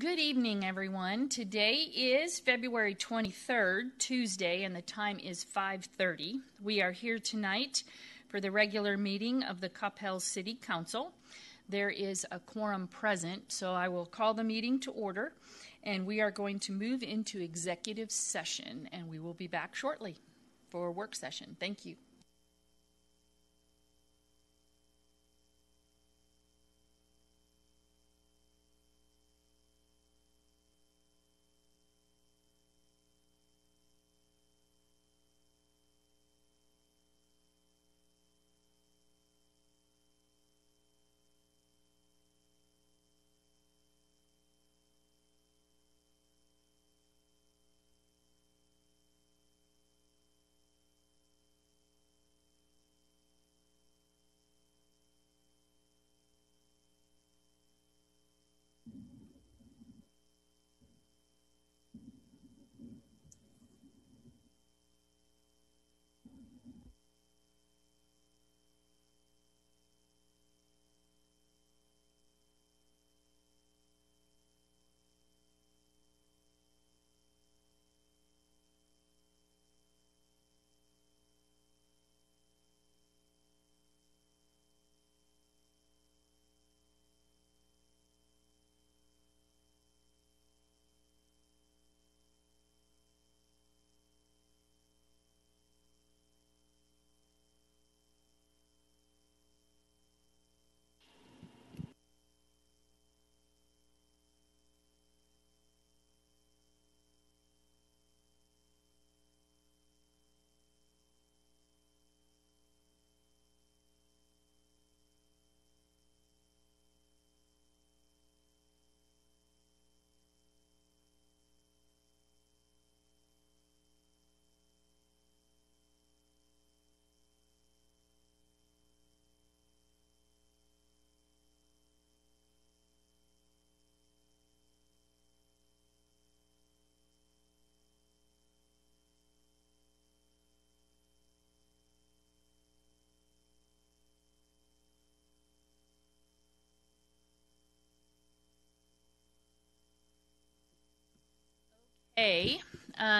Good evening, everyone. Today is February 23rd, Tuesday, and the time is 5:30. We are here tonight for the regular meeting of the Coppell City Council. There is a quorum present, so I will call the meeting to order, and we are going to move into executive session, and we will be back shortly for a work session. Thank you.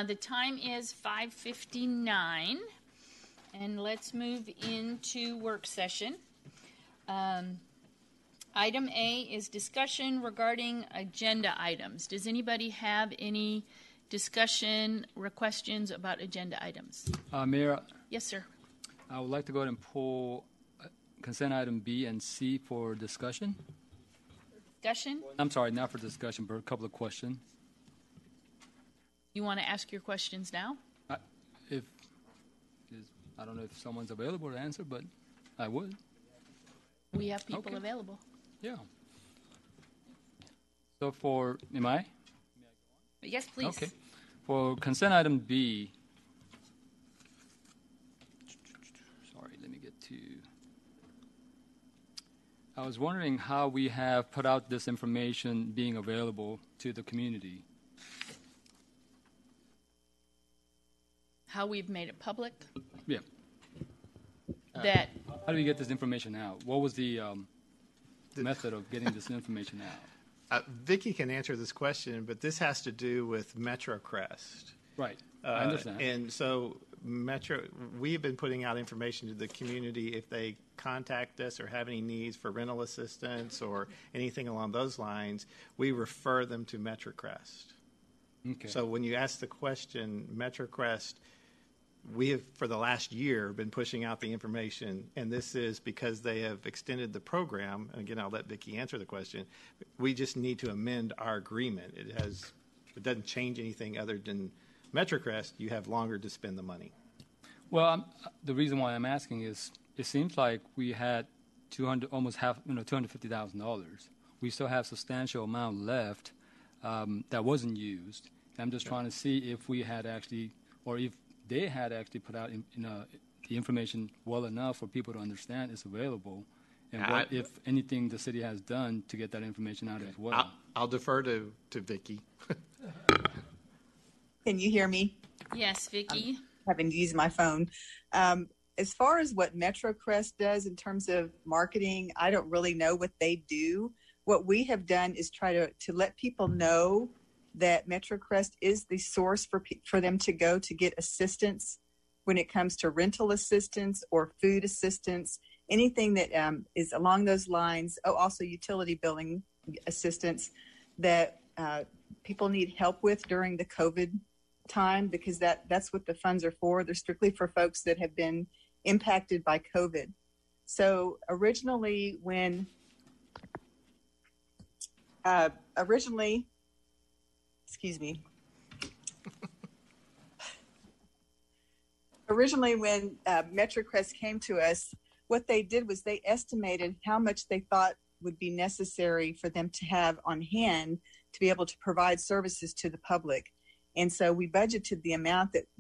The time is 5:59, and let's move into work session. Item A is discussion regarding agenda items. Does anybody have any discussion or questions about agenda items? Mayor? Yes, sir. I would like to go ahead and pull consent item B and C for discussion. Discussion? I'm sorry, not for discussion, but a couple of questions. You want to ask your questions now? I don't know if someone's available to answer, but I would. We have people available. Yeah. So am I? Yes, please. Okay. For consent item B, sorry, let me get to, I was wondering how we have put out this information being available to the community. How we've made it public? Yeah. How do we get this information out? What was the method of getting this information out? Vicki can answer this question, but this has to do with MetroCrest. Right. I understand. And so we've been putting out information to the community if they contact us or have any needs for rental assistance or anything along those lines, we refer them to MetroCrest. Okay. So when you ask the question, MetroCrest, we have, for the last year, been pushing out the information, and this is because they have extended the program. And again, I'll let Vicki answer the question. We just need to amend our agreement. It doesn't change anything other than MetroCrest. You have longer to spend the money. Well, the reason why I'm asking is it seems like we had $250,000. We still have substantial amount left that wasn't used. And I'm just trying to see if we had actually, or if they had actually put out the information well enough for people to understand it's available, and what, if anything, the city has done to get that information out as well. I'll defer to Vicki. Can you hear me? Yes, Vicki. Having to use my phone. As far as what MetroCrest does in terms of marketing, I don't really know what they do. what we have done is try to let people know that MetroCrest is the source for them to go to get assistance when it comes to rental assistance or food assistance, anything that is along those lines. Oh, also utility billing assistance that people need help with during the COVID time, because that's what the funds are for. They're strictly for folks that have been impacted by COVID. So originally when MetroCrest came to us, what they did was they estimated how much they thought would be necessary for them to have on hand to be able to provide services to the public. And so we budgeted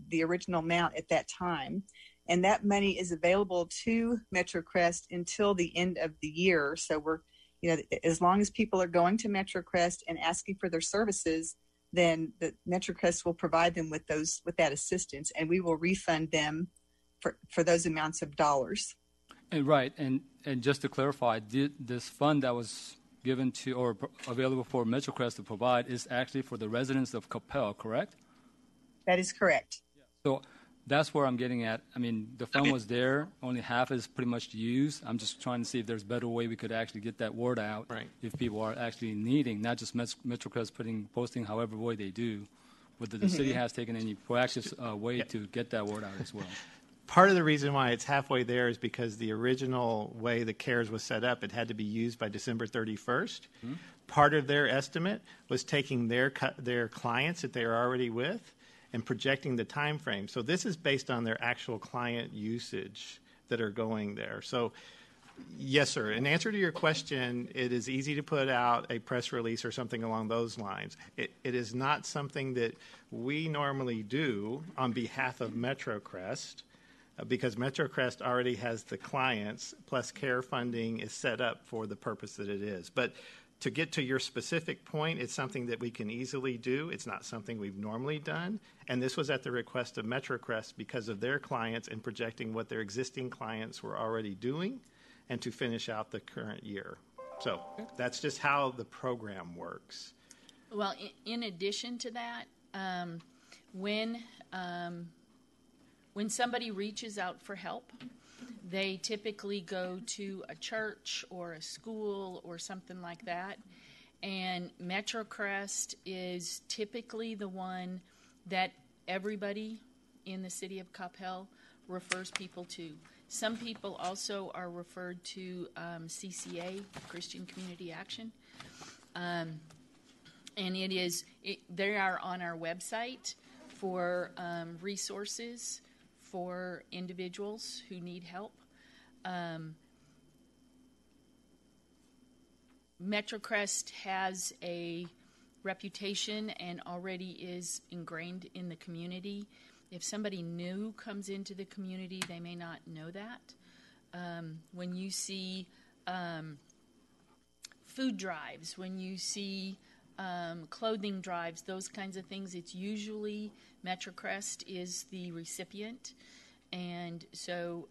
the original amount at that time. And that money is available to MetroCrest until the end of the year. So as long as people are going to MetroCrest and asking for their services, then the MetroCrest will provide them with that assistance, and we will refund them for those amounts of dollars. And right, and just to clarify, this fund that was given to or available for MetroCrest to provide is actually for the residents of Coppell, correct? That is correct. So that's where I'm getting at. I mean, the fund was there, only half is pretty much used. I'm just trying to see if there's a better way we could actually get that word out, right, if people are actually needing, not just MetroCrest posting however way they do, whether the city has taken any proactive way to get that word out as well. Part of the reason why it's halfway there is because the original way the CARES was set up, it had to be used by December 31st. Mm-hmm. Part of their estimate was taking their clients that they are already with and projecting the time frame. So this is based on their actual client usage that are going there. So yes, sir. In answer to your question, it is easy to put out a press release or something along those lines. It is not something that we normally do on behalf of MetroCrest, because MetroCrest already has the clients, plus CARE funding is set up for the purpose that it is. But to get to your specific point, it's something that we can easily do. It's not something we've normally done. And this was at the request of MetroCrest because of their clients and projecting what their existing clients were already doing and to finish out the current year. So that's just how the program works. Well, in addition to that, when somebody reaches out for help, they typically go to a church or a school or something like that. And MetroCrest is typically the one that everybody in the city of Coppell refers people to. Some people also are referred to CCA, Christian Community Action. And they are on our website for resources for individuals who need help. MetroCrest has a reputation and already is ingrained in the community. If somebody new comes into the community, they may not know that. When you see food drives, when you see clothing drives, those kinds of things, it's usually MetroCrest is the recipient. And so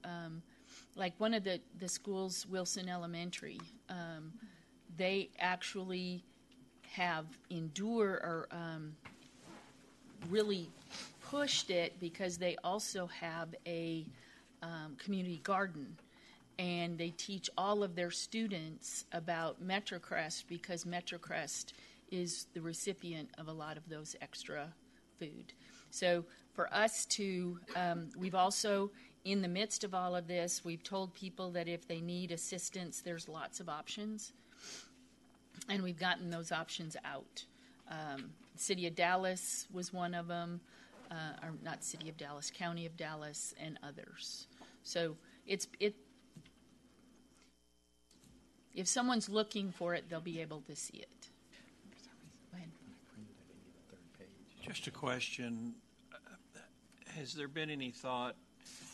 like one of the schools, Wilson Elementary, they actually have really pushed it because they also have a community garden. And they teach all of their students about MetroCrest because MetroCrest is the recipient of a lot of those extra food. So for us we've also, in the midst of all of this, we've told people that if they need assistance, there's lots of options. And we've gotten those options out. City of Dallas was one of them, or not City of Dallas, County of Dallas, and others. So if someone's looking for it, they'll be able to see it. Go ahead. Just a question. Has there been any thought,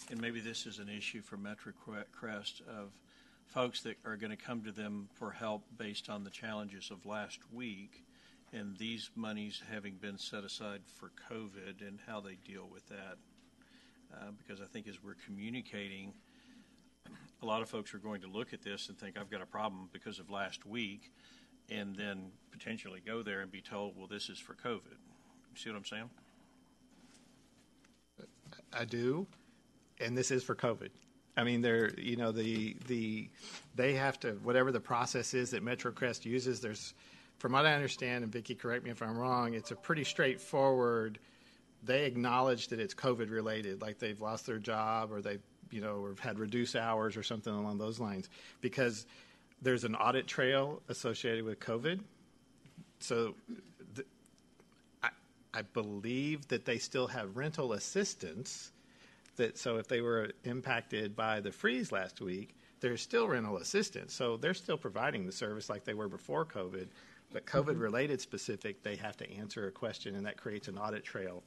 and maybe this is an issue for MetroCrest, of folks that are going to come to them for help based on the challenges of last week and these monies having been set aside for COVID and how they deal with that? Because I think as we're communicating, a lot of folks are going to look at this and think, I've got a problem because of last week, and then potentially go there and be told, well, this is for COVID. You see what I'm saying? I do, and this is for COVID. I mean, they have to, whatever the process is that MetroCrest uses, there's, from what I understand, and Vicki, correct me if I'm wrong, it's a pretty straightforward, they acknowledge that it's COVID related, like they've lost their job or they, or had reduced hours or something along those lines, because there's an audit trail associated with COVID. So I believe that they still have rental assistance. So if they were impacted by the freeze last week, there's still rental assistance. So they're still providing the service like they were before COVID. But COVID-related specific, they have to answer a question, and that creates an audit trail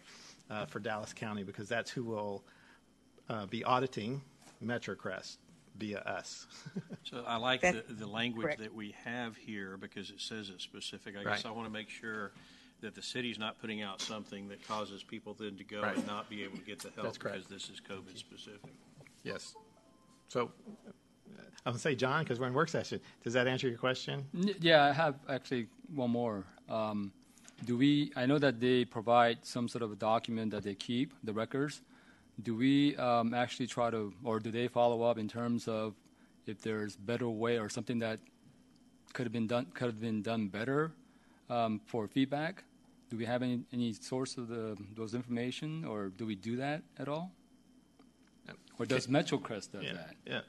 for Dallas County, because that's who will be auditing MetroCrest via us. So I like the language correct. that we have here because it says it's specific. I Right. guess I want to make sure that the city's not putting out something that causes people then to go Right. and not be able to get the help That's correct. because this is COVID specific. Yes. So I'm going to say, John, because we're in work session, does that answer your question? Yeah, I have actually one more. I know that they provide some sort of a document that they keep, the records. Do we actually try to, or do they follow up in terms of if there's better way or something that could have been done better for feedback? Do we have any source of those information, or do we do that at all? Or does MetroCrest do that? Yeah.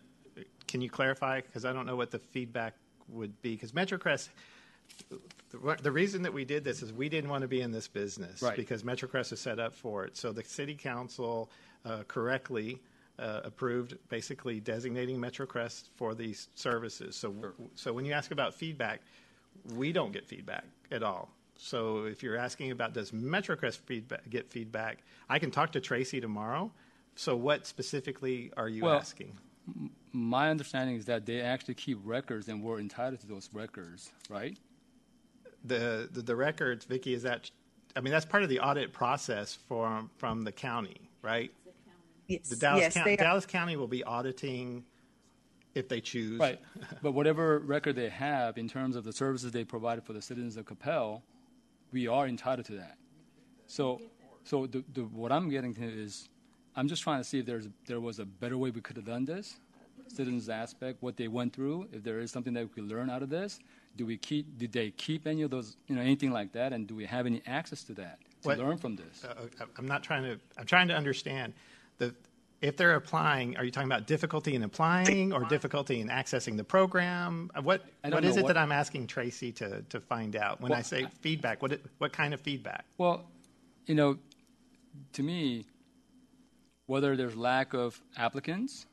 Can you clarify? Because I don't know what the feedback would be. Because MetroCrest, the reason that we did this is we didn't want to be in this business, right, because MetroCrest is set up for it. So the city council correctly approved basically designating MetroCrest for these services. So, sure. So when you ask about feedback, we don't get feedback at all. So if you're asking about does MetroCrest get feedback, I can talk to Tracy tomorrow. So what specifically are you asking? My understanding is that they actually keep records and we're entitled to those records, right? The records, Vicki, is that, I mean, that's part of the audit process from the county, right? Yes. The Dallas, yes, Dallas County will be auditing if they choose. Right. But whatever record they have in terms of the services they provided for the citizens of Coppell, we are entitled to that. So what I'm getting to is, I'm just trying to see if there was a better way we could have done this, citizens aspect, what they went through, if there is something that we could learn out of this. Did they keep any of those, anything like that, and do we have any access to that to learn from this? I'm trying to understand. If they're applying, are you talking about difficulty in applying or difficulty in accessing the program? What is it that I'm asking Tracy to find out when I say feedback? What kind of feedback? Well, to me, whether there's lack of applicants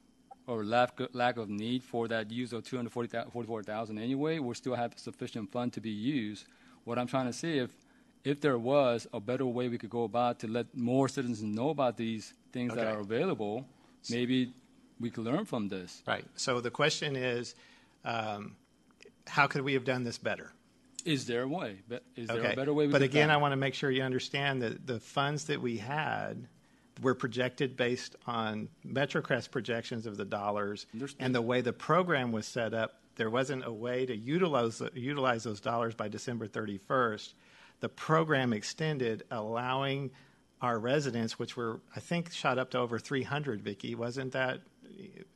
or lack of need for that use of $244,000 anyway, we still have sufficient fund to be used. What I'm trying to see if there was a better way we could go about to let more citizens know about these things that are available, maybe we could learn from this. Right. So the question is, how could we have done this better? Is there a way? Is there a better way? But again, I want to make sure you understand that the funds that we had were projected based on MetroCrest projections of the dollars. Understood. And the way the program was set up, there wasn't a way to utilize those dollars by December 31st. The program extended, allowing our residents, which were, I think, shot up to over 300, Vicki, wasn't that?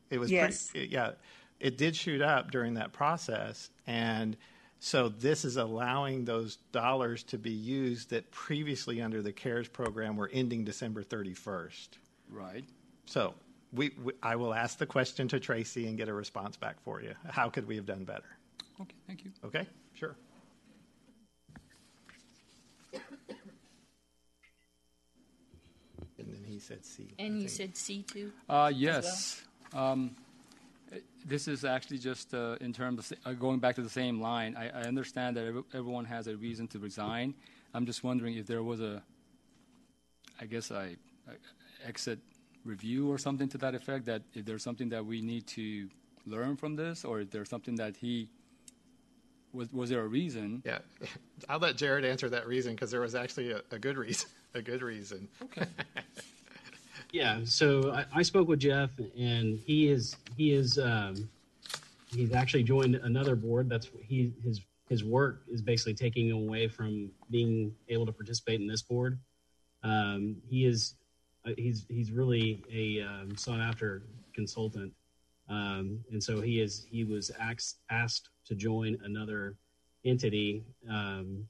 It was yes. It did shoot up during that process. And so this is allowing those dollars to be used that previously under the CARES program were ending December 31st. Right. So I will ask the question to Tracy and get a response back for you. How could we have done better? Okay, thank you. Okay, sure. And then he said C. And you said C too? Yes. This is actually just in terms of going back to the same line. I understand that everyone has a reason to resign. I'm just wondering if there was a exit review or something to that effect, that if there's something that we need to learn from this, or if there's something that was there a reason? Yeah, I'll let Jared answer that reason, because there was actually a good reason. A good reason. Okay. Yeah, so I spoke with Jeff, and he's actually joined another board. That's his his work is basically taking him away from being able to participate in this board. He's really a sought after consultant, and so he was asked to join another entity, and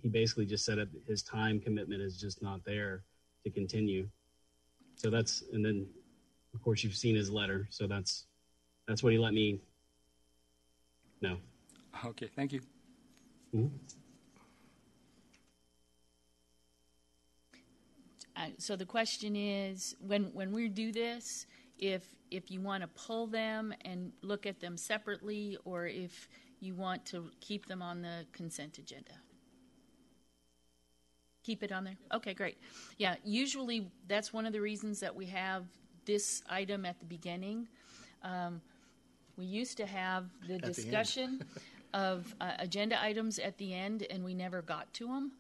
he basically just said his time commitment is just not there to continue. So and then of course you've seen his letter, so that's what he let me know. Okay, thank you. Mm-hmm. So the question is, when we do this, if you want to pull them and look at them separately, or if you want to keep them on the consent agenda. Keep it on there? Okay, great. Yeah, usually that's one of the reasons that we have this item at the beginning. We used to have the discussion of agenda items at the end, and we never got to them.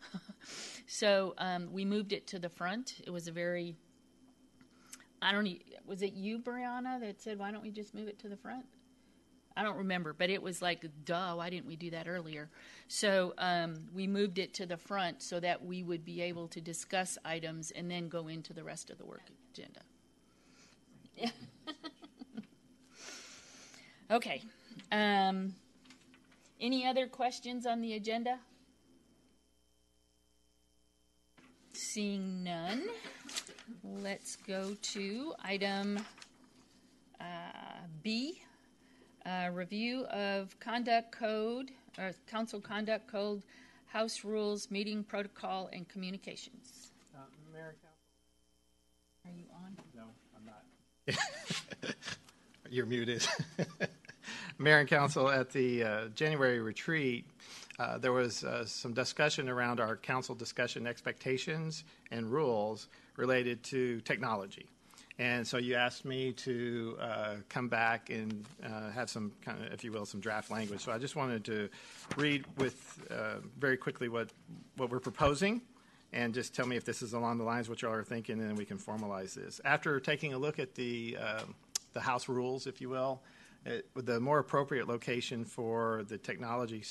So we moved it to the front. It was a very, was it you, Brianna, that said, why don't we just move it to the front? I don't remember, but it was like, duh, why didn't we do that earlier? So we moved it to the front so that we would be able to discuss items and then go into the rest of the work agenda. Yeah. Okay. Any other questions on the agenda? Seeing none, let's go to item B, review of conduct code, council conduct code, house rules, meeting protocol, and communications. Mayor and Council. Are you on? No, I'm not. You're muted. Mayor and Council, at the January retreat, there was some discussion around our council discussion expectations and rules related to technology. And so you asked me to come back and have some kind of, if you will, some draft language. So I just wanted to read with very quickly what we're proposing, and just tell me if this is along the lines what y'all are thinking, and then we can formalize this. After taking a look at the house rules, if you will, the more appropriate location for the technology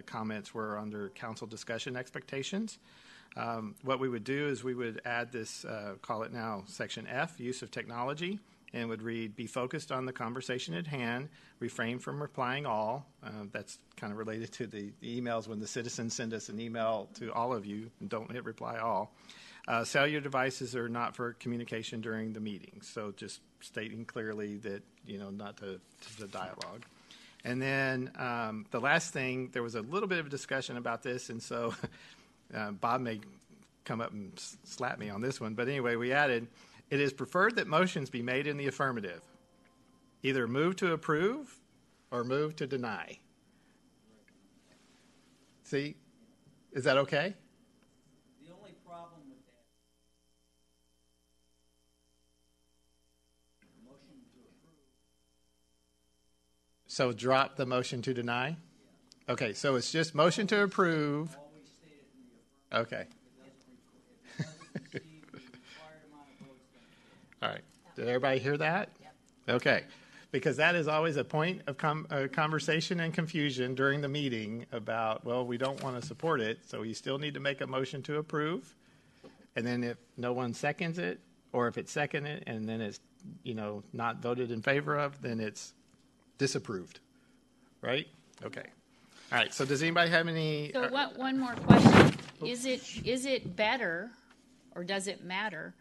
comments were under council discussion expectations. What we would do is we would add this, call it now Section F, use of technology, and would read, be focused on the conversation at hand, refrain from replying all. That's kind of related to the emails when the citizens send us an email to all of you, and don't hit reply all. Cellular devices are not for communication during the meeting, so just stating clearly that, not to dialogue. And then the last thing, there was a little bit of a discussion about this, and so Bob may come up and slap me on this one, but anyway, we added, it is preferred that motions be made in the affirmative, either move to approve or move to deny. See, is that okay? The only problem with that, motion to approve. So drop the motion to deny? Yeah. Okay, so it's just motion to approve. Always state it in the affirmative. Okay. It doesn't receive the required amount of votes. All right. Did everybody hear that? Yep. Okay. Because that is always a point of conversation and confusion during the meeting about, well, we don't want to support it, so you still need to make a motion to approve. And then if no one seconds it, or if it's seconded and then it's, not voted in favor of, then it's disapproved. Right? Okay. All right. So does anybody have any... So one more question. Is it better, or does it matter,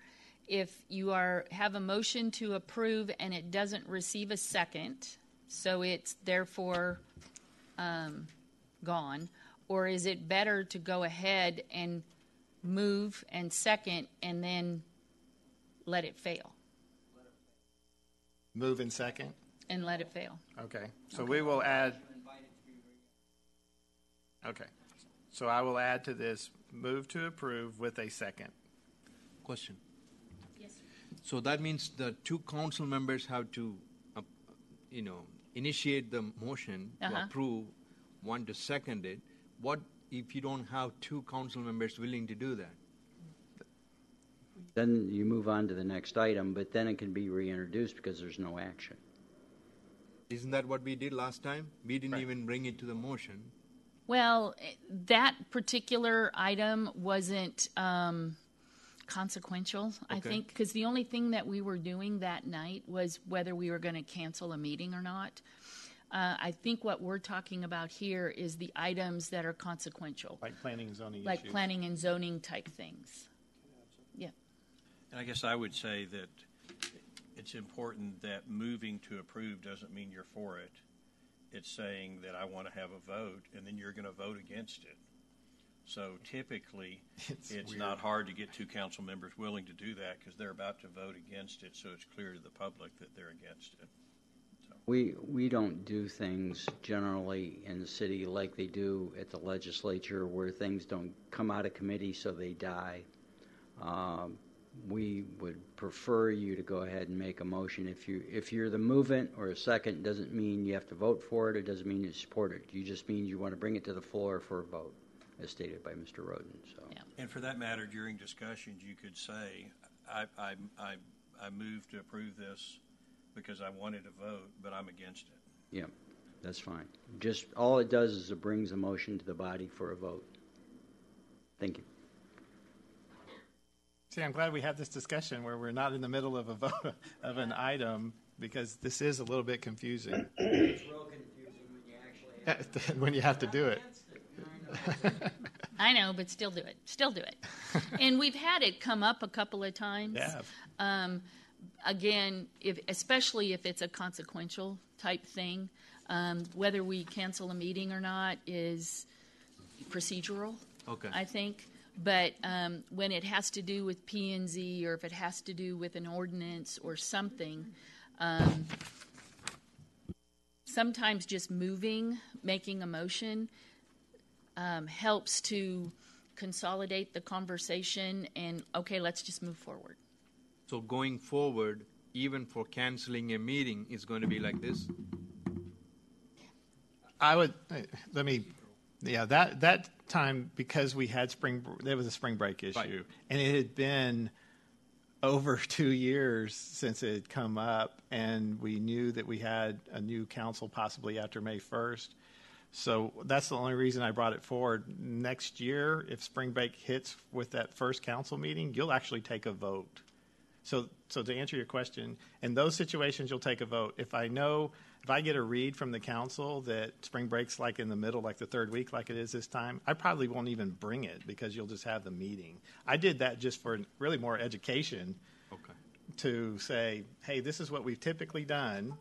if you have a motion to approve and it doesn't receive a second, so it's therefore gone, or is it better to go ahead and move and second and then let it fail? Move in second? And let it fail. Okay. So we will add... Okay. So I will add to this, move to approve with a second. Question. Yes, sir. So that means the two council members have to, initiate the motion to approve, one to second it. What if you don't have two council members willing to do that? Then you move on to the next item, but then it can be reintroduced because there's no action. Isn't that what we did last time? We didn't even bring it to the motion. Well, that particular item wasn't consequential, I Okay. think, because the only thing that we were doing that night was whether we were going to cancel a meeting or not. I think what we're talking about here is the items that are consequential, Like planning and zoning like issues. planning and zoning type things. Yeah. And I guess I would say that it's important that moving to approve doesn't mean you're for it. It's saying that I want to have a vote, and then you're going to vote against it. So typically, it's weird. not hard to get two council members willing to do that because they're about to vote against it, so it's clear to the public that they're against it. We don't do things generally in the city like they do at the legislature, where things don't come out of committee so they die. We would prefer you to go ahead and make a motion. If you're the movement or a second, doesn't mean you have to vote for it. It doesn't mean you support it. You just mean you want to bring it to the floor for a vote, as stated by Mr. Roden. So. Yeah. And for that matter, during discussions, you could say, I move to approve this because I wanted to vote, but I'm against it. Yeah, that's fine. Just all it does is it brings a motion to the body for a vote. Thank you. See, I'm glad we had this discussion where we're not in the middle of a vote of an item, because this is a little bit confusing. It's real confusing when you actually when you have to do it. I know, but still do it. Still do it. And we've had it come up a couple of times. Yeah. Again, especially if it's a consequential type thing, whether we cancel a meeting or not is procedural, Okay. I think. But when it has to do with P&Z, or if it has to do with an ordinance or something, sometimes just making a motion, helps to consolidate the conversation and, okay, let's just move forward. So going forward, even for canceling a meeting, is going to be like this? I would that time, because we had there was a spring break issue, Right. and it had been over 2 years since it had come up, and we knew that we had a new council possibly after May 1st. So that's the only reason I brought it forward. Next year, if spring break hits with that first council meeting, you'll actually take a vote. So to answer your question, in those situations, you'll take a vote. If I get a read from the council that spring break's like in the middle, like the third week, like it is this time, I probably won't even bring it, because you'll just have the meeting. I did that just for really more education. Okay. To say, hey, this is what we've typically done.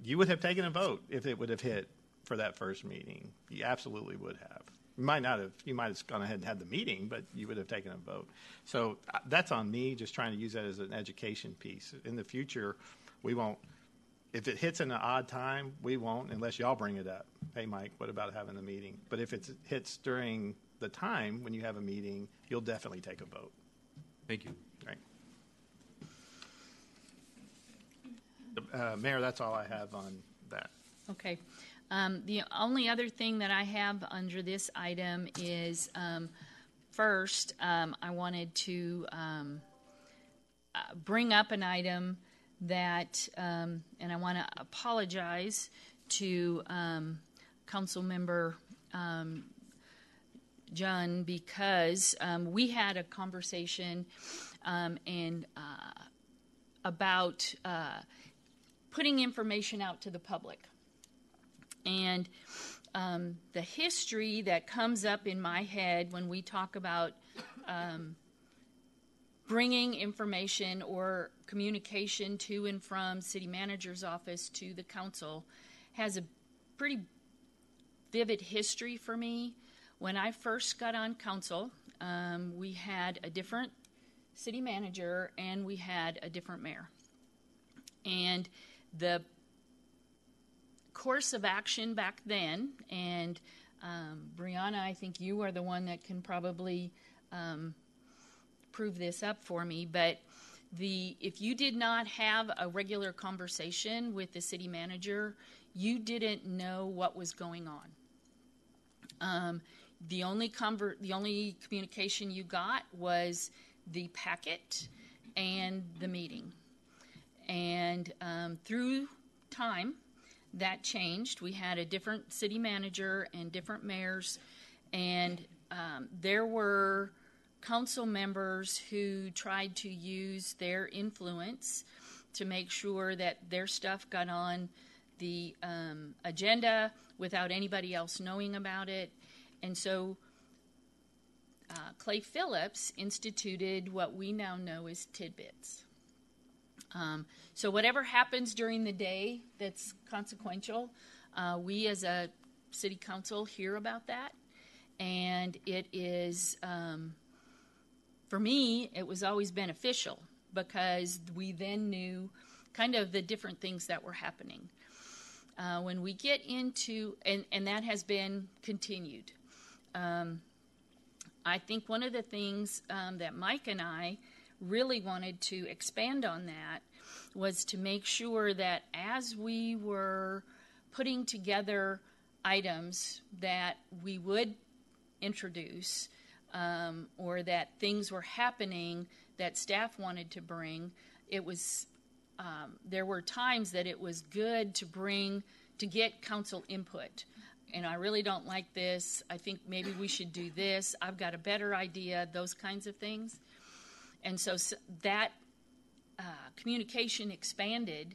You would have taken a vote if it would have hit for that first meeting. You absolutely would have. You might have gone ahead and had the meeting, but you would have taken a vote. So that's on me, just trying to use that as an education piece. In the future, we won't. If it hits in an odd time, we won't, unless y'all bring it up. Hey, Mike, what about having the meeting? But if it hits during the time when you have a meeting, you'll definitely take a vote. Thank you. Right. Mayor, that's all I have on that. Okay. The only other thing that I have under this item is, first, I wanted to bring up an item that, and I want to apologize to Council Member John, because we had a conversation about putting information out to the public. And the history that comes up in my head when we talk about bringing information or communication to and from city manager's office to the council has a pretty vivid history for me. When I first got on council, we had a different city manager and we had a different mayor. And the course of action back then, and Brianna, I think you are the one that can probably prove this up for me, but if you did not have a regular conversation with the city manager, you didn't know what was going on. The only communication you got was the packet and the meeting. And through time, that changed. We had a different city manager and different mayors, and there were council members who tried to use their influence to make sure that their stuff got on the agenda without anybody else knowing about it. And so Clay Phillips instituted what we now know as tidbits. So whatever happens during the day that's consequential, we as a city council hear about that. And it is, for me, it was always beneficial because we then knew kind of the different things that were happening. When we get into, and that has been continued. I think one of the things that Mike and I really wanted to expand on that was to make sure that as we were putting together items that we would introduce or that things were happening that staff wanted to bring, it was there were times that it was good to get council input. And I really don't like this. I think maybe we should do this. I've got a better idea, those kinds of things. And so that communication expanded,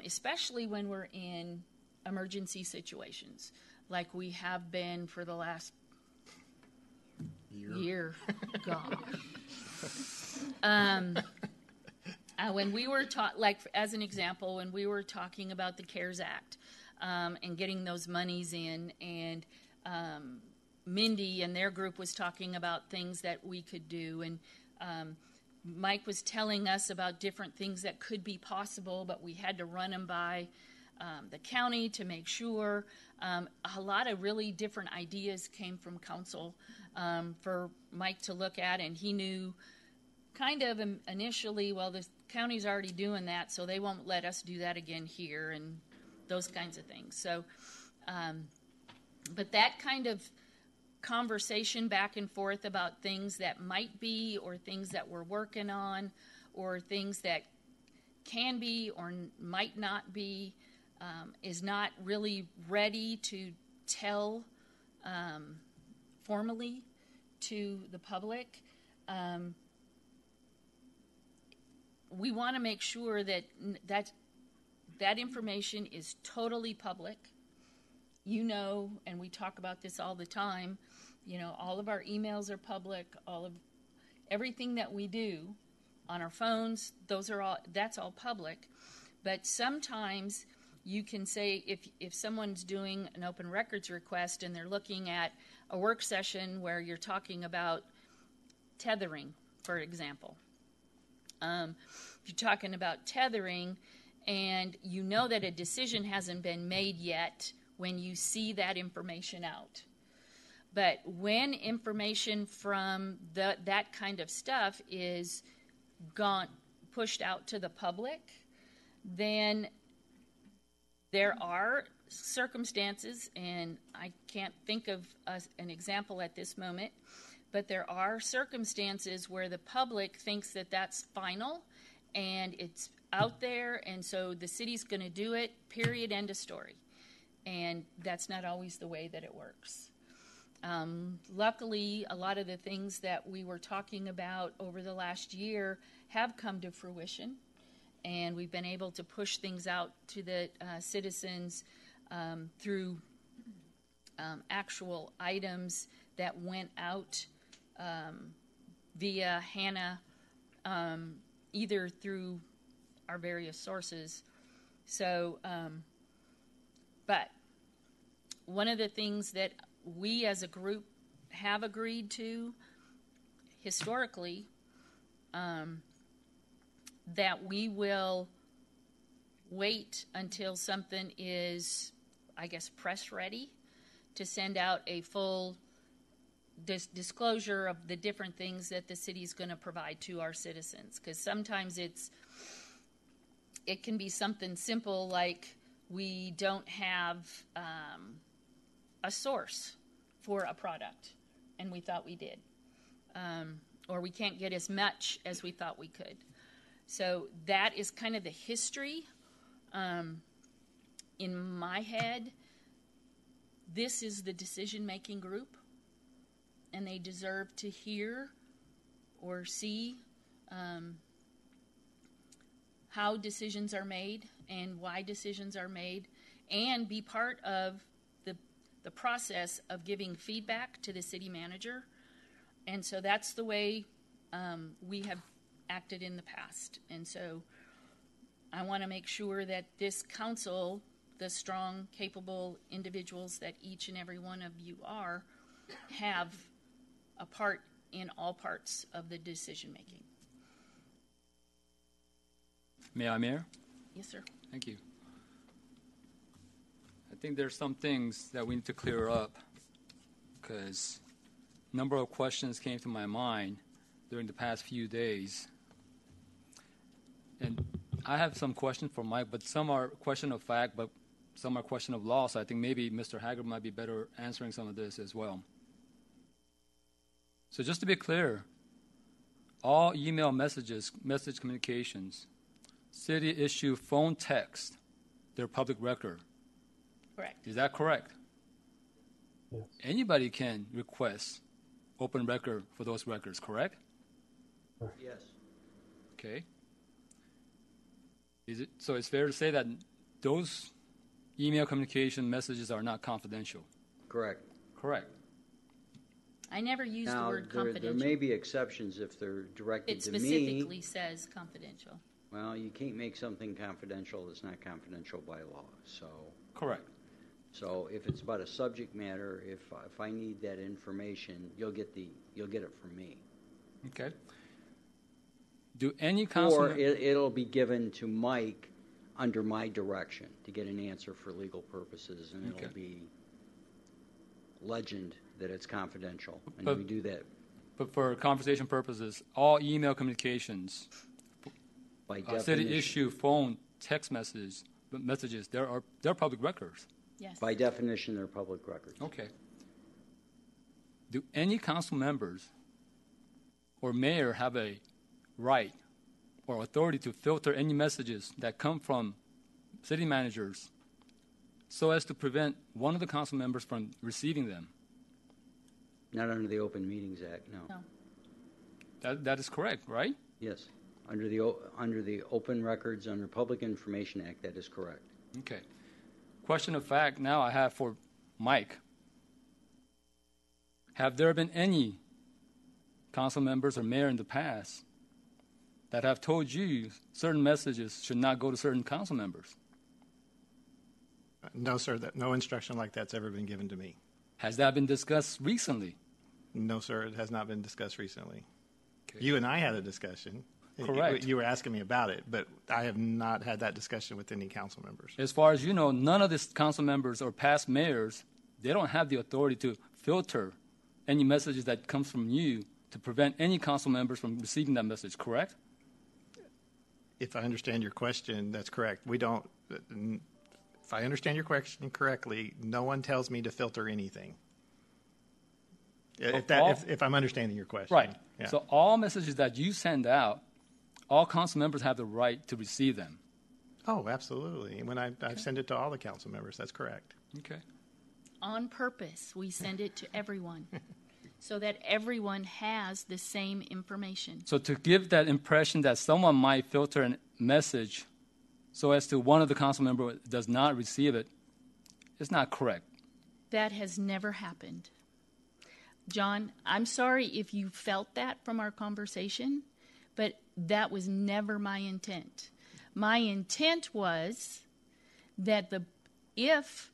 especially when we're in emergency situations, like we have been for the last year. Gosh. When we were like as an example, when we were talking about the CARES Act and getting those monies in, and Mindy and their group was talking about things that we could do, and Mike was telling us about different things that could be possible, but we had to run them by the county to make sure. A lot of really different ideas came from council for Mike to look at, and he knew kind of initially, well, the county's already doing that, so they won't let us do that again here, and those kinds of things. So, but that kind of conversation back and forth about things that might be, or things that we're working on, or things that can be or might not be, is not really ready to tell formally to the public. We want to make sure that that information is totally public. You know, and we talk about this all the time, you know, all of our emails are public, all of everything that we do on our phones, that's all public. But sometimes you can say, if someone's doing an open records request and they're looking at a work session where you're talking about tethering, for example. If you're talking about tethering and you know that a decision hasn't been made yet when you see that information out. But when information from that kind of stuff is pushed out to the public, then there are circumstances, and I can't think of an example at this moment, but there are circumstances where the public thinks that that's final and it's out there, and so the city's going to do it, period, end of story. And that's not always the way that it works. Luckily, a lot of the things that we were talking about over the last year have come to fruition, and we've been able to push things out to the citizens through actual items that went out via HANA, either through our various sources. So, but one of the things that we as a group have agreed to historically, that we will wait until something is, I guess, press ready to send out a full disclosure of the different things that the city's going to provide to our citizens. Because sometimes it can be something simple like we don't have a source for a product, and we thought we did. Or we can't get as much as we thought we could. So that is kind of the history in my head, this is the decision-making group, and they deserve to hear or see how decisions are made and why decisions are made, and be part of the process of giving feedback to the city manager. And so that's the way we have acted in the past. And so I want to make sure that this council, the strong, capable individuals that each and every one of you are, have a part in all parts of the decision making. May I, Mayor? Yes, sir. Thank you. I think there's some things that we need to clear up, because a number of questions came to my mind during the past few days. And I have some questions for Mike, but some are question of fact, but some are question of law, so I think maybe Mr. Haggard might be better answering some of this as well. So just to be clear, all email message communications, city issue phone text, they're public record. Correct. Is that correct? Yes. Anybody can request open record for those records, correct? Yes. Okay. So it's fair to say that those email communication messages are not confidential? Correct. Correct. I never use the Now, word there confidential. may be exceptions if they're directed It to me. specifically says confidential. Well, you can't make something confidential that's not confidential by law. Correct. So if it's about a subject matter, if I need that information, you'll get it from me. Okay. Do any council... Or it'll be given to Mike under my direction to get an answer for legal purposes, and Okay. it'll be legend that it's confidential, and But- we do that But for conversation purposes, all email communications, by definition. city issue, phone, text messages, they're public records. Yes. By definition, they're public records. Okay. Do any council members or mayor have a right or authority to filter any messages that come from city managers so as to prevent one of the council members from receiving them? Not under the Open Meetings Act, no. No. That is correct, right? Yes. Under the Open Records, under Public Information Act, that is correct. Okay. Question of fact now I have for Mike. Have there been any council members or mayor in the past that have told you certain messages should not go to certain council members? No, sir. No instruction like that's ever been given to me. Has that been discussed recently? No, sir. It has not been discussed recently. Okay. You and I had a discussion. Correct. You were asking me about it, but I have not had that discussion with any council members. As far as you know, none of these council members or past mayors, they don't have the authority to filter any messages that comes from you to prevent any council members from receiving that message, correct? If I understand your question, that's correct. We don't. If I understand your question correctly, no one tells me to filter anything. If I'm understanding your question. Right. Yeah. So all messages that you send out, all council members have the right to receive them. Oh, absolutely. When I send it to all the council members, that's correct. Okay. On purpose, we send it to everyone so that everyone has the same information. So to give that impression that someone might filter a message so as to one of the council members does not receive it, it's not correct. That has never happened. John, I'm sorry if you felt that from our conversation, but that was never my intent. My intent was that if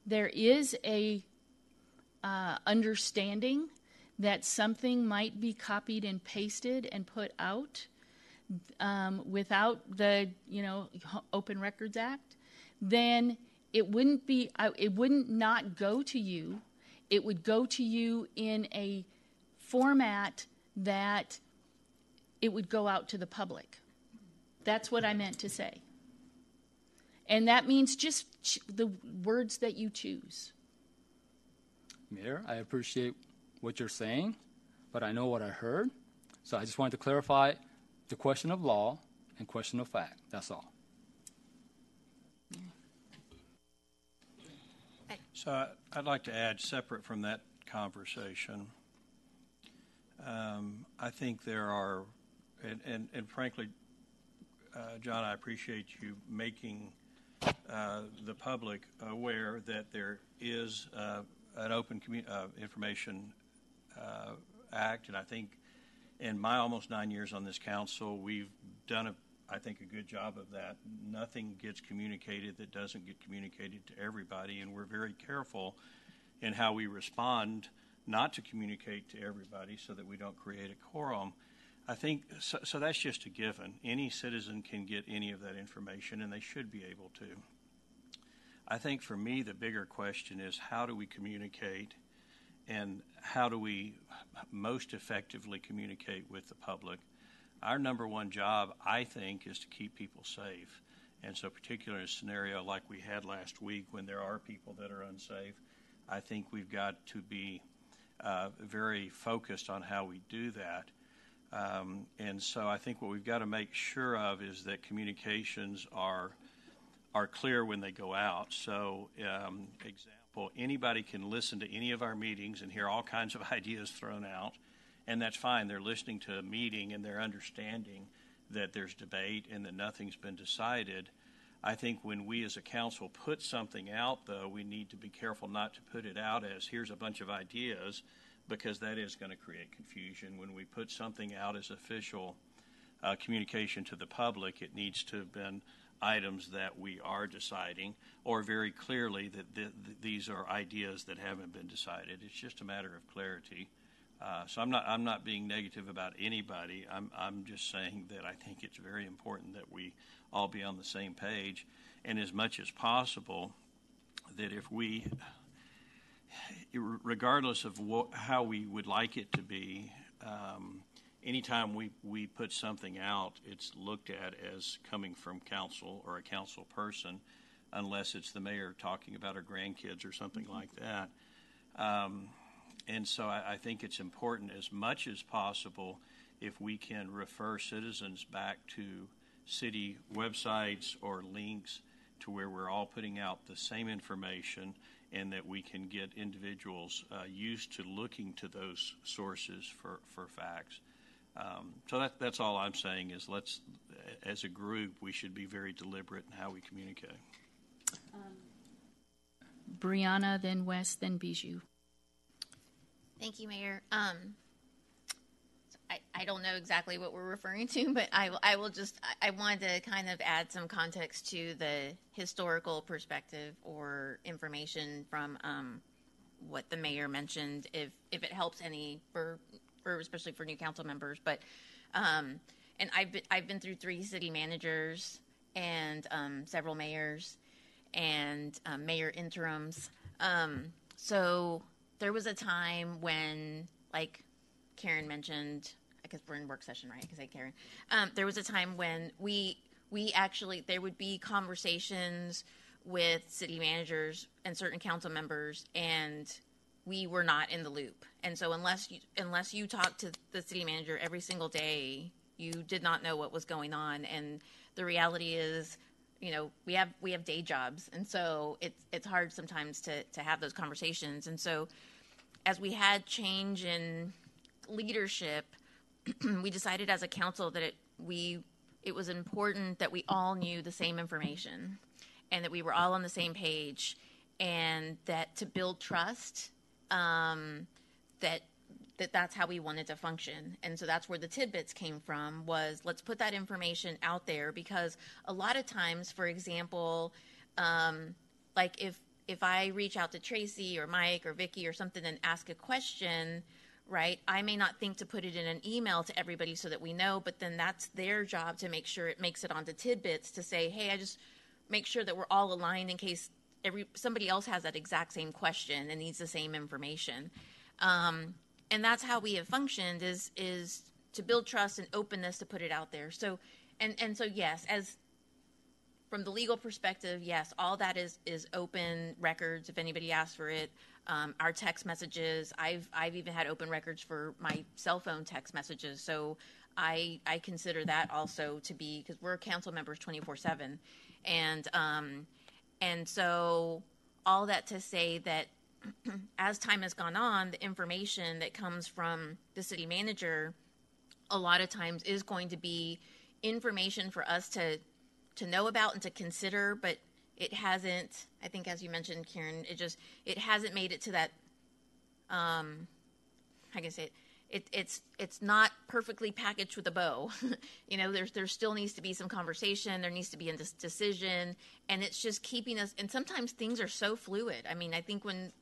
there is a understanding that something might be copied and pasted and put out without the Open Records Act, then it wouldn't not go to you. It would go to you in a format that it would go out to the public. That's what I meant to say. And that means just the words that you choose. Mayor, I appreciate what you're saying, but I know what I heard. So I just wanted to clarify the question of law and question of fact. That's all. So I'd like to add, separate from that conversation, I think there are, and frankly, John, I appreciate you making the public aware that there is an Open Information Act, and I think in my almost 9 years on this council, we've done, I think, a good job of that. Nothing gets communicated that doesn't get communicated to everybody, and we're very careful in how we respond not to communicate to everybody so that we don't create a quorum. I think, so that's just a given. Any citizen can get any of that information, and they should be able to. I think for me, the bigger question is how do we communicate, and how do we most effectively communicate with the public? Our number one job, I think, is to keep people safe. And so particularly in a scenario like we had last week when there are people that are unsafe, I think we've got to be very focused on how we do that. And so I think what we've got to make sure of is that communications are clear when they go out. So, example, anybody can listen to any of our meetings and hear all kinds of ideas thrown out, and that's fine. They're listening to a meeting and they're understanding that there's debate and that nothing's been decided. I think when we as a council put something out, though, we need to be careful not to put it out as here's a bunch of ideas, because that is going to create confusion. When we put something out as official communication to the public, it needs to have been items that we are deciding, or very clearly that these are ideas that haven't been decided. It's just a matter of clarity. So I'm not being negative about anybody. I'm just saying that I think it's very important that we all be on the same page, and as much as possible, that if we, regardless of how we would like it to be, anytime we put something out, it's looked at as coming from council or a council person, unless it's the mayor talking about our grandkids or something like that. And so I think it's important as much as possible if we can refer citizens back to city websites or links to where we're all putting out the same information, and that we can get individuals used to looking to those sources for facts. So that's all I'm saying is let's, as a group, we should be very deliberate in how we communicate. Brianna, then Wes, then Bijou. Thank you, Mayor. I don't know exactly what we're referring to, but I wanted to kind of add some context to the historical perspective or information from what the mayor mentioned, if it helps any for especially for new council members. But and I've been through 3 city managers and several mayors and mayor interims. So there was a time when, like Karen mentioned, I guess we're in work session, right? I can say Karen. There was a time when we actually, there would be conversations with city managers and certain council members, and we were not in the loop. And so unless you talk to the city manager every single day, you did not know what was going on. And the reality is, you know, we have day jobs, and so it's hard sometimes to have those conversations. And so as we had change in leadership, we decided as a council that it was important that we all knew the same information and that we were all on the same page, and that to build trust, that's how we wanted to function. And so that's where the tidbits came from, was let's put that information out there, because a lot of times, for example, like if I reach out to Tracy or Mike or Vicky or something and ask a question, right, I may not think to put it in an email to everybody so that we know, but then that's their job to make sure it makes it onto tidbits to say, hey, I just make sure that we're all aligned in case somebody else has that exact same question and needs the same information. And that's how we have functioned, is to build trust and openness to put it out there. So, and so yes, as from the legal perspective, yes, all that is open records if anybody asks for it. Our text messages, I've even had open records for my cell phone text messages. So I consider that also to be, because we're council members 24/7, and so all that to say that as time has gone on, the information that comes from the city manager a lot of times is going to be information for us to know about and to consider, but it hasn't, I think as you mentioned, Karen, it hasn't made it to that, how can I say it? It's not perfectly packaged with a bow. There still needs to be some conversation. There needs to be a decision, and it's just keeping us. And sometimes things are so fluid. I mean, I think when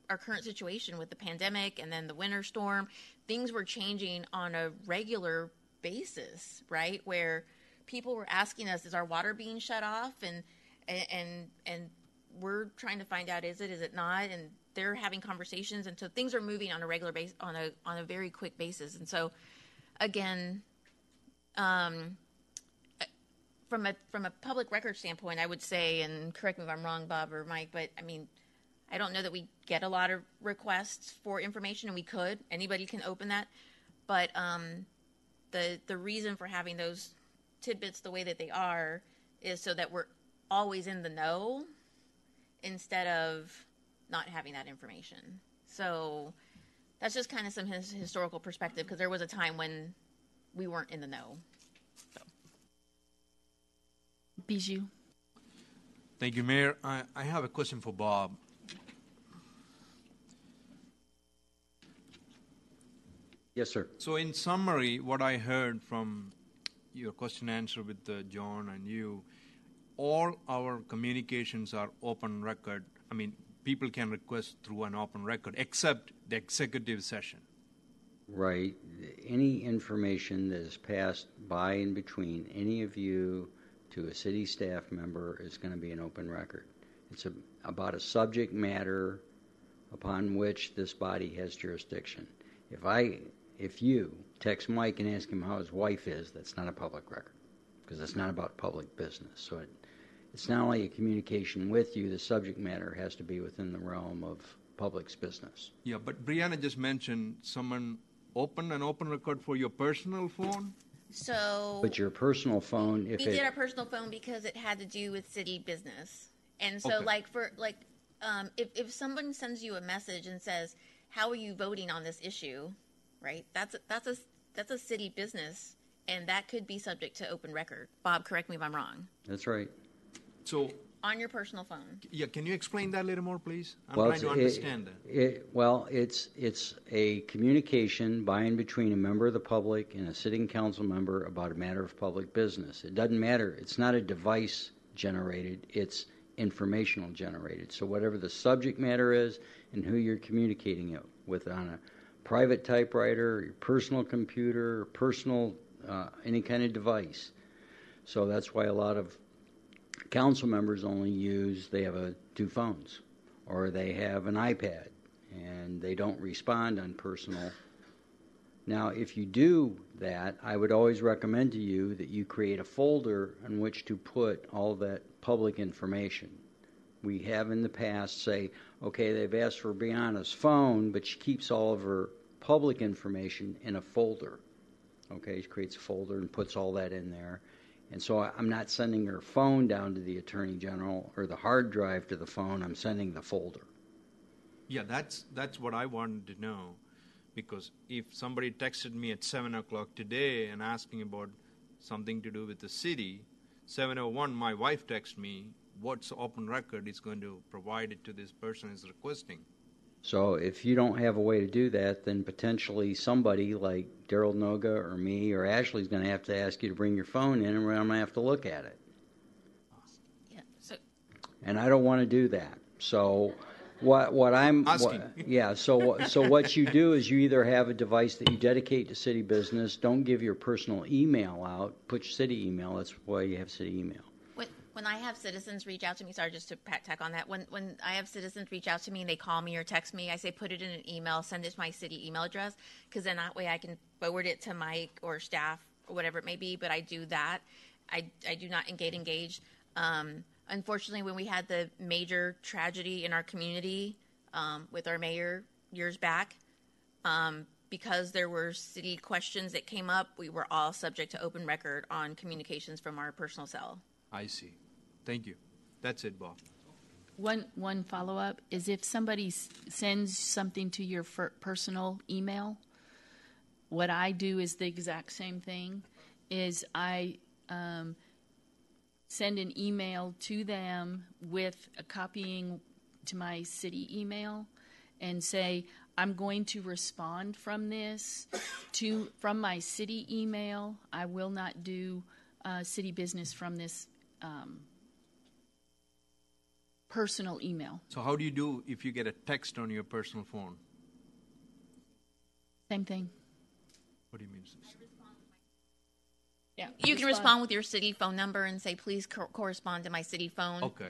our current situation with the pandemic and then the winter storm, things were changing on a regular basis, right? Where people were asking us, "Is our water being shut off?" And we're trying to find out, is it not? And they're having conversations, and so things are moving on a regular basis, on a very quick basis. And so, again, from a public record standpoint, I would say, and correct me if I'm wrong, Bob or Mike, but I mean, I don't know that we get a lot of requests for information, and we could. Anybody can open that, but the reason for having those tidbits the way that they are is so that we're always in the know instead of not having that information. So that's just kind of some historical perspective, because there was a time when we weren't in the know. So. Bijou. Thank you, Mayor. I have a question for Bob. Yes, sir. So in summary, what I heard from your question answer with John and you, all our communications are open record. I mean, people can request through an open record, except the executive session. Right. Any information that is passed by and between any of you to a city staff member is going to be an open record. It's about a subject matter upon which this body has jurisdiction. If you text Mike and ask him how his wife is, that's not a public record, because it's not about public business. So it's not only a communication with you, the subject matter has to be within the realm of public's business. Yeah, but Brianna just mentioned someone opened an open record for your personal phone? So, but your personal phone, we did our personal phone because it had to do with city business, and so Okay. if someone sends you a message and says, "How are you voting on this issue?" Right? That's a city business, and that could be subject to open record. Bob, correct me if I'm wrong. That's right. So on your personal phone. Yeah, can you explain that a little more, please? I'm trying to understand that. It's a communication by and between a member of the public and a sitting council member about a matter of public business. It doesn't matter. It's not a device generated. It's informational generated. So whatever the subject matter is and who you're communicating it with on a private typewriter, your personal computer, personal any kind of device. So that's why a lot of council members they have two phones, or they have an iPad, and they don't respond on personal. Now, if you do that, I would always recommend to you that you create a folder on which to put all that public information. We have in the past say, okay, they've asked for Brianna's phone, but she keeps all of her public information in a folder. Okay, she creates a folder and puts all that in there. And so I'm not sending her phone down to the Attorney General or the hard drive to the phone. I'm sending the folder. Yeah, that's what I wanted to know. Because if somebody texted me at 7 o'clock today and asking about something to do with the city, 7:01, my wife texts me, what's open record is going to provide it to this person is requesting. So if you don't have a way to do that, then potentially somebody like Daryl Noga or me or Ashley is going to have to ask you to bring your phone in, and we're going to have to look at it. Yeah. So. And I don't want to do that. So what I'm asking. So what you do is you either have a device that you dedicate to city business. Don't give your personal email out. Put your city email. That's why you have city email. When I have citizens reach out to me, sorry, just to tack on that, when I have citizens reach out to me and they call me or text me, I say put it in an email, send it to my city email address, because then that way I can forward it to Mike or staff or whatever it may be, but I do that. I do not engage. Unfortunately, when we had the major tragedy in our community with our mayor years back, because there were city questions that came up, we were all subject to open record on communications from our personal cell. I see. Thank you. That's it, Bob. One follow-up is if somebody sends something to your personal email, what I do is the exact same thing, is I send an email to them with a copying to my city email and say, I'm going to respond from this from my city email. I will not do city business from this personal email. So how do you do if you get a text on your personal phone? Same thing. What do you mean? Yeah, You can respond with your city phone number and say, please correspond to my city phone. Okay.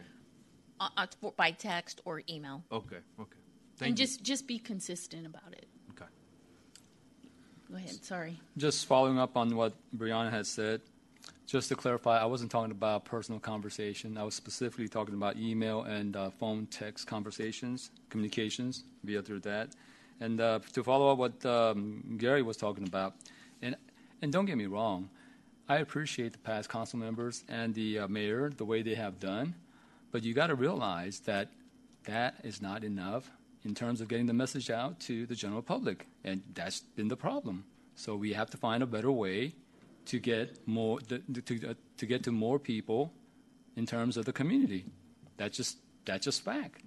By text or email. Okay. And just be consistent about it. Okay. Go ahead. Sorry. Just following up on what Brianna had said, just to clarify, I wasn't talking about personal conversation. I was specifically talking about email and phone text conversations, communications via through that. And to follow up what Gary was talking about, and don't get me wrong, I appreciate the past council members and the mayor, the way they have done, but you got to realize that that is not enough in terms of getting the message out to the general public, and that's been the problem. So we have to find a better way to get more to get to more people in terms of the community. That's just fact.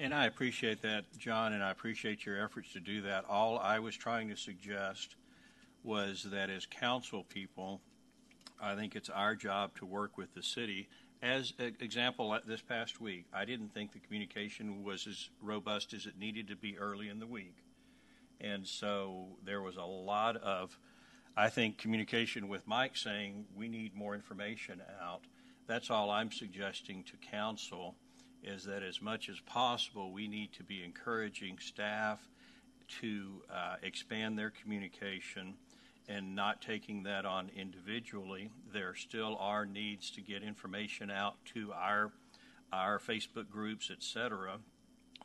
And I appreciate that, John, and I appreciate your efforts to do that. All I was trying to suggest was that as council people, I think it's our job to work with the city. As an example, this past week, I didn't think the communication was as robust as it needed to be early in the week. And so there was a lot of, I think, communication with Mike saying we need more information out. That's all I'm suggesting to council, is that as much as possible, we need to be encouraging staff to expand their communication and not taking that on individually. There still are needs to get information out to our Facebook groups, et cetera.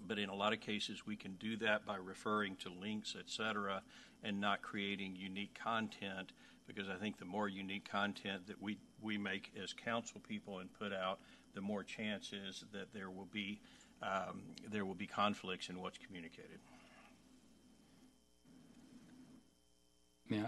But in a lot of cases, we can do that by referring to links, et cetera, and not creating unique content, because I think the more unique content that we make as council people and put out, the more chance is that there will be conflicts in what's communicated. May I?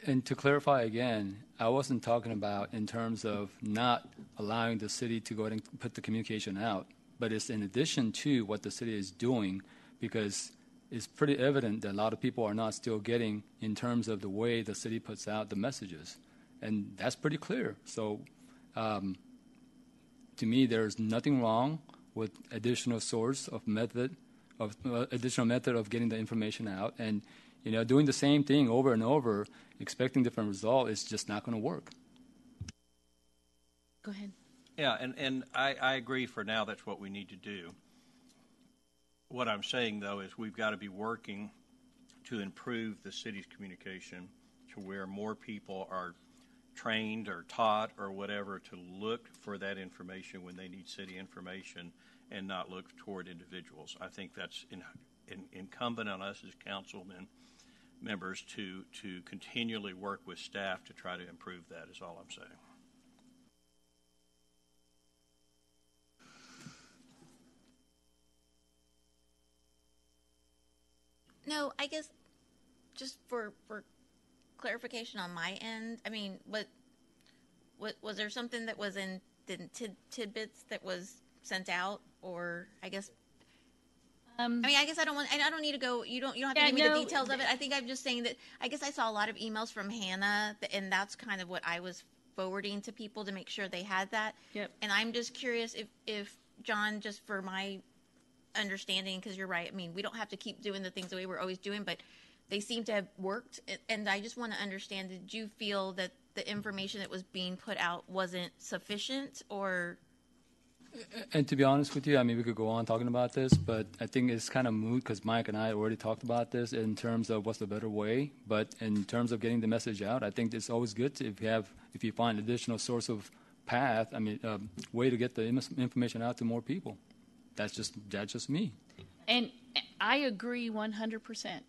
And to clarify again, I wasn't talking about in terms of not allowing the city to go ahead and put the communication out, but it's in addition to what the city is doing, because it's pretty evident that a lot of people are not still getting in terms of the way the city puts out the messages. And that's pretty clear. So to me, there's nothing wrong with additional method of getting the information out. And doing the same thing over and over, expecting different result, is just not going to work. Go ahead. Yeah, and I agree for now that's what we need to do. What I'm saying, though, is we've got to be working to improve the city's communication to where more people are trained or taught or whatever to look for that information when they need city information and not look toward individuals. I think that's incumbent on us as councilmen members to continually work with staff to try to improve that, is all I'm saying. No, I guess just for clarification on my end, I mean, what was there something that was in the tidbits that was sent out, or I guess I mean, I guess I don't need to go. You don't have to give me the details of it. I think I'm just saying that I guess I saw a lot of emails from Hannah, and that's kind of what I was forwarding to people to make sure they had that. Yep. And I'm just curious if John, just for my understanding, because you're right. I mean, we don't have to keep doing the things the way we're always doing, but they seem to have worked. And I just want to understand, did you feel that the information that was being put out wasn't sufficient, or? And to be honest with you, I mean, we could go on talking about this, but I think it's kind of moot because Mike and I already talked about this in terms of what's the better way. But in terms of getting the message out, I think it's always good if you find additional source of path. I mean, way to get the information out to more people. That's just me. And I agree 100%.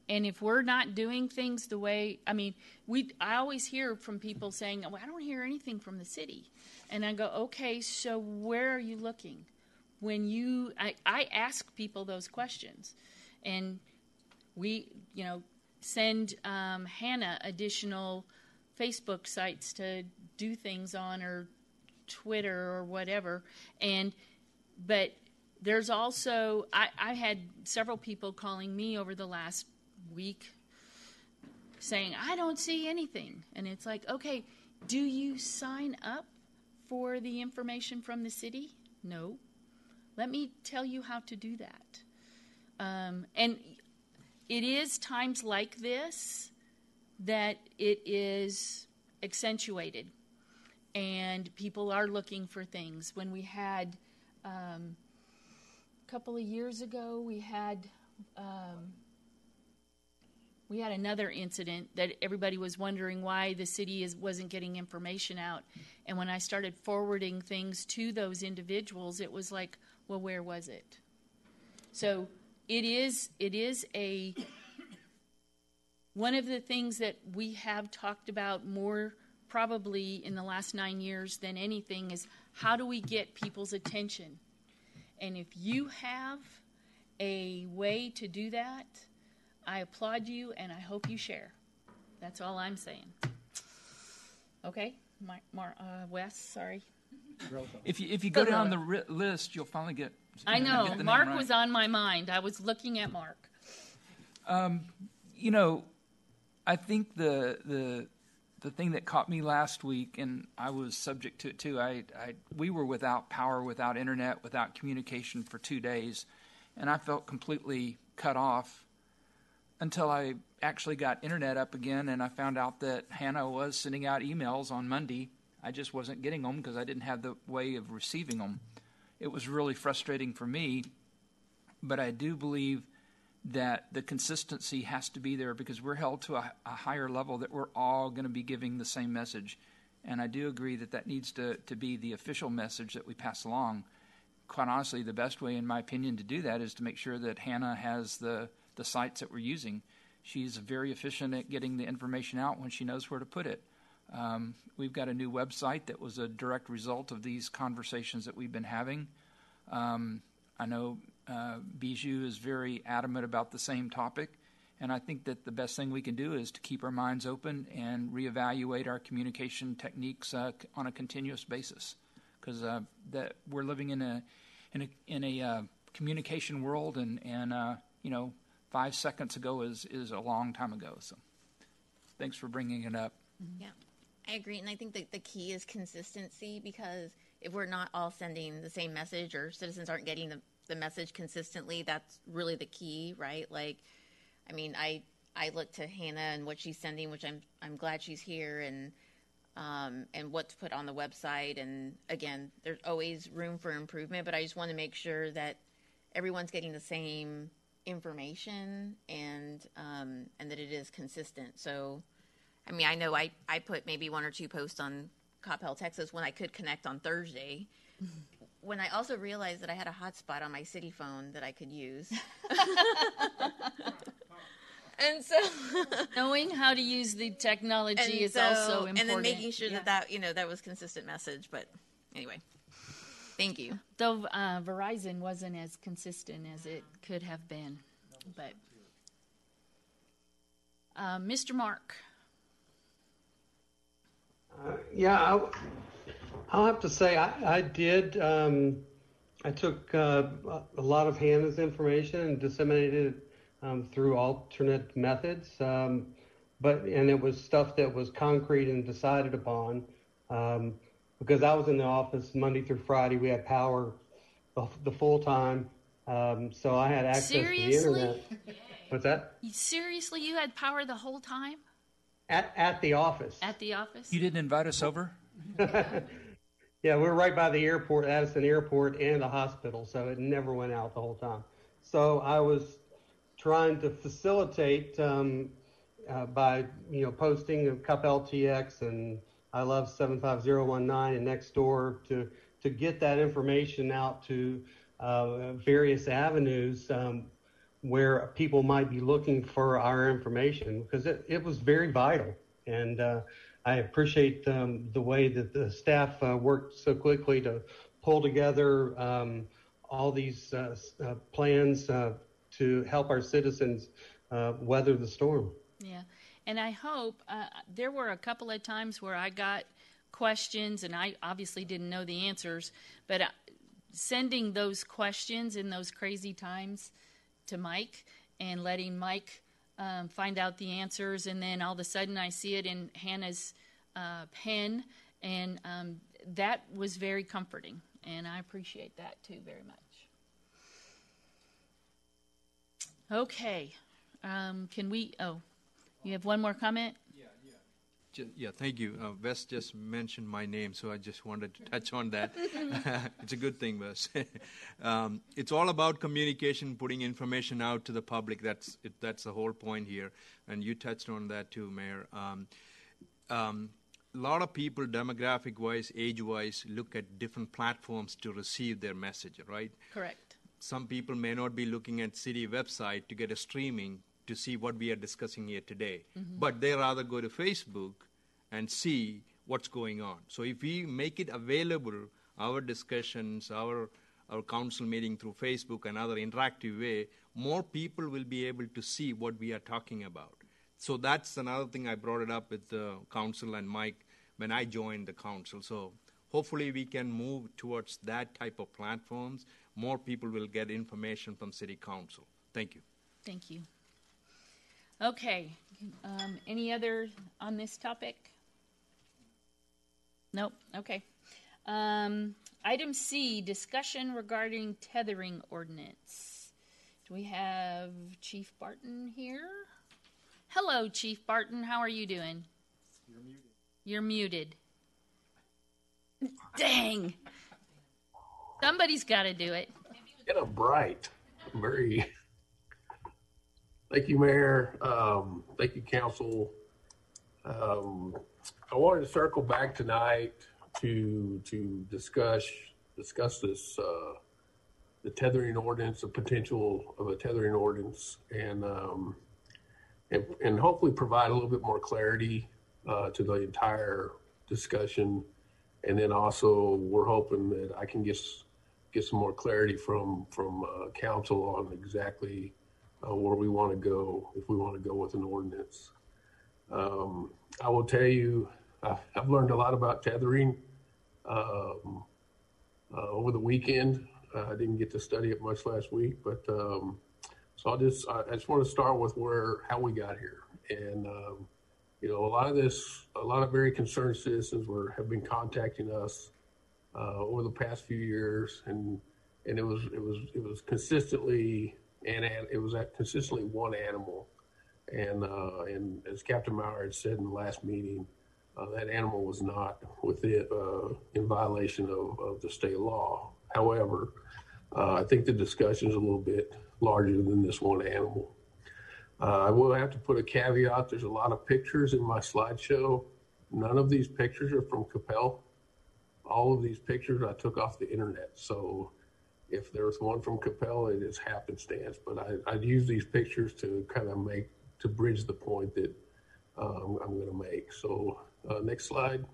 And if we're not doing things the way, I always hear from people saying, well, I don't hear anything from the city. And I go, okay, so where are you looking? I ask people those questions. And we, send Hannah additional Facebook sites to do things on, or Twitter or whatever. But there's also, I had several people calling me over the last week saying, I don't see anything. And it's like, okay, do you sign up for the information from the city? No. Let me tell you how to do that. And it is times like this that it is accentuated, and people are looking for things. When we had, a couple of years ago, we had another incident that everybody was wondering why the city wasn't getting information out. And when I started forwarding things to those individuals, it was like, well, where was it? So it is one of the things that we have talked about more probably in the last 9 years than anything is, how do we get people's attention? And if you have a way to do that, I applaud you, and I hope you share. That's all I'm saying. Okay, Wes, sorry. If you go down the list, you'll finally get. I know. Get the Mark name right. was on my mind. I was looking at Mark. I think the thing that caught me last week, and I was subject to it too. We were without power, without internet, without communication for 2 days, and I felt completely cut off until I actually got internet up again, and I found out that Hannah was sending out emails on Monday. I just wasn't getting them because I didn't have the way of receiving them. It was really frustrating for me, but I do believe that the consistency has to be there, because we're held to a higher level that we're all going to be giving the same message. And I do agree that needs to be the official message that we pass along. Quite honestly, the best way, in my opinion, to do that is to make sure that Hannah has the sites that we're using. She's very efficient at getting the information out when she knows where to put it. We've got a new website that was a direct result of these conversations that we've been having. I know Bijou is very adamant about the same topic, and I think that the best thing we can do is to keep our minds open and reevaluate our communication techniques on a continuous basis, because that we're living in a communication world, and 5 seconds ago is a long time ago. So, thanks for bringing it up. Yeah, I agree, and I think that the key is consistency, because if we're not all sending the same message, or citizens aren't getting the message consistently, that's really the key, right? Like, I look to Hannah and what she's sending, which I'm glad she's here, and what to put on the website. And again, there's always room for improvement, but I just want to make sure that everyone's getting the same information, and that it is consistent. So, I know I put maybe 1 or 2 posts on Coppell, Texas, when I could connect on Thursday. When I also realized that I had a hotspot on my city phone that I could use. And so knowing how to use the technology is also important. And then making sure that was consistent message. But anyway, thank you. Though Verizon wasn't as consistent as it could have been. But Mr. Mark. I'll have to say I did. I took a lot of Hannah's information and disseminated it through alternate methods, but it was stuff that was concrete and decided upon, because I was in the office Monday through Friday. We had power the full time, so I had access to the internet. What's that? Seriously, you had power the whole time? At the office. At the office? You didn't invite us over? Yeah, we're right by the airport, Addison Airport, and the hospital, so it never went out the whole time. So I was trying to facilitate by posting of Coppell TX and I love 75019 and next door to get that information out to various avenues where people might be looking for our information, because it was very vital. And I appreciate the way that the staff worked so quickly to pull together all these plans to help our citizens weather the storm. Yeah, and I hope there were a couple of times where I got questions, and I obviously didn't know the answers, but sending those questions in those crazy times to Mike and letting Mike find out the answers, and then all of a sudden I see it in Hannah's pen, and that was very comforting, and I appreciate that too very much. Okay, can we, you have one more comment? Yeah, thank you. Wes just mentioned my name, so I just wanted to touch on that. It's a good thing, Wes. It's all about communication, putting information out to the public. That's the whole point here, and you touched on that too, Mayor. A lot of people, demographic-wise, age-wise, look at different platforms to receive their message, right? Correct. Some people may not be looking at city website to get a streaming to see what we are discussing here today. Mm-hmm. But they rather go to Facebook and see what's going on. So if we make it available, our discussions, our council meeting through Facebook and other interactive way, more people will be able to see what we are talking about. So that's another thing I brought it up with the council and Mike when I joined the council. So hopefully we can move towards that type of platforms. More people will get information from city council. Thank you. Thank you. Okay, any other on this topic? Nope, okay. Item C, discussion regarding tethering ordinance. Do we have Chief Barton here? Hello, Chief Barton, how are you doing? You're muted. Dang. Somebody's got to do it. Get a bright, very... Thank you, Mayor. Thank you, Council. I wanted to circle back tonight to discuss this the tethering ordinance, the potential of a tethering ordinance, and hopefully provide a little bit more clarity to the entire discussion. And then also, we're hoping that I can get some more clarity from Council on exactly where we want to go, if we want to go with an ordinance. I will tell you, I've learned a lot about tethering over the weekend. I didn't get to study it much last week, but so I just want to start with how we got here. And a lot of very concerned citizens have been contacting us over the past few years, and it was consistently. And it was consistently one animal, and as Captain Maurer had said in the last meeting, that animal was not in violation of the state law. However, I think the discussion is a little bit larger than this one animal. I will have to put a caveat. There's a lot of pictures in my slideshow. None of these pictures are from Coppell. All of these pictures I took off the internet. So if there's one from Coppell, it is happenstance. But I'd use these pictures to kind of bridge the point that I'm going to make. So next slide.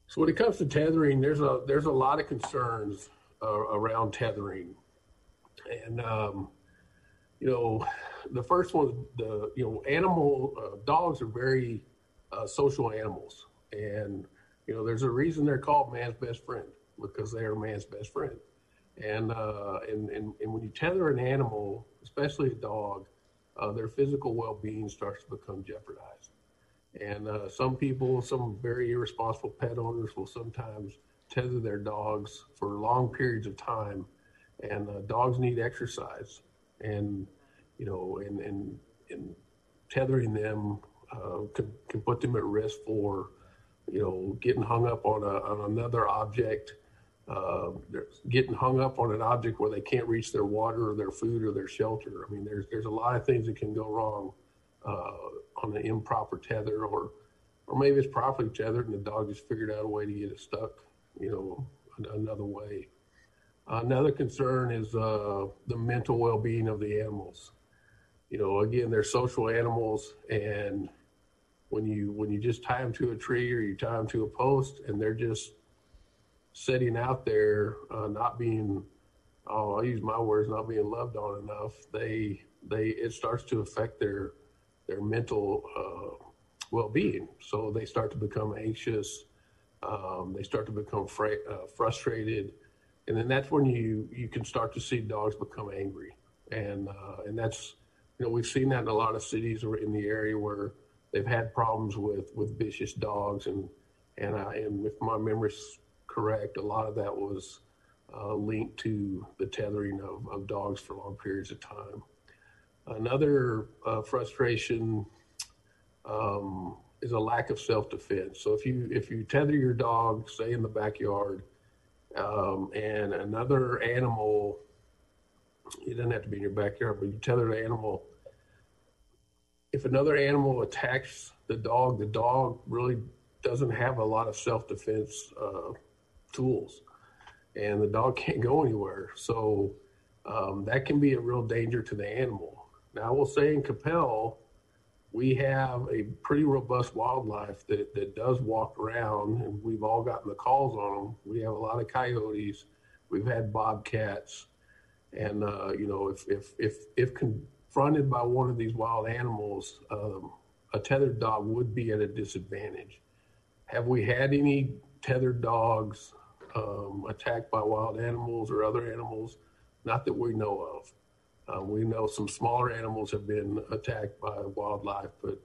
So when it comes to tethering, there's a lot of concerns around tethering, and the first one, dogs are very social animals, and there's a reason they're called man's best friend, because they are man's best friend. And when you tether an animal, especially a dog, their physical well-being starts to become jeopardized. And some very irresponsible pet owners will sometimes tether their dogs for long periods of time, and dogs need exercise. And tethering them can put them at risk for getting hung up on another object, getting hung up on an object where they can't reach their water or their food or their shelter. I mean, there's a lot of things that can go wrong on an improper tether, or maybe it's properly tethered and the dog just figured out a way to get it stuck, another way. Another concern is the mental well-being of the animals. Again, they're social animals, and when you just tie them to a tree or you tie them to a post and they're just sitting out there, not being, I'll use my words, not being loved on enough, it starts to affect their mental well-being. So they start to become anxious. They start to become frustrated, and then that's when you can start to see dogs become angry, and that's we've seen that in a lot of cities or in the area where they've had problems with vicious dogs, and if my memory's correct, a lot of that was linked to the tethering of dogs for long periods of time. Another frustration is a lack of self-defense. So if you tether your dog, say in the backyard, and another animal, it doesn't have to be in your backyard, but you tether the animal. If another animal attacks the dog really doesn't have a lot of self-defense tools, and the dog can't go anywhere. So that can be a real danger to the animal. Now, I will say in Coppell, we have a pretty robust wildlife that does walk around, and we've all gotten the calls on them. We have a lot of coyotes. We've had bobcats. And, if confronted by one of these wild animals, a tethered dog would be at a disadvantage. Have we had any tethered dogs attacked by wild animals or other animals? Not that we know of. We know some smaller animals have been attacked by wildlife, but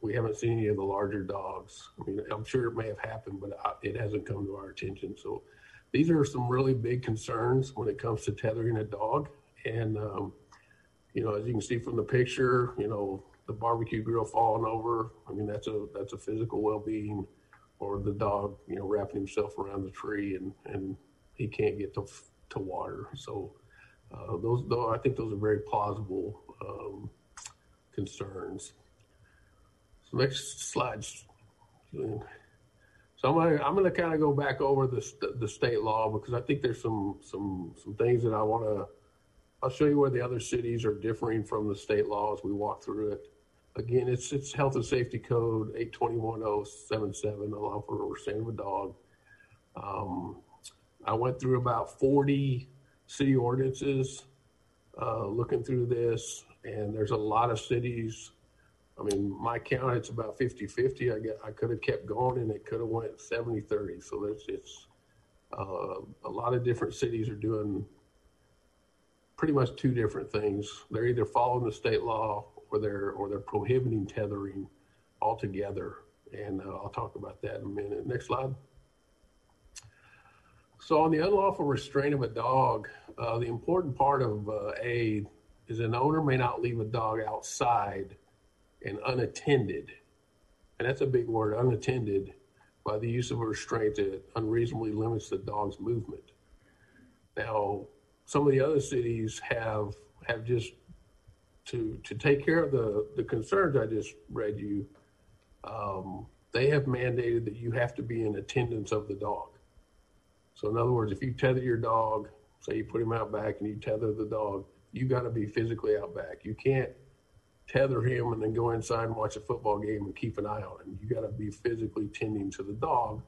we haven't seen any of the larger dogs. I mean, I'm sure it may have happened, but it hasn't come to our attention. So these are some really big concerns when it comes to tethering a dog. And, as you can see from the picture, the barbecue grill falling over, I mean, that's a physical well-being, or the dog, wrapping himself around the tree and he can't get to water. So I think those are very plausible concerns. So next slide. So I'm gonna kind of go back over the state law, because I think there's some things that I'll show you where the other cities are differing from the state law as we walk through it. Again, it's Health and Safety Code 821.077, Unlawful Restraint of a Dog. I went through about 40 city ordinances looking through this, and there's a lot of cities. I mean, my count, it's about 50-50. I could have kept going, and it could have went 70-30. So it's a lot of different cities are doing pretty much two different things. They're either following the state law or they're prohibiting tethering altogether. And I'll talk about that in a minute. Next slide. So on the unlawful restraint of a dog, the important part of A is an owner may not leave a dog outside and unattended. And that's a big word, unattended, by the use of a restraint that unreasonably limits the dog's movement. Now, some of the other cities have just, to take care of the concerns I just read you, they have mandated that you have to be in attendance of the dog. So in other words, if you tether your dog, say you put him out back and you tether the dog, you got to be physically out back. You can't tether him and then go inside and watch a football game and keep an eye on him. You got to be physically tending to the dog,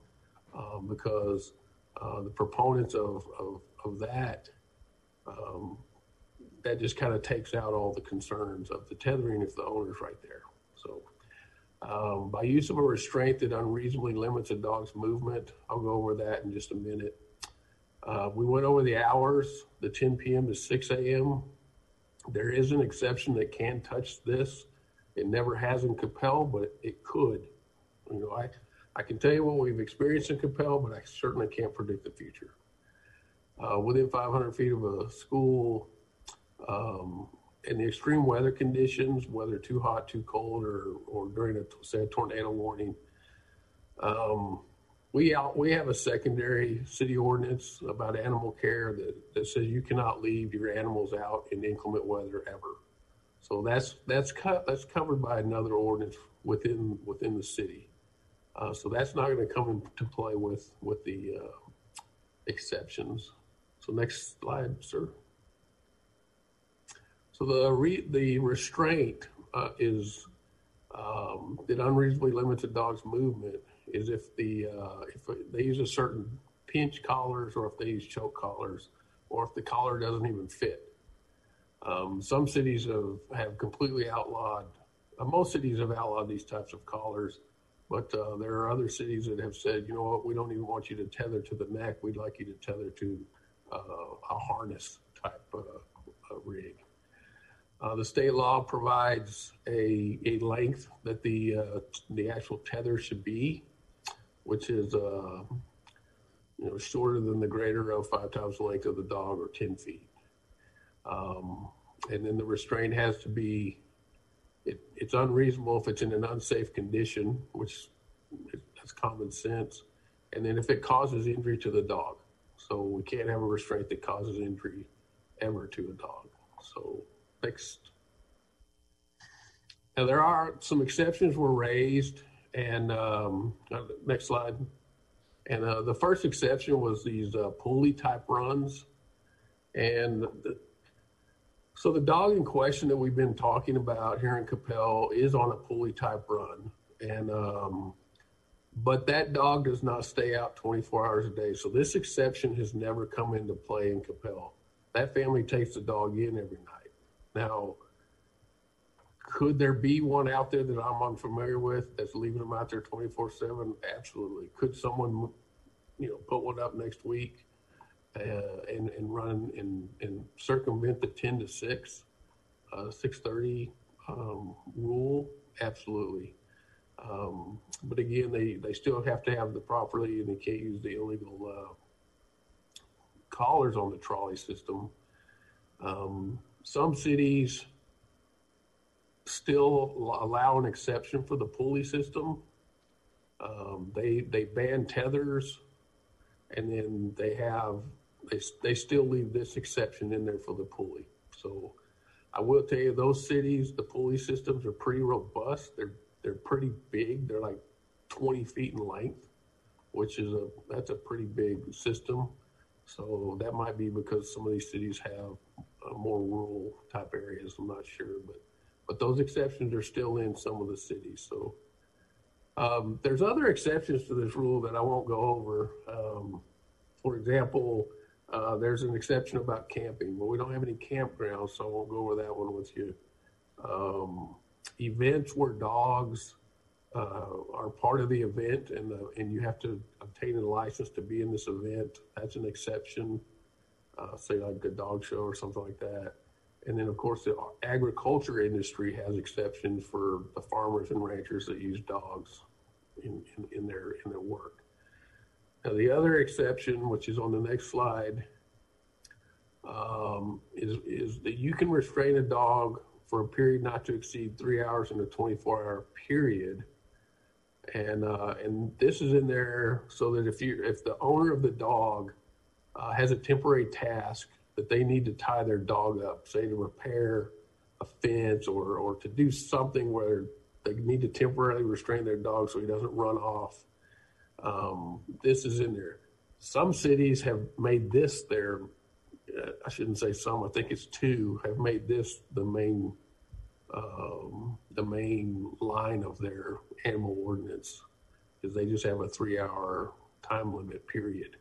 because the proponents of that, that just kind of takes out all the concerns of the tethering if the owner's right there. So by use of a restraint that unreasonably limits a dog's movement, I'll go over that in just a minute. We went over the hours, the 10 p.m. to 6 a.m. There is an exception that can touch this. It never has in Coppell, but it could. I can tell you what we've experienced in Coppell, but I certainly can't predict the future. Within 500 feet of a school, in the extreme weather conditions, whether too hot, too cold, or during a tornado warning, we have a secondary city ordinance about animal care that says you cannot leave your animals out in inclement weather ever. So that's covered by another ordinance within the city. So that's not going to come into play with the exceptions. So next slide, sir. So the restraint is that unreasonably limits a dog's movement is if they use a certain pinch collars, or if they use choke collars, or if the collar doesn't even fit. Some cities have completely outlawed. Most cities have outlawed these types of collars, but there are other cities that have said, you know what, we don't even want you to tether to the neck. We'd like you to tether to a harness type rig. The state law provides a length that the actual tether should be, which is shorter than the greater of 5 times the length of the dog, or 10 feet. And then the restraint has to be, it's unreasonable if it's in an unsafe condition, which that's common sense. And then if it causes injury to the dog. So we can't have a restraint that causes injury ever to a dog. So next. Now there are some exceptions were raised, and next slide. And the first exception was these pulley type runs. And so the dog in question that we've been talking about here in Coppell is on a pulley type run. And but that dog does not stay out 24 hours a day. So this exception has never come into play in Coppell. That family takes the dog in every night. Now, could there be one out there that I'm unfamiliar with that's leaving them out there 24/7? Absolutely. Could someone, put one up next week and run and circumvent the 10 to 6, 6:30 rule? Absolutely. But again, they still have to have the properly, and they can't use the illegal collars on the trolley system. Some cities still allow an exception for the pulley system. They ban tethers, and then they still leave this exception in there for the pulley. So I will tell you, those cities, the pulley systems are pretty robust. They're pretty big. They're like 20 feet in length, which is that's a pretty big system. So that might be because some of these cities have more rural type areas. I'm not sure, but those exceptions are still in some of the cities. So there's other exceptions to this rule that I won't go over. For example, there's an exception about camping, but we don't have any campgrounds, so I won't go over that one with you. Events where dogs are part of the event, and you have to obtain a license to be in this event. That's an exception, say like a dog show or something like that. And then, of course, the agriculture industry has exceptions for the farmers and ranchers that use dogs in their work. Now, the other exception, which is on the next slide, is that you can restrain a dog for a period not to exceed 3 hours in a 24-hour period. And this is in there so that if the owner of the dog has a temporary task that they need to tie their dog up, say to repair a fence or to do something where they need to temporarily restrain their dog so he doesn't run off, this is in there. Some cities have made this their, I shouldn't say some, I think it's 2, have made this the main line of their animal ordinance, because they just have a 3-hour time limit period.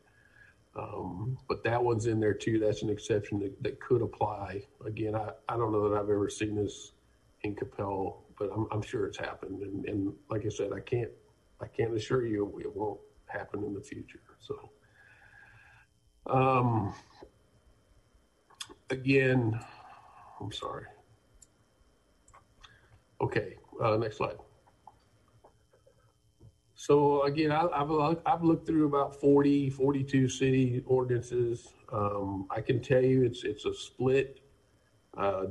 But that one's in there too. That's an exception that could apply. Again, I don't know that I've ever seen this in Coppell, but I'm sure it's happened. And like I said, I can't assure you it won't happen in the future. So, again, I'm sorry. Okay, next slide. So again, I've looked through about 42 city ordinances. I can tell you it's a split.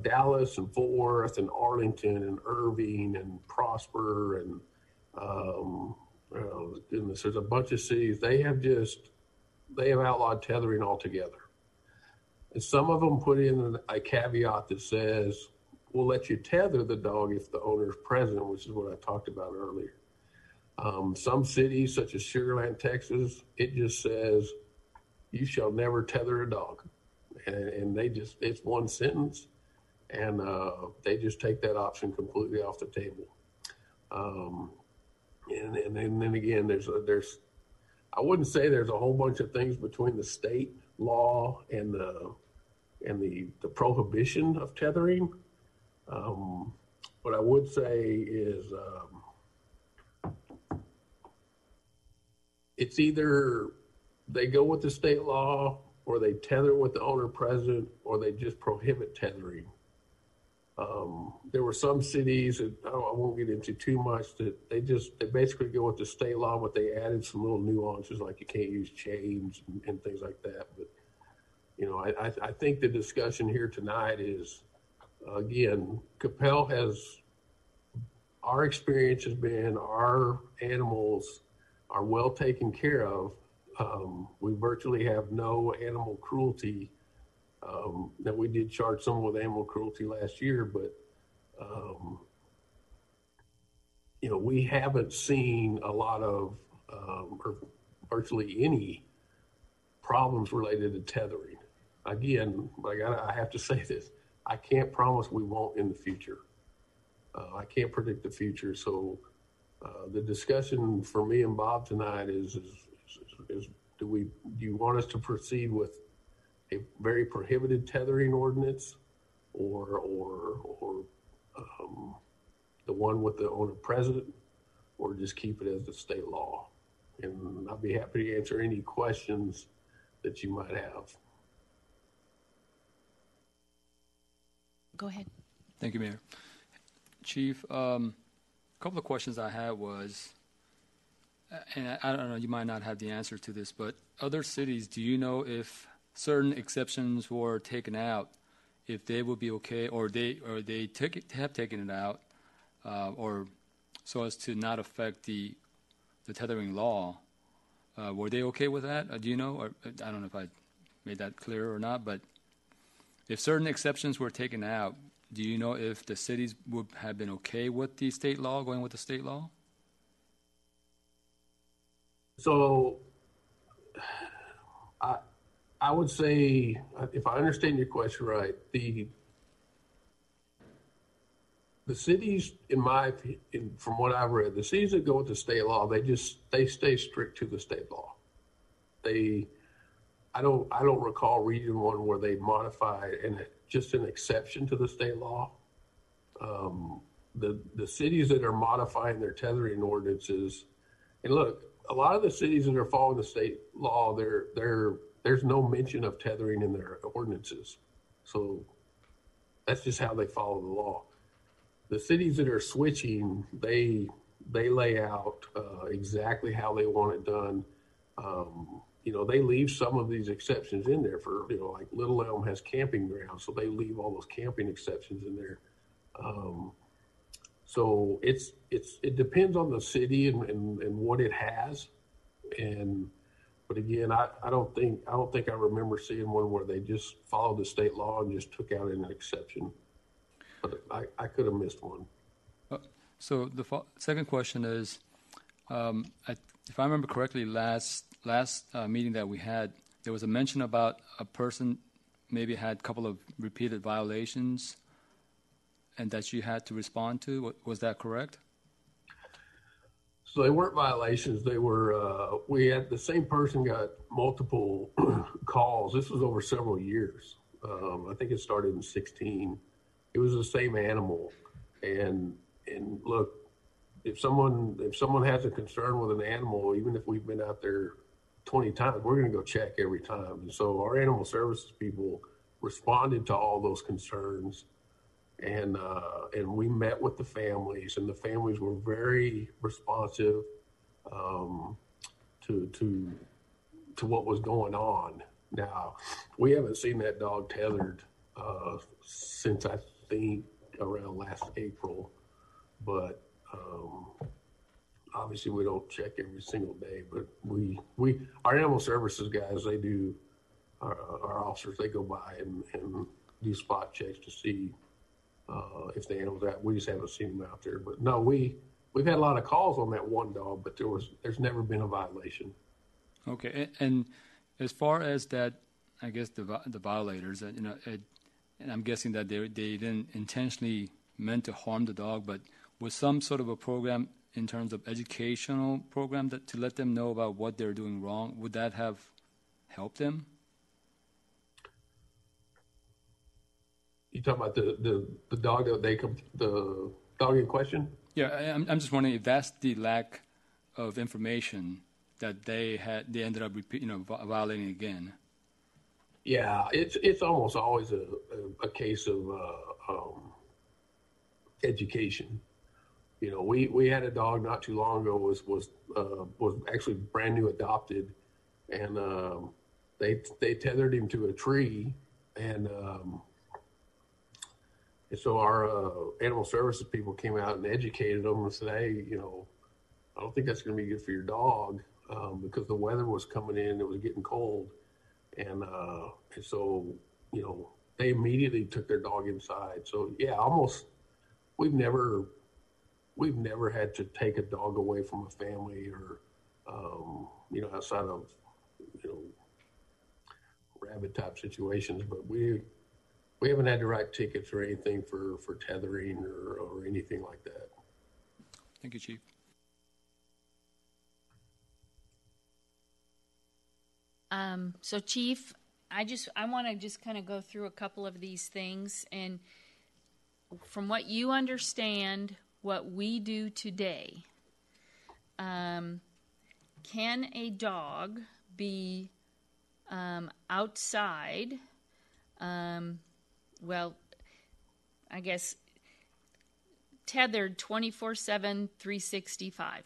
Dallas and Fort Worth and Arlington and Irving and Prosper and goodness, there's a bunch of cities. They have outlawed tethering altogether. And some of them put in a caveat that says, we'll let you tether the dog if the owner is present, which is what I talked about earlier. Some cities, such as Sugar Land, Texas, it just says you shall never tether a dog. And they just, it's one sentence, and they just take that option completely off the table. And then again, there's I wouldn't say there's a whole bunch of things between the state law and the prohibition of tethering. What I would say is it's either they go with the state law, or they tether with the owner present, or they just prohibit tethering. There were some cities that I won't get into too much, that they basically go with the state law, but they added some little nuances like you can't use chains and things like that. But I think the discussion here tonight is, again, Coppell our experience has been our animals are well taken care of. We virtually have no animal cruelty. Now, we did charge someone with animal cruelty last year, but we haven't seen a lot of or virtually any problems related to tethering. Again, I have to say this: I can't promise we won't in the future. I can't predict the future. So the discussion for me and Bob tonight is do you want us to proceed with a very prohibited tethering ordinance, or the one with the owner present, or just keep it as the state law? And I'll be happy to answer any questions that you might have. Go ahead. Thank you, Mayor. Chief, a couple of questions I had was, and I don't know, you might not have the answer to this, but other cities, do you know if certain exceptions were taken out, if they would be okay, or they have taken it out, or so as to not affect the tethering law? Were they okay with that? Do you know? Or I don't know if I made that clear or not, but if certain exceptions were taken out, do you know if the cities would have been okay with the state law, going with the state law? So I would say, if I understand your question right, the cities, from what I've read, the cities that go with the state law, they stay strict to the state law. I don't recall Region 1 where they modified just an exception to the state law. The cities that are modifying their tethering ordinances, and look, a lot of the cities that are following the state law, there's no mention of tethering in their ordinances. So that's just how they follow the law. The cities that are switching, they lay out exactly how they want it done. They leave some of these exceptions in there for, like Little Elm has camping grounds, so they leave all those camping exceptions in there. So it depends on the city and what it has. But again, I don't think I remember seeing one where they just followed the state law and just took out an exception. But I could have missed one. So the second question is, if I remember correctly, last meeting that we had, there was a mention about a person maybe had a couple of repeated violations, and that you had to respond to. Was that correct? So they weren't violations. They were, we had the same person got multiple calls. This was over several years. I think it started in 2016. It was the same animal. And look, if someone has a concern with an animal, even if we've been out there 20 times, we're going to go check every time. And so our animal services people responded to all those concerns. And we met with the families, and the families were very responsive to what was going on. Now, we haven't seen that dog tethered since I think around last April, but obviously we don't check every single day. But our animal services guys, they do, our officers, they go by and do spot checks to see if the animal's out. We just haven't seen them out there. But no, we've had a lot of calls on that one dog, but there's never been a violation. Okay, and as far as that, I guess the violators, and I'm guessing that they didn't intentionally meant to harm the dog, but was some sort of a program in terms of educational program to let them know about what they're doing wrong? Would that have helped them? You talking about the dog that the dog in question? Yeah, I'm just wondering if that's the lack of information that they ended up violating again. Yeah, it's almost always a case of education. We had a dog not too long ago was actually brand new adopted, and they tethered him to a tree, and so our animal services people came out and educated them and said, hey, I don't think that's going to be good for your dog, because the weather was coming in, it was getting cold, and so they immediately took their dog inside. So yeah, almost we've never had to take a dog away from a family or outside of rabid type situations, but we haven't had to write tickets or anything for tethering or anything like that. Thank you, Chief. So Chief, I want to just kind of go through a couple of these things, and from what you understand, what we do today, can a dog be outside? Well, I guess tethered 24/7, 365.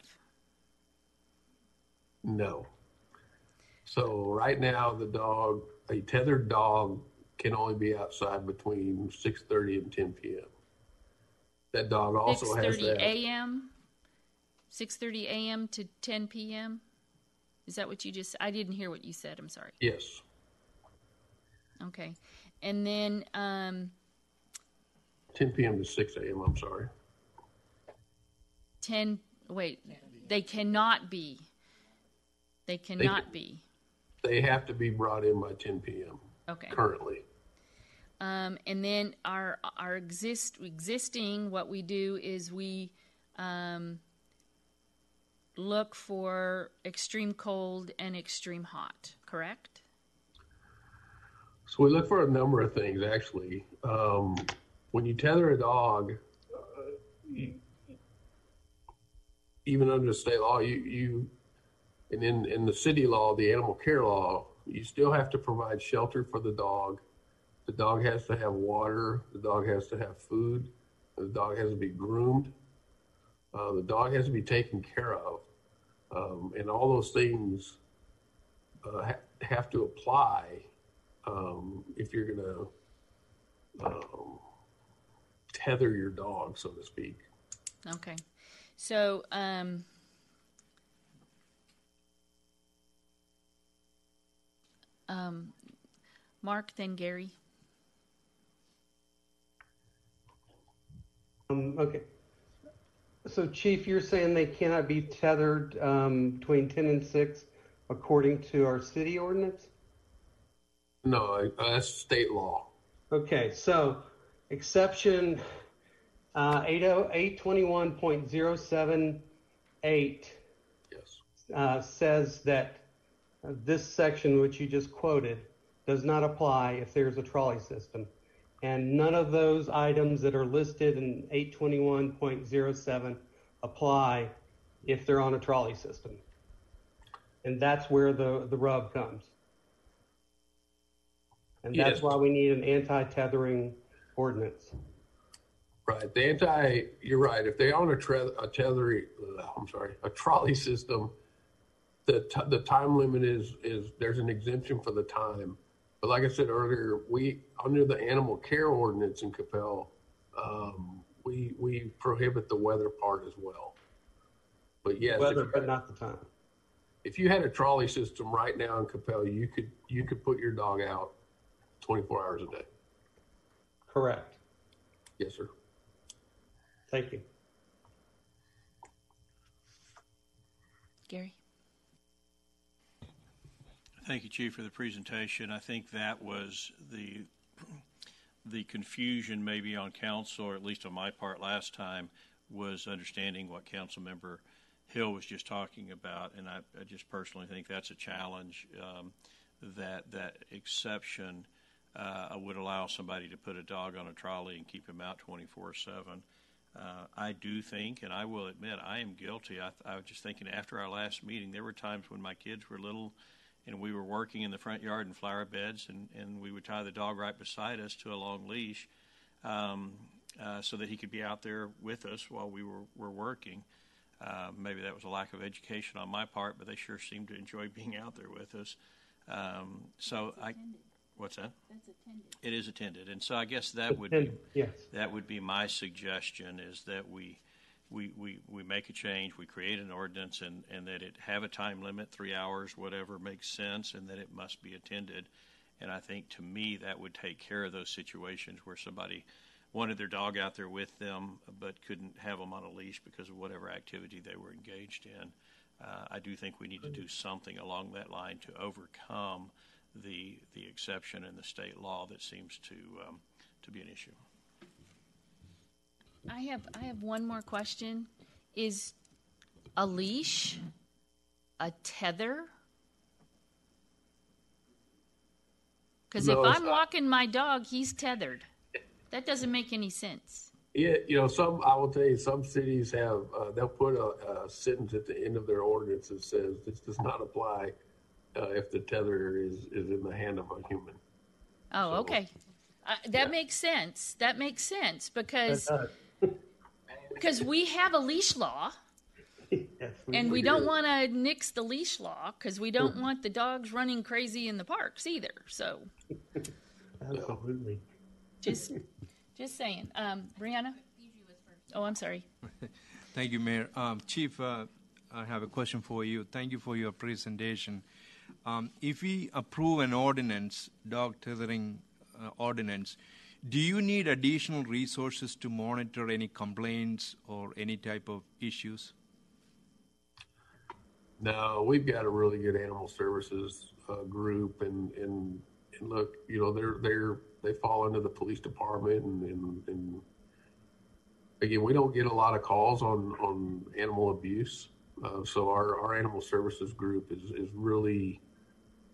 No. So right now, a tethered dog can only be outside between 6:30 and 10 p.m. That dog also has 6:30 a.m. 6:30 a.m. to 10 p.m. Is that what you just? I didn't hear what you said. I'm sorry. Yes. Okay, and then 10 p.m. to 6 a.m. I'm sorry. 10. Wait, they cannot be. They cannot be. They have to be brought in by 10 p.m. Okay. Currently. And then our existing, what we do is we look for extreme cold and extreme hot, correct? So we look for a number of things, actually. When you tether a dog, even under state law, and in the city law, the animal care law, you still have to provide shelter for the dog. The dog has to have water. The dog has to have food. The dog has to be groomed. The dog has to be taken care of. And all those things have to apply if you're going to tether your dog, so to speak. Okay. So, Mark, then Gary. Okay. So, Chief, you're saying they cannot be tethered between 10 and 6 according to our city ordinance? No, that's state law. Okay, so exception 821.078 says that this section, which you just quoted, does not apply if there's a trolley system. And none of those items that are listed in 821.07 apply if they're on a trolley system. And that's where the rub comes. And that's why we need an anti-tethering ordinance. Right. You're right. If they're on a trolley system, the time limit is there's an exemption for the time. But like I said earlier, under the animal care ordinance in Coppell, we prohibit the weather part as well. But yes, weather, but not the time. If you had a trolley system right now in Coppell, you could put your dog out 24 hours a day. Correct. Yes, sir. Thank you. Gary? Thank you, Chief, for the presentation. I think that was the confusion maybe on council, or at least on my part last time, was understanding what Councilmember Hill was just talking about, and I just personally think that's a challenge. That exception would allow somebody to put a dog on a trolley and keep him out 24/7. I do think, and I will admit, I am guilty. I was just thinking after our last meeting, there were times when my kids were little and we were working in the front yard in flower beds, and we would tie the dog right beside us to a long leash so that he could be out there with us while we were working. Maybe that was a lack of education on my part, but they sure seemed to enjoy being out there with us. What's that? That's attended. It is attended, and so I guess that would be my suggestion, is that we make a change, we create an ordinance, and that it have a time limit, 3 hours, whatever makes sense, and that it must be attended. And I think, to me, that would take care of those situations where somebody wanted their dog out there with them but couldn't have them on a leash because of whatever activity they were engaged in. I do think we need to do something along that line to overcome the exception in the state law that seems to be an issue. I have one more question. Is a leash a tether? Because if I'm walking my dog, he's tethered. That doesn't make any sense. Yeah, I will tell you, some cities have, they'll put a sentence at the end of their ordinance that says this does not apply if the tether is in the hand of a human. Oh, okay. That makes sense. That makes sense because we have a leash law, and we don't want to nix the leash law because we don't want the dogs running crazy in the parks either. So, absolutely. Just saying. Brianna? Oh, I'm sorry. Thank you, Mayor. Chief, I have a question for you. Thank you for your presentation. If we approve an ordinance, dog tethering ordinance, do you need additional resources to monitor any complaints or any type of issues? No, we've got a really good animal services group, and look, they fall under the police department, and again, we don't get a lot of calls on animal abuse. So our animal services group is really,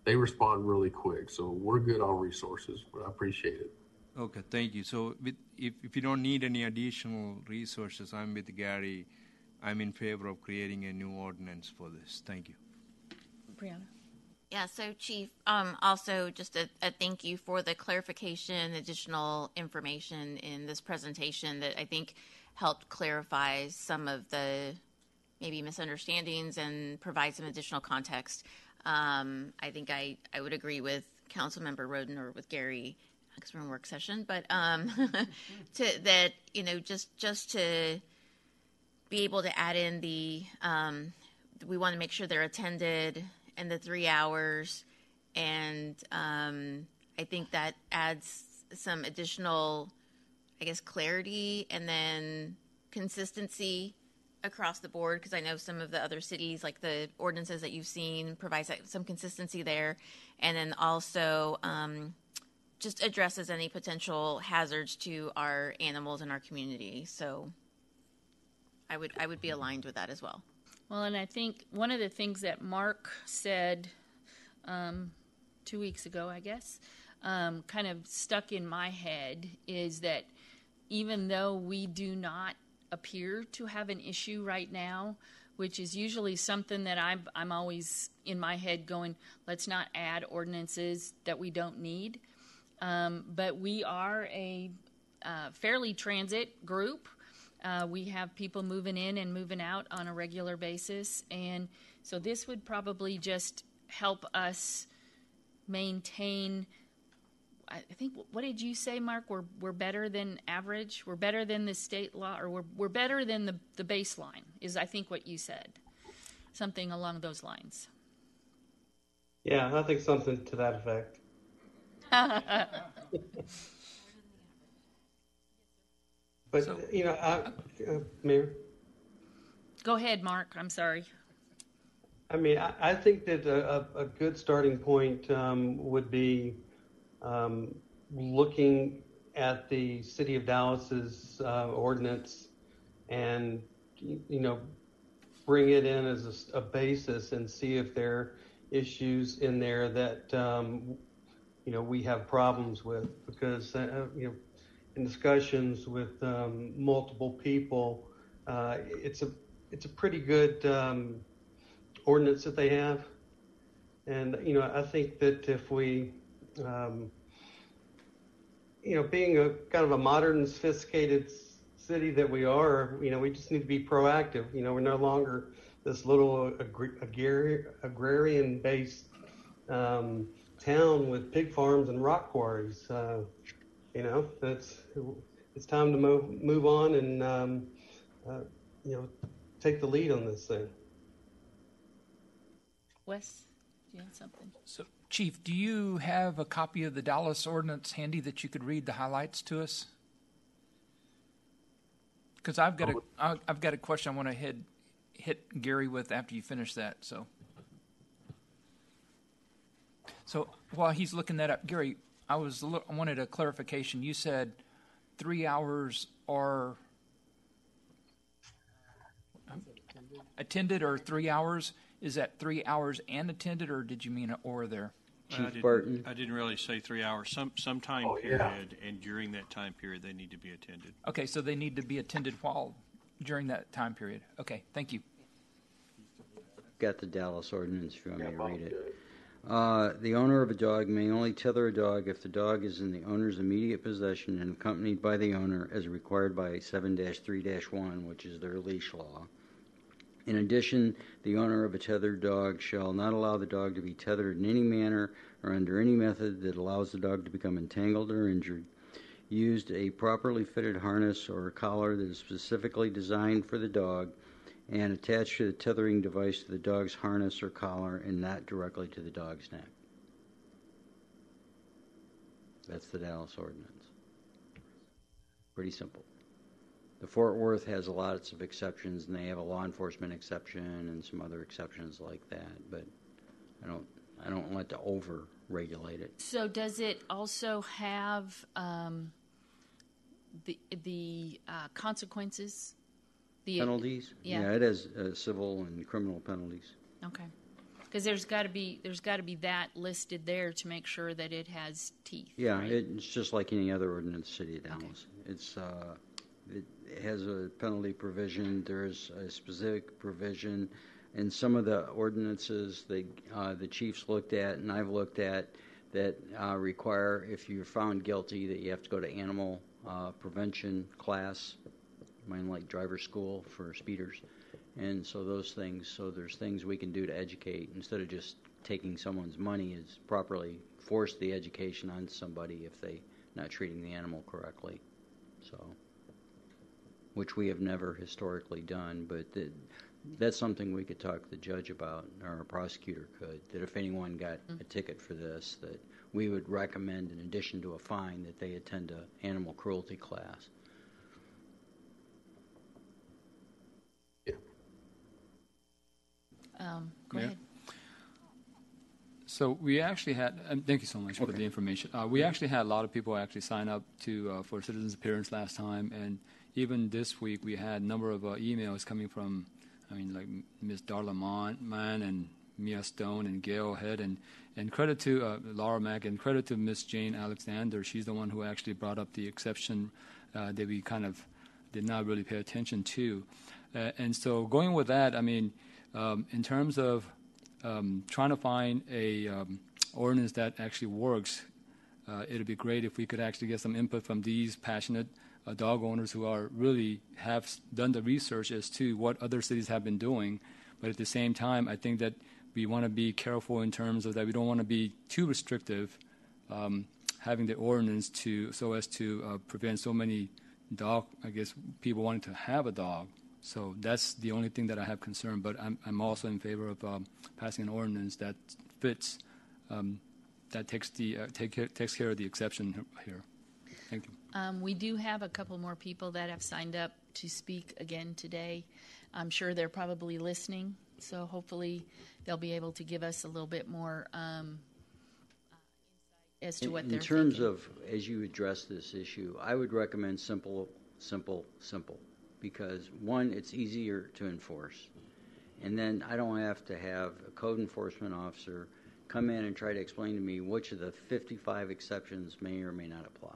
they respond really quick. So we're good on resources, but I appreciate it. Okay, thank you. So if you don't need any additional resources, I'm with Gary. I'm in favor of creating a new ordinance for this. Thank you. Brianna? Yeah, so Chief, also just a thank you for the clarification, additional information in this presentation that I think helped clarify some of the maybe misunderstandings and provide some additional context. I think I would agree with Councilmember Roden or with Gary, because we're in work session, but just to be able to add in we want to make sure they're attended and the 3 hours, and I think that adds some additional, clarity and then consistency across the board, because I know some of the other cities, like the ordinances that you've seen, provides some consistency there, and then also just addresses any potential hazards to our animals in our community. So I would be aligned with that as well. Well, and I think one of the things that Mark said 2 weeks ago, I guess, kind of stuck in my head, is that even though we do not appear to have an issue right now, which is usually something that I'm always in my head going, let's not add ordinances that we don't need. But we are a fairly transit group. We have people moving in and moving out on a regular basis. And so this would probably just help us maintain, I think, what did you say, Mark? We're better than average? We're better than the state law, or we're better than the baseline, is I think what you said. Something along those lines. Yeah, I think something to that effect. But, Mayor? Go ahead, Mark. I'm sorry. I mean, I think that a good starting point would be looking at the City of Dallas's ordinance and, bring it in as a basis and see if there are issues in there that, we have problems with. Because, in discussions with multiple people, it's a pretty good ordinance that they have. And, I think that if we, being a kind of a modern, sophisticated city that we are, we just need to be proactive. We're no longer this little agrarian-based town with pig farms and rock quarries. It's time to move on and, take the lead on this thing. Wes, do you have something? So, Chief, do you have a copy of the Dallas Ordinance handy that you could read the highlights to us? Because I've got a question I want to hit Gary with after you finish that. So while he's looking that up, Gary, I wanted a clarification. You said 3 hours are attended or 3 hours. Is that 3 hours and attended, or did you mean an or there? Chief Burton? I didn't really say 3 hours. Some time period, and during that time period, they need to be attended. Okay, so they need to be attended during that time period. Okay, thank you. Got the Dallas Ordinance if you want me to read it. The owner of a dog may only tether a dog if the dog is in the owner's immediate possession and accompanied by the owner as required by 7-3-1, which is their leash law. In addition, the owner of a tethered dog shall not allow the dog to be tethered in any manner or under any method that allows the dog to become entangled or injured. Used a properly fitted harness or a collar that is specifically designed for the dog and attached to the tethering device to the dog's harness or collar and not directly to the dog's neck. That's the Dallas Ordinance. Pretty simple. The Fort Worth has lots of exceptions, and they have a law enforcement exception and some other exceptions like that. But I don't want to over-regulate it. So does it also have the consequences? Penalties? Yeah, it has civil and criminal penalties. Okay, because there's got to be that listed there to make sure that it has teeth. Yeah, right? It's just like any other ordinance, City of Dallas. Okay. It has a penalty provision. There's a specific provision in some of the ordinances the chiefs looked at and I've looked at that require, if you're found guilty, that you have to go to animal prevention class, like driver's school for speeders. And so there's things we can do to educate instead of just taking someone's money, is properly force the education on somebody if they're not treating the animal correctly. So, which we have never historically done, but that's something we could talk to the judge about, or a prosecutor could, that if anyone got a ticket for this, that we would recommend, in addition to a fine, that they attend an animal cruelty class. Go ahead. So we actually had, thank you so much for the information. We actually had a lot of people actually sign up for citizens appearance last time, and even this week we had a number of emails coming from, like Ms. Darla Mann and Mia Stone and Gail Head, and credit to Laura Mack, and credit to Ms. Jane Alexander. She's the one who actually brought up the exception that we kind of did not really pay attention to. And so going with that, in terms of trying to find a ordinance that actually works, it would be great if we could actually get some input from these passionate dog owners who have done the research as to what other cities have been doing. But at the same time, I think that we want to be careful in terms of that we don't want to be too restrictive, having the ordinance so as to prevent so many people wanting to have a dog. So that's the only thing that I have concern. But I'm also in favor of passing an ordinance that fits, that takes care of the exception here. Thank you. We do have a couple more people that have signed up to speak again today. I'm sure they're probably listening So hopefully they'll be able to give us a little bit more insight as to what they're thinking. In terms of, as you address this issue, I would recommend simple, because one, it's easier to enforce. And then I don't have to have a code enforcement officer come in and try to explain to me which of the 55 exceptions may or may not apply.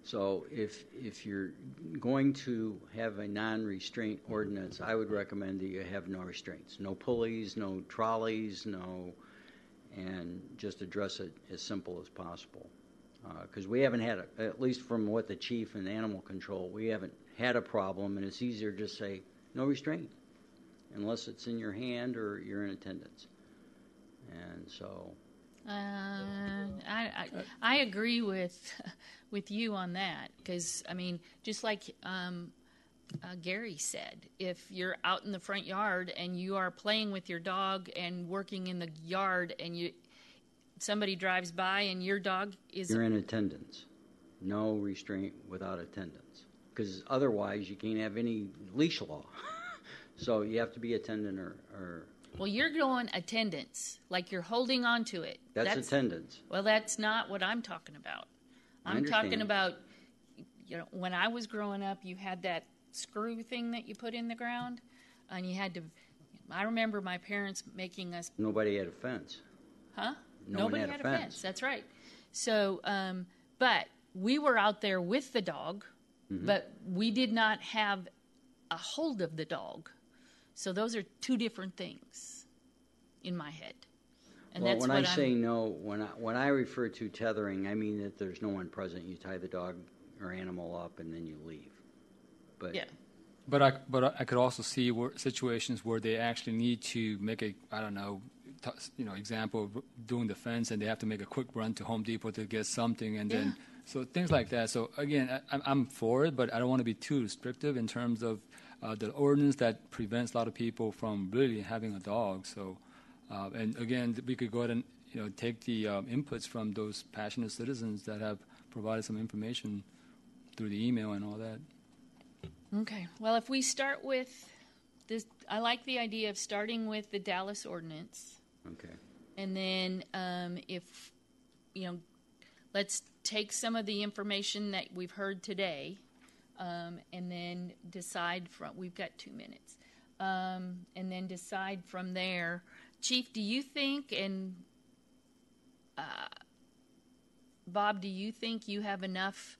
So if you're going to have a non-restraint ordinance, I would recommend that you have no restraints, no pulleys, no trolleys, and just address it as simple as possible. Because we haven't had, at least from what the chief and animal control, we haven't had a problem, and it's easier to just say no restraint, unless it's in your hand or you're in attendance. And so I agree with you on that, because I mean, just like Gary said, if you're out in the front yard and you are playing with your dog and working in the yard, and somebody drives by and your dog is you're in attendance, no restraint without attendance, because otherwise you can't have any leash law. So you have to be attendant or well, you're going attendance, like you're holding on to it. That's attendance. Well, that's not what I'm talking about. I'm talking about, when I was growing up, you had that screw thing that you put in the ground, and you had to, I remember my parents making us. Nobody had a fence. Huh? Nobody had a fence. That's right. So, but we were out there with the dog, but we did not have a hold of the dog. So those are two different things in my head. And well, that's when what I say no, when I refer to tethering, I mean that there's no one present. You tie the dog or animal up and then you leave. But yeah. But I could also see situations where they actually need to make a, I don't know, example of doing the fence, and they have to make a quick run to Home Depot to get something, and then so things like that. So again, I'm for it, but I don't want to be too restrictive in terms of the ordinance that prevents a lot of people from really having a dog. So, and again, we could go ahead and take the inputs from those passionate citizens that have provided some information through the email and all that. Okay. Well, if we start with this, I like the idea of starting with the Dallas Ordinance. Okay. And then if, let's take some of the information that we've heard today and then decide from, we've got 2 minutes, and then decide from there. Chief, do you think, and Bob, do you think you have enough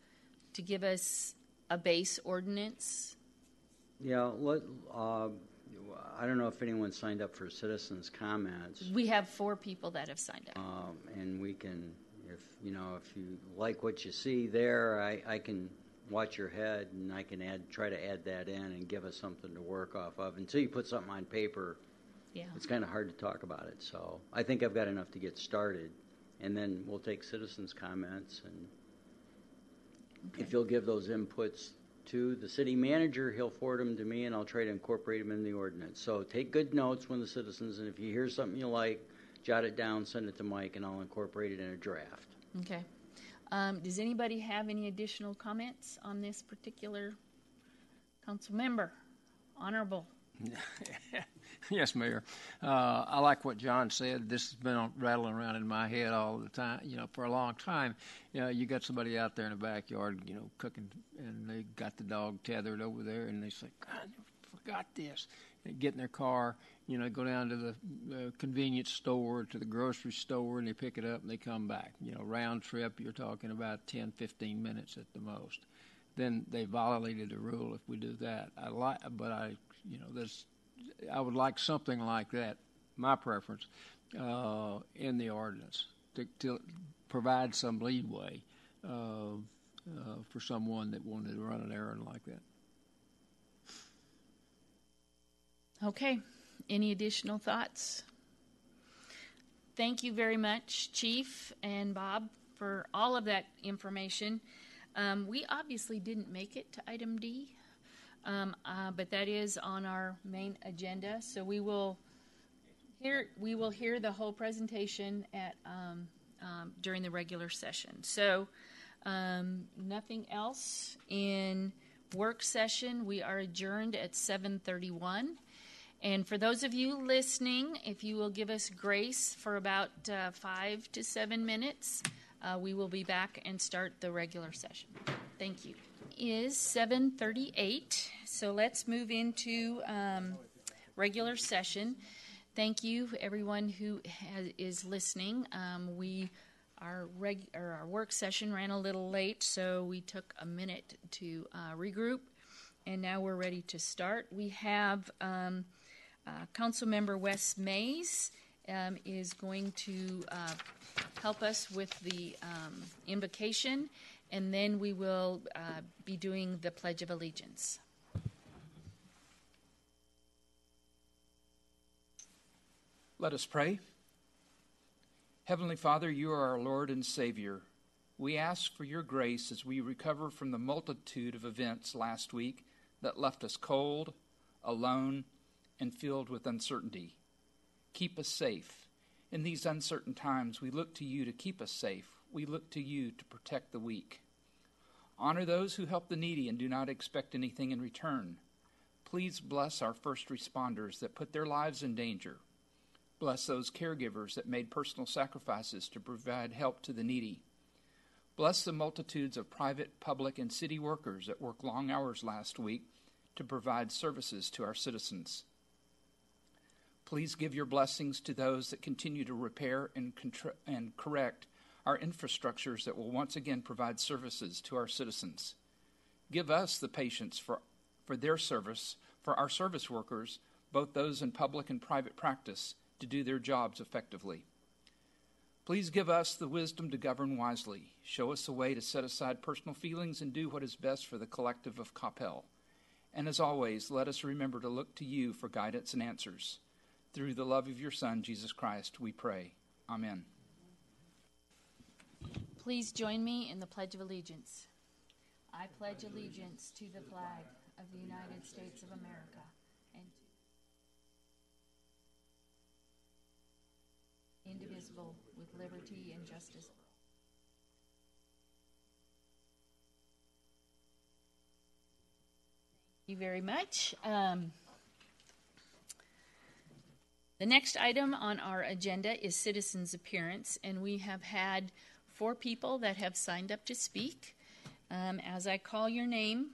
to give us a base ordinance? Yeah, I don't know if anyone signed up for citizens' comments. We have 4 people that have signed up. And we can, if you like what you see there, I can watch your head and I can try to add that in and give us something to work off of. Until you put something on paper, it's kind of hard to talk about it. So I think I've got enough to get started, and then we'll take citizens' comments, and if you'll give those inputs to the city manager, he'll forward them to me, and I'll try to incorporate them in the ordinance. So take good notes when the citizens, and if you hear something you like, jot it down, send it to Mike, and I'll incorporate it in a draft. Okay. Does anybody have any additional comments on this particular council member? Honorable. Yes, Mayor. I like what John said. This has been rattling around in my head all the time, for a long time. You got somebody out there in the backyard, cooking, and they got the dog tethered over there, and they say, God, I forgot this. They get in their car, go down to the convenience store, to the grocery store, and they pick it up and they come back. Round trip, you're talking about 10, 15 minutes at the most. Then they violated the rule if we do that. I would like something like that, my preference, in the ordinance to provide some leeway for someone that wanted to run an errand like that. Okay. Any additional thoughts? Thank you very much, Chief and Bob, for all of that information. We obviously didn't make it to item D, but that is on our main agenda. So we will hear the whole presentation at during the regular session. So nothing else in work session. We are adjourned at 7:31. And for those of you listening, if you will give us grace for about 5 to 7 minutes, we will be back and start the regular session. Thank you. It is 7:38, so let's move into regular session. Thank you, everyone who is listening. Our work session ran a little late, so we took a minute to regroup, and now we're ready to start. We have Councilmember Wes Mays is going to help us with the invocation, and then we will be doing the Pledge of Allegiance. Let us pray. Heavenly Father, you are our Lord and Savior. We ask for your grace as we recover from the multitude of events last week that left us cold, alone, and filled with uncertainty. Keep us safe. In these uncertain times, we look to you to keep us safe. We look to you to protect the weak. Honor those who help the needy and do not expect anything in return. Please bless our first responders that put their lives in danger. Bless those caregivers that made personal sacrifices to provide help to the needy. Bless the multitudes of private, public, and city workers that worked long hours last week to provide services to our citizens. Please give your blessings to those that continue to repair and correct our infrastructures that will once again provide services to our citizens. Give us the patience for their service, for our service workers, both those in public and private practice, to do their jobs effectively. Please give us the wisdom to govern wisely. Show us a way to set aside personal feelings and do what is best for the collective of Coppell. And as always, let us remember to look to you for guidance and answers. Through the love of your Son, Jesus Christ, we pray. Amen. Please join me in the Pledge of Allegiance. I pledge allegiance to the flag of the United States of America and to indivisible with liberty and justice. Thank you very much. The next item on our agenda is citizens' appearance, and we have had 4 people that have signed up to speak. As I call your name,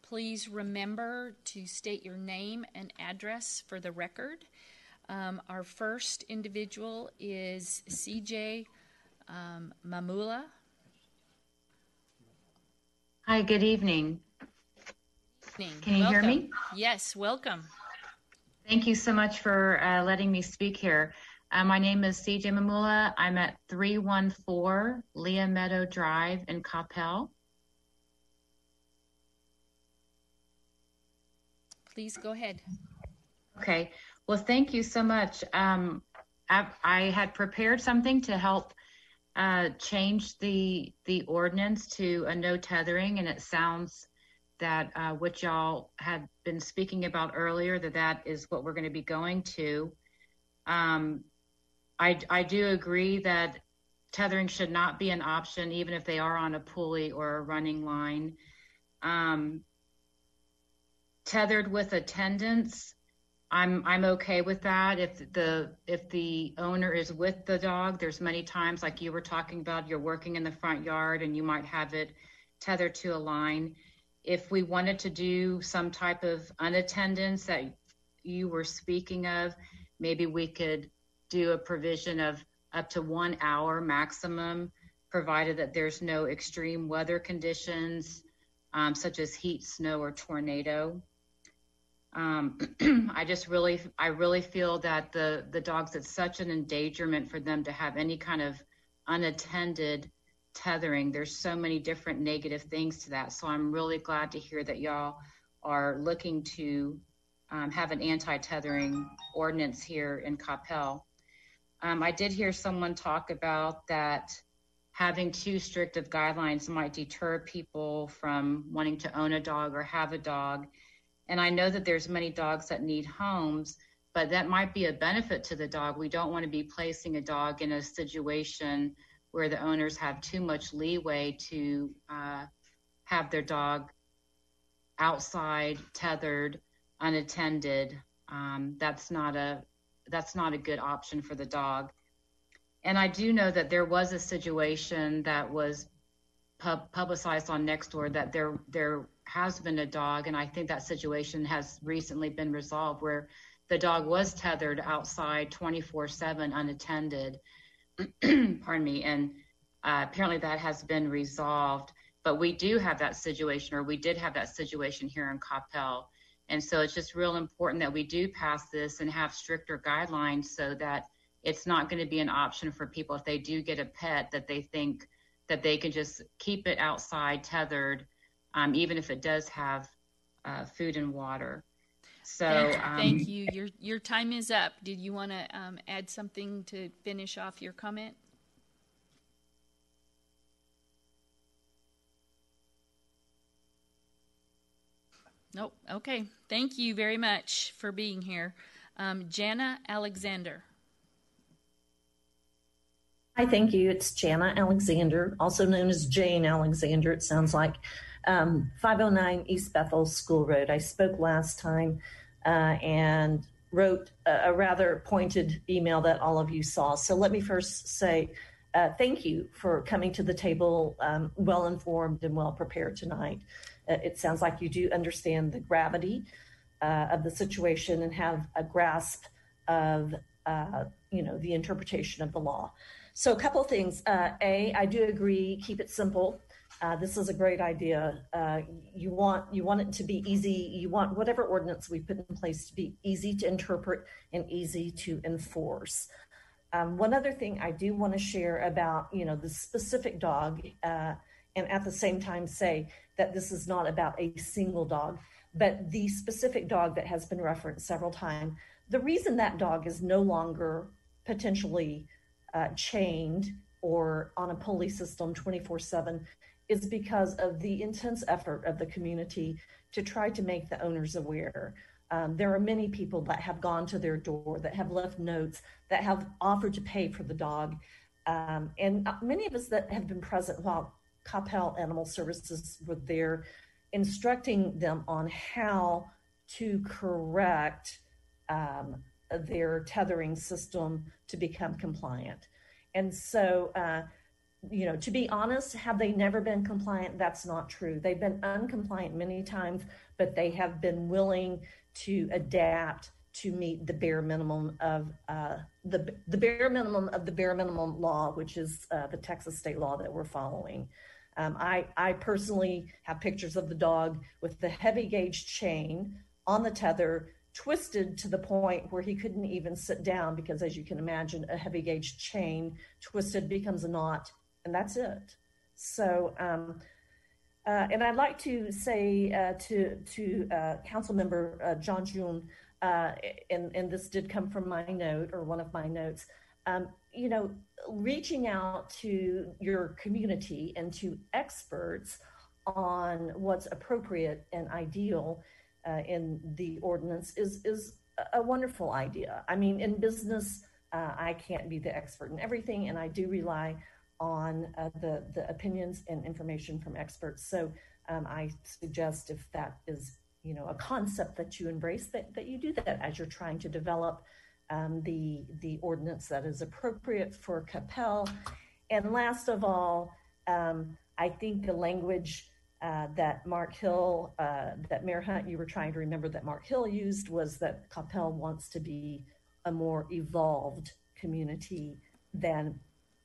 please remember to state your name and address for the record. Our first individual is CJ Mamula. Hi, good evening. Can you hear me? Yes, welcome. Thank you so much for letting me speak here. My name is CJ Mamula. I'm at 314 Leah Meadow Drive in Coppell. Please go ahead. Okay. Well, thank you so much. I had prepared something to help change the ordinance to a no tethering, and it sounds that what y'all had been speaking about earlier, that is what we're going to be going to. I do agree that tethering should not be an option, even if they are on a pulley or a running line. Tethered with attendants, I'm okay with that. If the owner is with the dog, there's many times, like you were talking about, you're working in the front yard and you might have it tethered to a line. If we wanted to do some type of unattendance that you were speaking of, maybe we could do a provision of up to 1 hour maximum, provided that there's no extreme weather conditions, such as heat, snow, or tornado. I really feel that the dogs, it's such an endangerment for them to have any kind of unattended tethering. There's so many different negative things to that. So I'm really glad to hear that y'all are looking to have an anti-tethering ordinance here in Coppell. I did hear someone talk about that having too strict of guidelines might deter people from wanting to own a dog or have a dog. And I know that there's many dogs that need homes, but that might be a benefit to the dog. We don't want to be placing a dog in a situation where the owners have too much leeway to have their dog outside, tethered, unattended, that's not a good option for the dog. And I do know that there was a situation that was publicized on Nextdoor that there has been a dog, and I think that situation has recently been resolved, where the dog was tethered outside 24/7 unattended. Pardon me. And apparently that has been resolved. But we do have that situation, or we did have that situation here in Coppell. And so it's just real important that we do pass this and have stricter guidelines so that it's not going to be an option for people if they do get a pet that they think that they can just keep it outside tethered, even if it does have food and water. So thank you. Your time is up. Did you want to add something to finish off your comment? Nope. Okay. Thank you very much for being here. Jana Alexander. Hi, thank you. It's Jana Alexander, also known as Jane Alexander, it sounds like. 509 East Bethel School Road. I spoke last time and wrote a rather pointed email that all of you saw. So let me first say thank you for coming to the table well-informed and well-prepared tonight. It sounds like you do understand the gravity of the situation and have a grasp of the interpretation of the law. So a couple of things. I do agree, keep it simple. This is a great idea. You want it to be easy. You want whatever ordinance we put in place to be easy to interpret and easy to enforce. One other thing I do want to share about, the specific dog, and at the same time say that this is not about a single dog, but the specific dog that has been referenced several times. The reason that dog is no longer potentially chained or on a pulley system 24/7 is because of the intense effort of the community to try to make the owners aware. There are many people that have gone to their door, that have left notes, that have offered to pay for the dog. And many of us that have been present while Coppell Animal Services were there, instructing them on how to correct their tethering system to become compliant. And so, to be honest, have they never been compliant? That's not true. They've been uncompliant many times, but they have been willing to adapt to meet the bare minimum of the bare minimum of the bare minimum law, which is the Texas state law that we're following. I personally have pictures of the dog with the heavy gauge chain on the tether, twisted to the point where he couldn't even sit down because, as you can imagine, a heavy gauge chain twisted becomes a knot, and that's it. So, and I'd like to say to Council Member John June, and this did come from my note or one of my notes, reaching out to your community and to experts on what's appropriate and ideal in the ordinance is a wonderful idea. I mean, in business, I can't be the expert in everything, and I do rely on the opinions and information from experts. So I suggest if that is, a concept that you embrace, that you do that as you're trying to develop the ordinance that is appropriate for Coppell. And last of all, I think the language that Mark Hill, that Mayor Hunt, you were trying to remember that Mark Hill used was that Coppell wants to be a more evolved community than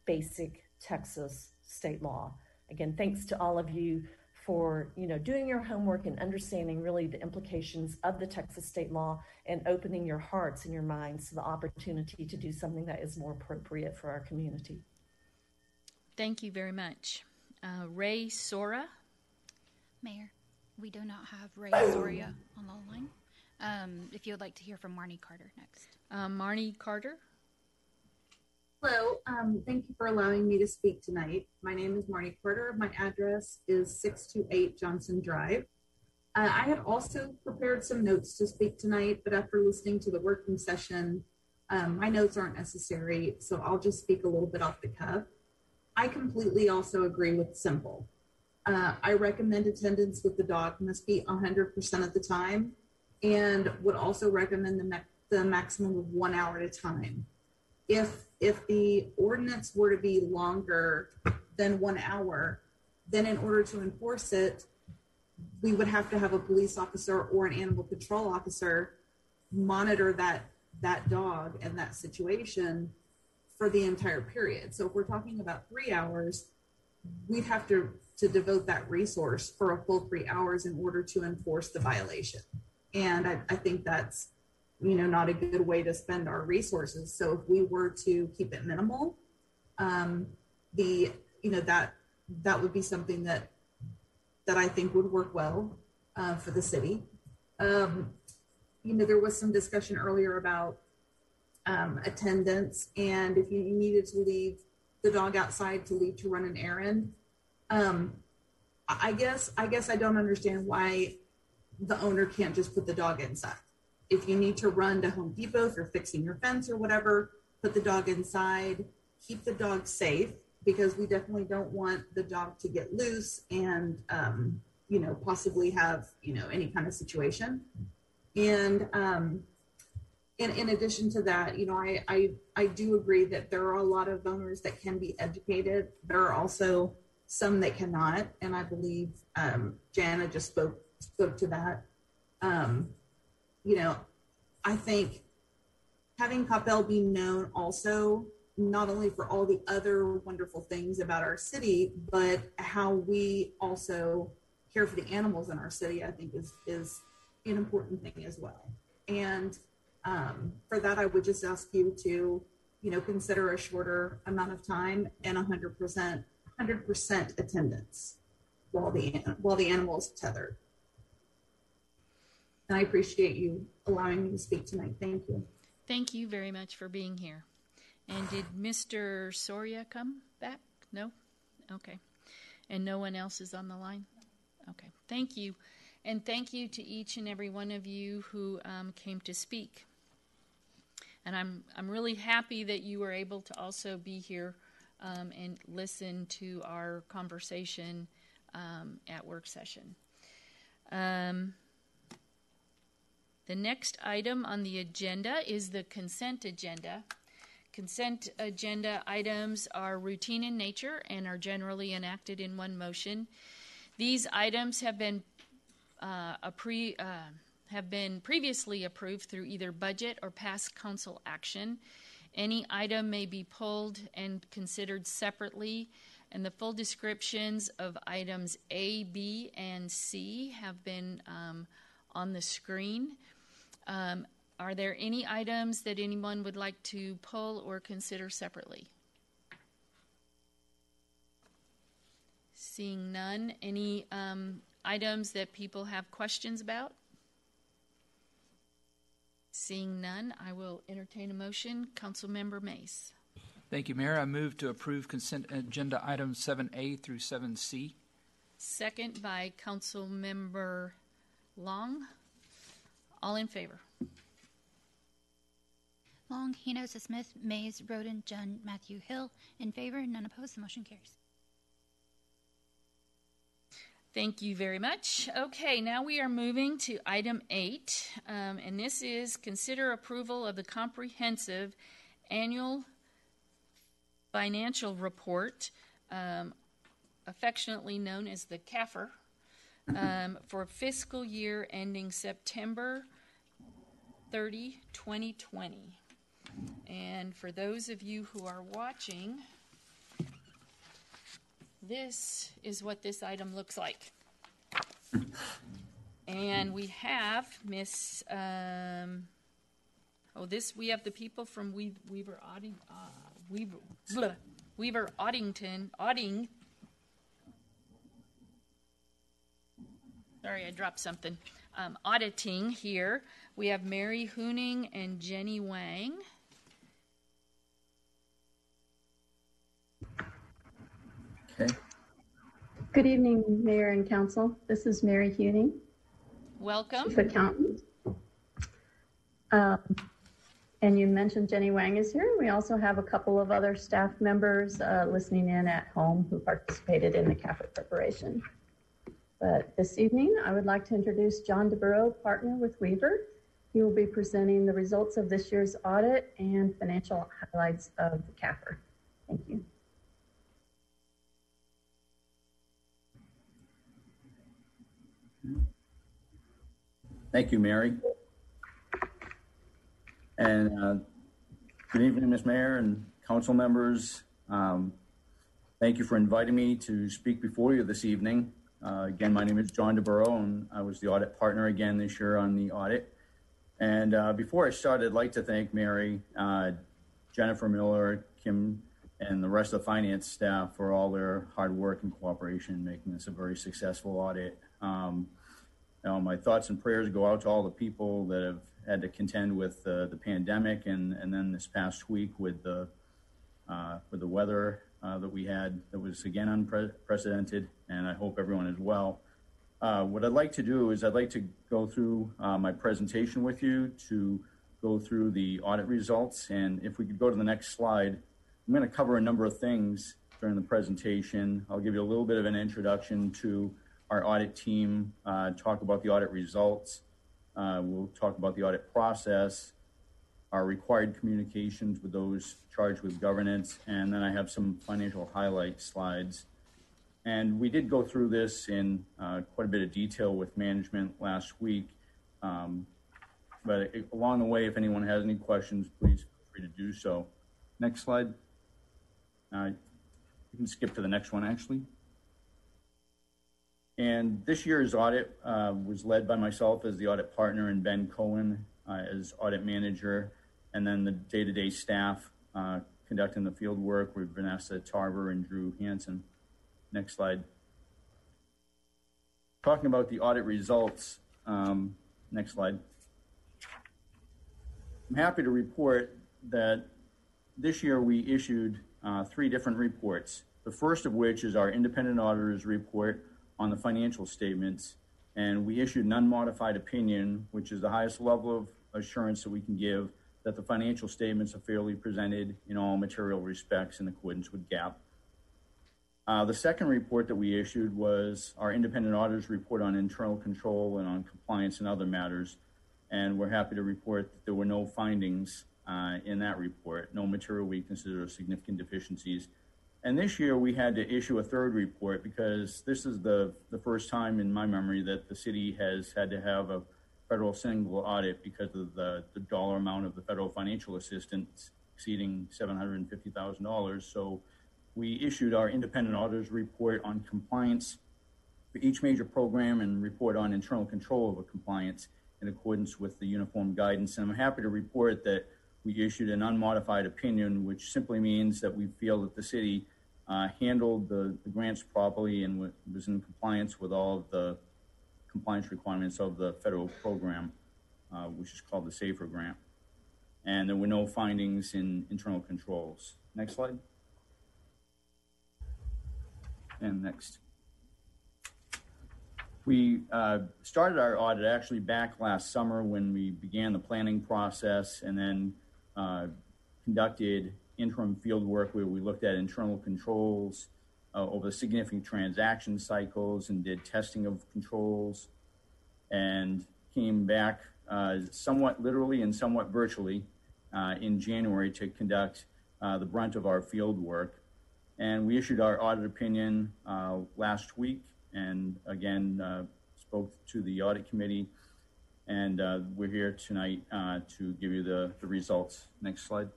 basic Texas state law. Again, thanks to all of you for, doing your homework and understanding really the implications of the Texas state law and opening your hearts and your minds to the opportunity to do something that is more appropriate for our community. Thank you very much. Ray Sora. Mayor, we do not have Ray Soria on the line. If you would like to hear from Marnie Carter next. Marnie Carter. Hello, thank you for allowing me to speak tonight. My name is Marnie Carter. My address is 628 Johnson Drive. I had also prepared some notes to speak tonight, but after listening to the working session, my notes aren't necessary, so I'll just speak a little bit off the cuff. I completely also agree with simple. I recommend attendance with the dog must be 100% of the time. and would also recommend the maximum of 1 hour at a time. If the ordinance were to be longer than 1 hour, then in order to enforce it, we would have to have a police officer or an animal control officer monitor that dog and that situation for the entire period. So if we're talking about 3 hours, we'd have to devote that resource for a full 3 hours in order to enforce the violation. And I think that's, not a good way to spend our resources. So if we were to keep it minimal, that would be something that I think would work well for the city. There was some discussion earlier about attendance, and if you needed to leave the dog outside to run an errand. I guess I don't understand why the owner can't just put the dog inside. If you need to run to Home Depot for fixing your fence or whatever, put the dog inside, keep the dog safe, because we definitely don't want the dog to get loose and, possibly have, any kind of situation. And in addition to that, I do agree that there are a lot of owners that can be educated. There are also some that cannot. And I believe Jana just spoke to that. I think having Coppell be known also, not only for all the other wonderful things about our city, but how we also care for the animals in our city, I think is an important thing as well. And for that, I would just ask you to, consider a shorter amount of time and 100% attendance while the animal is tethered. And I appreciate you allowing me to speak tonight. Thank you. Thank you very much for being here. And did Mr. Soria come back? No? Okay. And no one else is on the line? Okay. Thank you. And thank you to each and every one of you who came to speak. And I'm really happy that you were able to also be here and listen to our conversation at work session. The next item on the agenda is the consent agenda. Consent agenda items are routine in nature and are generally enacted in one motion. These items have been previously approved through either budget or past council action. Any item may be pulled and considered separately, and the full descriptions of items A, B, and C have been on the screen. Are there any items that anyone would like to pull or consider separately? Seeing none, any items that people have questions about? Seeing none, I will entertain a motion. Councilmember Mace. Thank you, Mayor. I move to approve consent agenda items 7A through 7C. Second by Councilmember Long. All in favor? Long, Hinojosa Smith, Mays, Roden, Junn, Matthew Hill. In favor, none opposed. The motion carries. Thank you very much. Okay, now we are moving to item 8, and this is consider approval of the comprehensive annual financial report, affectionately known as the CAFR, for fiscal year ending September 30, 2020. And for those of you who are watching, this is what this item looks like. And we have Miss, we have the people from Weaver Auditing. Sorry, I dropped something. Auditing here. We have Mary Hooning and Jenny Wang. Okay. Good evening, Mayor and Council. This is Mary Hooning. Welcome. Chief Accountant. And you mentioned Jenny Wang is here. We also have a couple of other staff members listening in at home who participated in the CAFR preparation. But this evening, I would like to introduce John DeBurrow, partner with Weaver. He will be presenting the results of this year's audit and financial highlights of the CAFR. Thank you. Thank you, Mary. And good evening, Ms. Mayor and council members. Thank you for inviting me to speak before you this evening. Again, my name is John DeBurrow, and I was the audit partner again this year on the audit. And before I start, I'd like to thank Mary, Jennifer Miller, Kim, and the rest of the finance staff for all their hard work and cooperation in making this a very successful audit. My thoughts and prayers go out to all the people that have had to contend with the pandemic, and then this past week with the weather that we had that was again unprecedented, and I hope everyone is well. What I'd like to do is I'd like to go through my presentation with you to go through the audit results, and if we could go to the next slide, I'm going to cover a number of things during the presentation. I'll give you a little bit of an introduction to our audit team, talk about the audit results. We'll talk about the audit process, our required communications with those charged with governance, and then I have some financial highlight slides. And we did go through this in quite a bit of detail with management last week. But along the way, if anyone has any questions, please feel free to do so. Next slide. You can skip to the next one, actually. And this year's audit was led by myself as the audit partner and Ben Cohen as audit manager, and then the day-to-day staff conducting the field work with Vanessa Tarver and Drew Hansen. Next slide. Talking about the audit results. Next slide. I'm happy to report that this year we issued 3 different reports. The first of which is our independent auditor's report on the financial statements, and we issued an unmodified opinion, which is the highest level of assurance that we can give that the financial statements are fairly presented in all material respects in accordance with GAAP. The second report that we issued was our independent auditor's report on internal control and on compliance and other matters, and we're happy to report that there were no findings in that report, no material weaknesses or significant deficiencies. And this year we had to issue a third report because this is the first time in my memory that the city has had to have a federal single audit because of the dollar amount of the federal financial assistance exceeding $750,000. So we issued our independent auditor's report on compliance for each major program and report on internal control of a compliance in accordance with the uniform guidance. And I'm happy to report that we issued an unmodified opinion, which simply means that we feel that the city handled the grants properly and was in compliance with all of the compliance requirements of the federal program, which is called the SAFER grant. And there were no findings in internal controls. Next slide. And next. We started our audit actually back last summer when we began the planning process, and then conducted interim field work where we looked at internal controls over significant transaction cycles and did testing of controls, and came back somewhat literally and somewhat virtually in January to conduct the brunt of our field work. And we issued our audit opinion last week, and again spoke to the audit committee, and we're here tonight to give you the results. Next slide.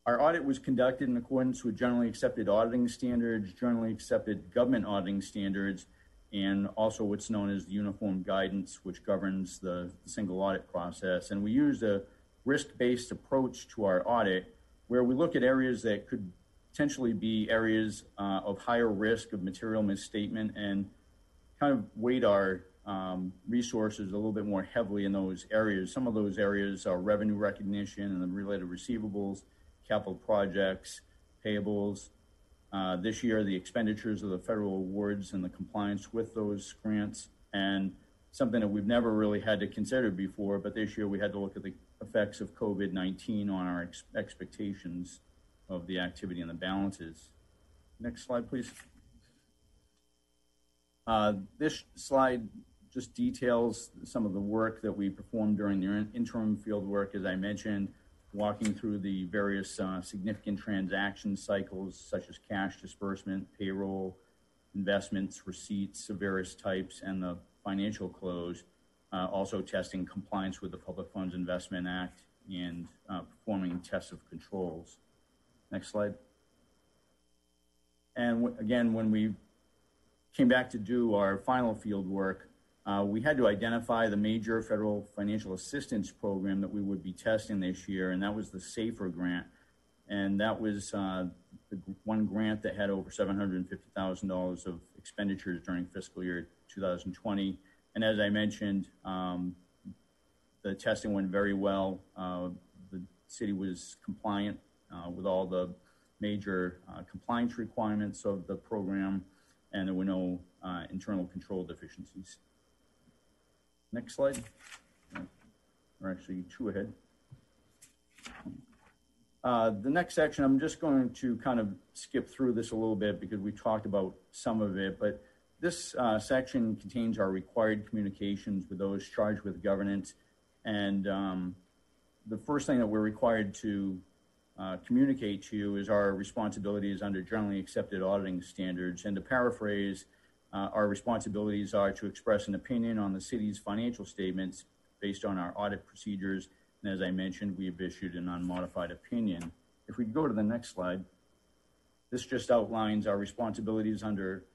Our audit was conducted in accordance with generally accepted auditing standards, generally accepted government auditing standards, and also what's known as the uniform guidance, which governs the single audit process. And we used a risk-based approach to our audit, where we look at areas that could potentially be areas of higher risk of material misstatement, and kind of weight our resources a little bit more heavily in those areas. Some of those areas are revenue recognition and the related receivables, capital projects, payables. This year, the expenditures of the federal awards and the compliance with those grants, and something that we've never really had to consider before, but this year we had to look at the effects of COVID-19 on our expectations of the activity and the balances. Next slide, please. This slide just details some of the work that we performed during the interim field work, as I mentioned, walking through the various significant transaction cycles such as cash disbursement, payroll, investments, receipts of various types, and the financial close. Also testing compliance with the Public Funds Investment Act and performing tests of controls. Next slide. And again, when we came back to do our final field work, we had to identify the major federal financial assistance program that we would be testing this year, and that was the SAFER grant. And that was the one grant that had over $750,000 of expenditures during fiscal year 2020. And as I mentioned, the testing went very well. The city was compliant with all the major compliance requirements of the program, and there were no internal control deficiencies. Next slide. Or actually, two ahead. The next section, I'm just going to kind of skip through this a little bit because we talked about some of it, but this section contains our required communications with those charged with governance. And the first thing that we're required to communicate to you is our responsibilities under generally accepted auditing standards. And to paraphrase, our responsibilities are to express an opinion on the city's financial statements based on our audit procedures. And as I mentioned, we have issued an unmodified opinion. If we go to the next slide, this just outlines our responsibilities under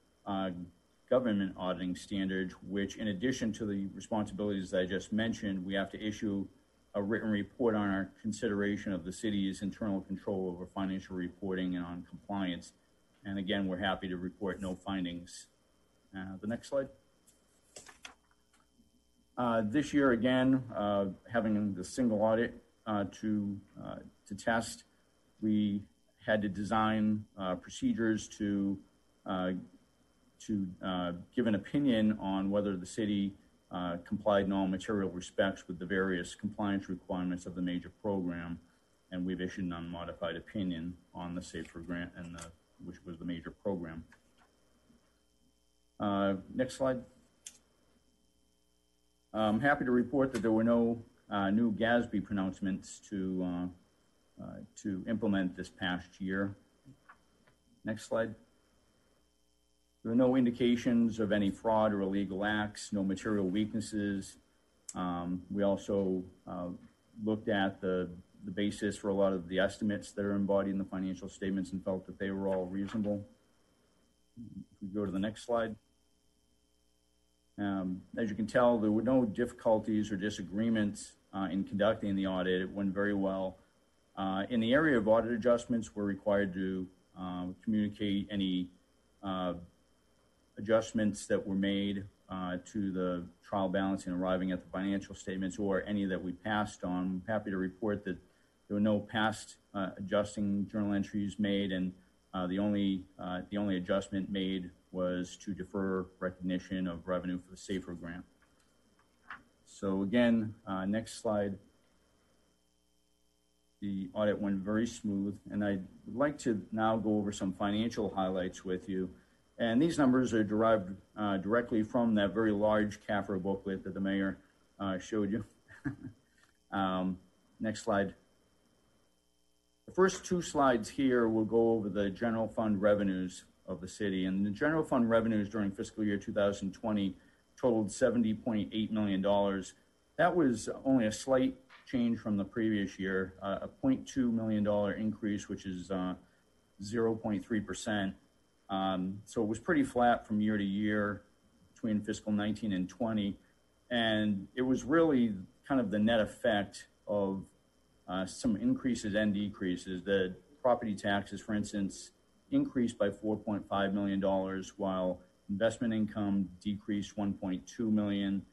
government auditing standards, which in addition to the responsibilities that I just mentioned, we have to issue a written report on our consideration of the city's internal control over financial reporting and on compliance. And again, we're happy to report no findings. The next slide. This year, again, having the single audit to test, we had to design procedures to give an opinion on whether the city complied in all material respects with the various compliance requirements of the major program, and we've issued an unmodified opinion on the SAFER grant, and which was the major program. Next slide. I'm happy to report that there were no new GASB pronouncements to implement this past year. Next slide. There are no indications of any fraud or illegal acts, no material weaknesses. We also looked at the basis for a lot of the estimates that are embodied in the financial statements and felt that they were all reasonable. If we go to the next slide. As you can tell, there were no difficulties or disagreements in conducting the audit. It went very well. In the area of audit adjustments, we're required to communicate any adjustments that were made to the trial balance in arriving at the financial statements or any that we passed on. I'm happy to report that there were no past adjusting journal entries made, and the only adjustment made was to defer recognition of revenue for the SAFER grant. So again, next slide. The audit went very smooth, and I'd like to now go over some financial highlights with you. And these numbers are derived directly from that very large CAFR booklet that the mayor showed you. Next slide. The first two slides here will go over the general fund revenues of the city. And the general fund revenues during fiscal year 2020 totaled $70.8 million. That was only a slight change from the previous year, a $0.2 million increase, which is 0.3%. So it was pretty flat from year to year between fiscal 19 and 20. And it was really kind of the net effect of some increases and decreases. The property taxes, for instance, increased by $4.5 million, while investment income decreased $1.2 million.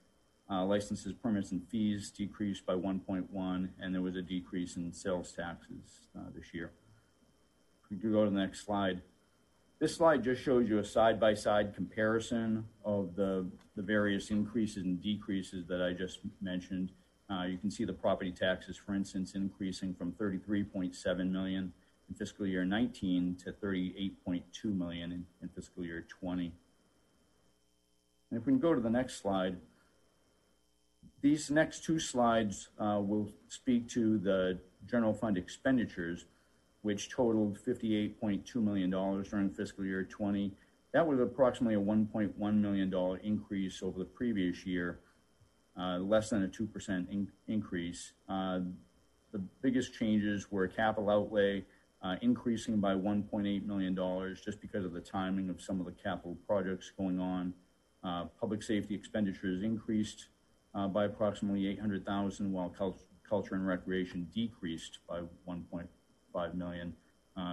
Licenses, permits, and fees decreased by 1.1, and there was a decrease in sales taxes this year. If we could go to the next slide. This slide just shows you a side-by-side comparison of the various increases and decreases that I just mentioned. You can see the property taxes, for instance, increasing from $33.7 million in fiscal year 19 to $38.2 million in fiscal year 20. And if we can go to the next slide, these next two slides will speak to the general fund expenditures, which totaled $58.2 million during fiscal year 20. That was approximately a $1.1 million increase over the previous year, less than a 2% increase. The biggest changes were capital outlay increasing by $1.8 million just because of the timing of some of the capital projects going on. Public safety expenditures increased by approximately $800,000, while culture and recreation decreased by $1.5 million,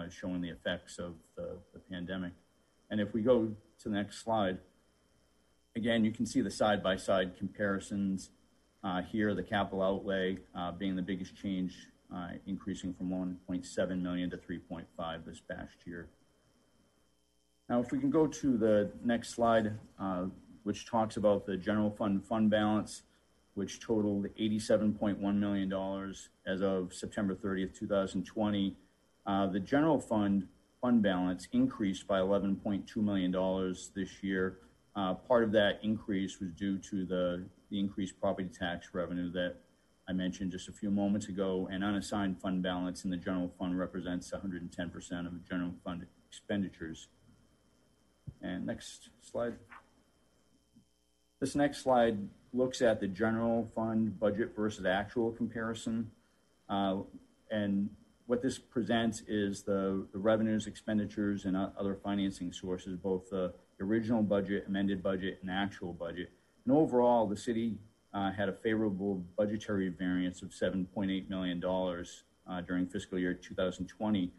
showing the effects of the pandemic. And if we go to the next slide, again, you can see the side-by-side comparisons here, the capital outlay being the biggest change, increasing from 1.7 million to 3.5 this past year. Now, if we can go to the next slide, which talks about the general fund balance, which totaled $87.1 million as of September 30th, 2020. The general fund balance increased by $11.2 million this year. Part of that increase was due to the increased property tax revenue that I mentioned just a few moments ago, and unassigned fund balance in the general fund represents 110% of the general fund expenditures. And next slide. This next slide looks at the general fund budget versus actual comparison. And what this presents is the revenues, expenditures, and other financing sources, both the original budget, amended budget, and actual budget. And overall, the city had a favorable budgetary variance of $7.8 million during fiscal year 2020.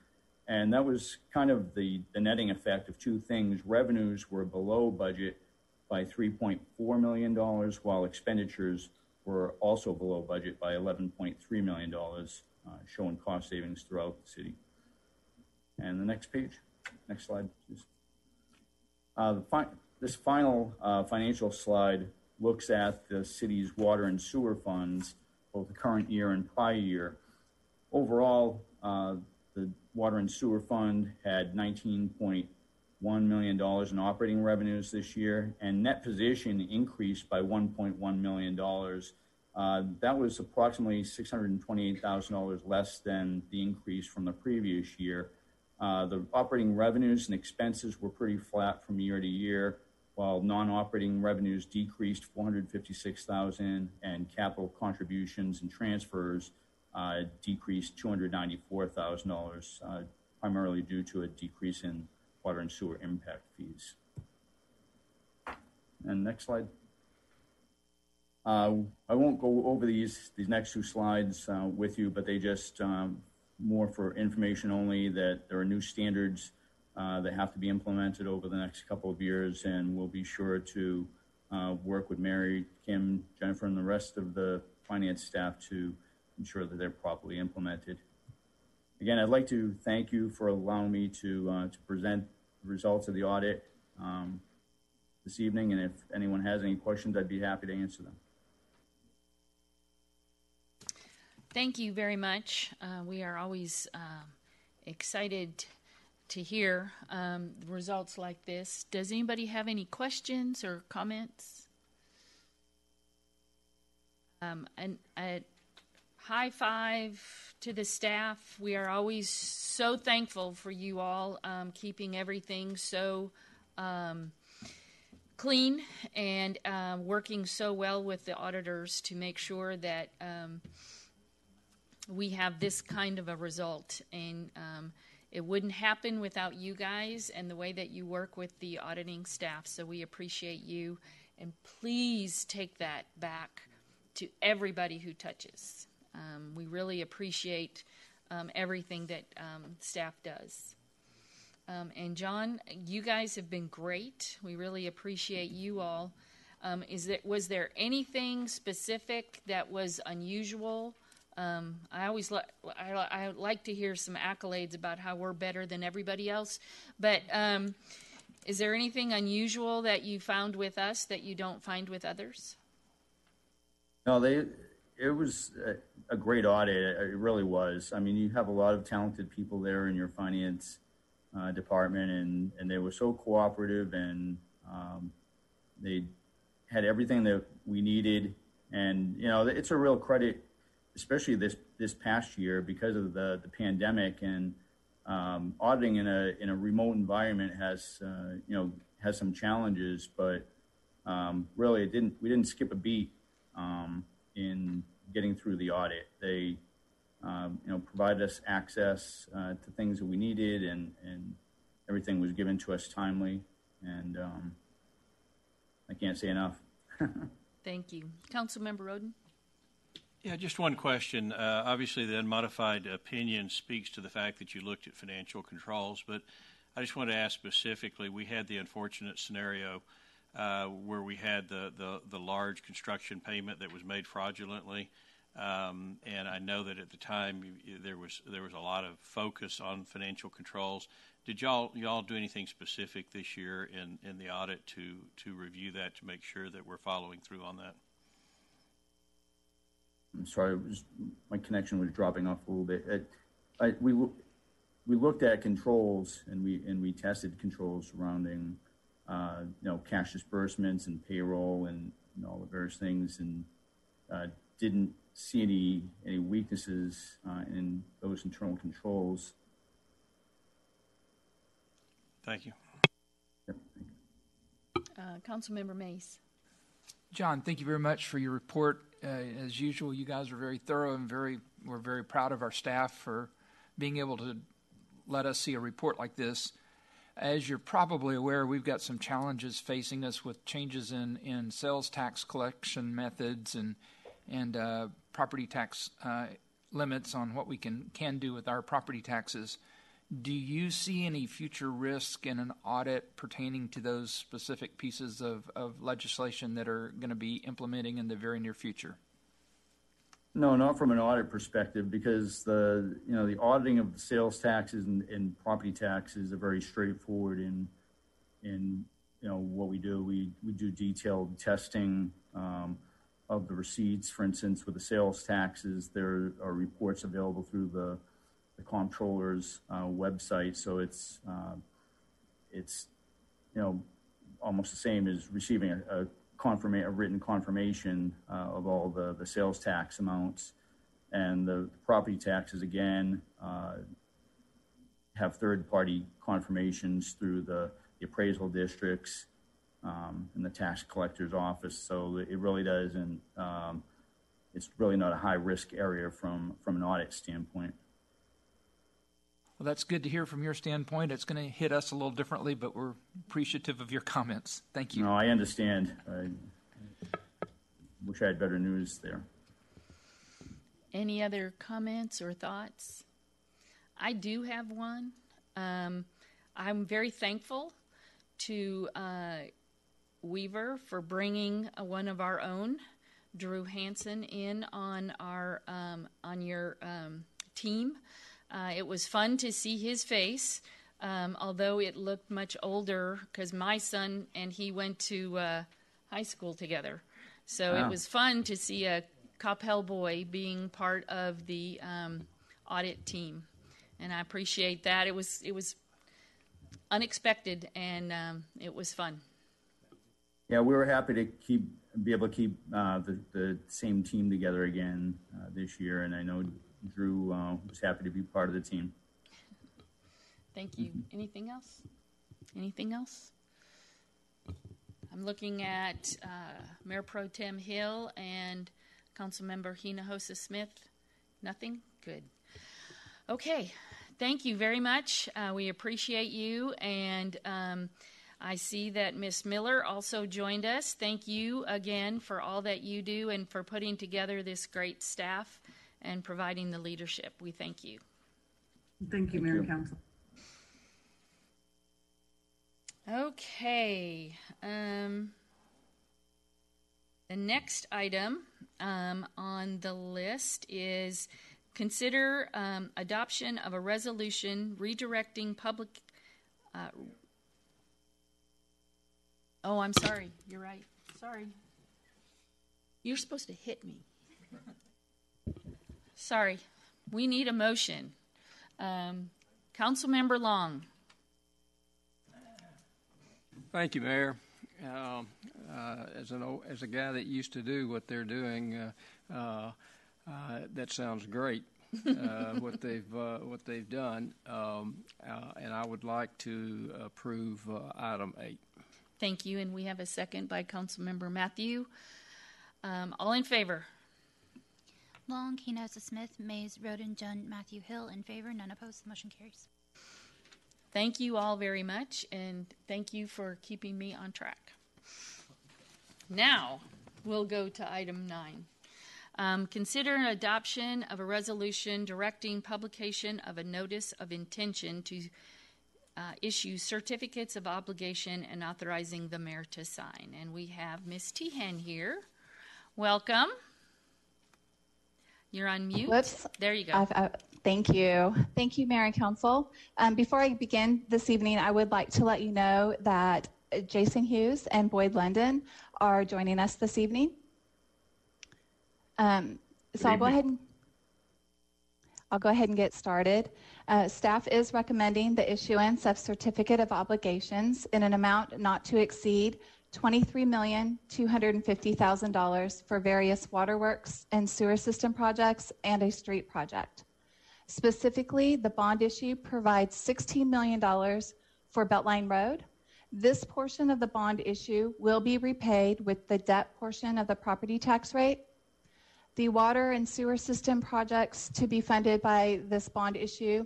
And that was kind of the netting effect of two things. Revenues were below budget by $3.4 million, while expenditures were also below budget by $11.3 million, showing cost savings throughout the city. And the next page, next slide, please. This final financial slide looks at the city's water and sewer funds, both the current year and prior year. Overall, the water and sewer fund had $19.1 million in operating revenues this year, and net position increased by $1.1 million. That was approximately $628,000 less than the increase from the previous year. The operating revenues and expenses were pretty flat from year to year, while non-operating revenues decreased $456,000, and capital contributions and transfers decreased $294,000, primarily due to a decrease in water and sewer impact fees. And next slide. I won't go over these next two slides with you, but they just more for information only, that there are new standards that have to be implemented over the next couple of years, and we'll be sure to work with Mary, Kim, Jennifer, and the rest of the finance staff to ensure that they're properly implemented. Again, I'd like to thank you for allowing me to present the results of the audit this evening, and if anyone has any questions, I'd be happy to answer them. Thank you very much. We are always excited to hear results like this. Does anybody have any questions or comments? And a high five to the staff. We are always so thankful for you all keeping everything so clean and working so well with the auditors to make sure that we have this kind of a result. And it wouldn't happen without you guys and the way that you work with the auditing staff. So we appreciate you. And please take that back to everybody who touches. We really appreciate everything that staff does. And John, you guys have been great. We really appreciate you all. Was there anything specific that was unusual? I like to hear some accolades about how we're better than everybody else. But is there anything unusual that you found with us that you don't find with others? No, it was a great audit. It really was. I mean, you have a lot of talented people there in your finance department, and they were so cooperative, and they had everything that we needed, and it's a real credit, especially this past year because of the pandemic, and auditing in a remote environment has some challenges, but really we didn't skip a beat in getting through the audit. They provided us access to things that we needed, and everything was given to us timely, and I can't say enough. Thank you. Councilmember Roden? Yeah, just one question. Obviously, the unmodified opinion speaks to the fact that you looked at financial controls, but I just want to ask specifically, we had the unfortunate scenario where we had the large construction payment that was made fraudulently, and I know that at the time there was a lot of focus on financial controls. Did y'all do anything specific this year in the audit to review that, to make sure that we're following through on that? I'm sorry, my connection was dropping off a little bit. We looked at controls, and we tested controls surrounding cash disbursements and payroll and all the various things, and didn't see any weaknesses in those internal controls. Thank you. Yep. Councilmember Mace. John, thank you very much for your report. As usual, you guys are very thorough, and we're very proud of our staff for being able to let us see a report like this. As you're probably aware, we've got some challenges facing us with changes in sales tax collection methods and property tax limits on what we can do with our property taxes. Do you see any future risk in an audit pertaining to those specific pieces of legislation that are going to be implementing in the very near future? No, not from an audit perspective, because the auditing of the sales taxes and property taxes are very straightforward in what we do. We do detailed testing of the receipts. For instance, with the sales taxes, there are reports available through the comptroller's website, so it's almost the same as receiving a written confirmation of all the sales tax amounts. And the property taxes, again, have third-party confirmations through the appraisal districts and the tax collector's office. So it really doesn't. It's really not a high-risk area from an audit standpoint. Well, that's good to hear from your standpoint. It's going to hit us a little differently, but we're appreciative of your comments. Thank you. No, I understand. I wish I had better news there. Any other comments or thoughts? I do have one. I'm very thankful to Weaver for bringing one of our own, Drew Hansen, in on our on your team. It was fun to see his face, although it looked much older because my son and he went to high school together. So It was fun to see a Coppell boy being part of the audit team, and I appreciate that. It was unexpected, and it was fun. Yeah, we were happy to be able to keep the same team together again this year, and I know Drew was happy to be part of the team. Thank you. Anything else? Anything else? I'm looking at Mayor Pro Tem Hill and Councilmember Hinojosa Smith. Nothing? Good. Okay. Thank you very much. We appreciate you. And I see that Miss Miller also joined us. Thank you again for all that you do and for putting together this great staff and providing the leadership. We thank you. Thank you, Mayor and Council. Okay. The next item on the list is consider adoption of a resolution redirecting public... I'm sorry. You're right. Sorry. You're supposed to hit me. Sorry. We need a motion. Councilmember Long. Thank you, Mayor. as a guy that used to do what they're doing, that sounds great. What they've done, and I would like to approve item 8. Thank you, and we have a second by Councilmember Matthew. All in favor? Long, Hinojosa, Smith, Mays, Roden, Jund, Matthew, Hill. In favor, none opposed. The motion carries. Thank you all very much, and thank you for keeping me on track. Now, we'll go to item 9. Consider an adoption of a resolution directing publication of a notice of intention to issue certificates of obligation and authorizing the mayor to sign. And we have Ms. Tehan here. Welcome. You're on mute. Whoops. There you go. Thank you. Thank you, Mayor and Council. Before I begin this evening, I would like to let you know that Jason Hughes and Boyd London are joining us this evening. So I'll go ahead and get started. Staff is recommending the issuance of certificate of obligations in an amount not to exceed $23,250,000 for various waterworks and sewer system projects and a street project. Specifically, the bond issue provides $16 million for Beltline Road. This portion of the bond issue will be repaid with the debt portion of the property tax rate. The water and sewer system projects to be funded by this bond issue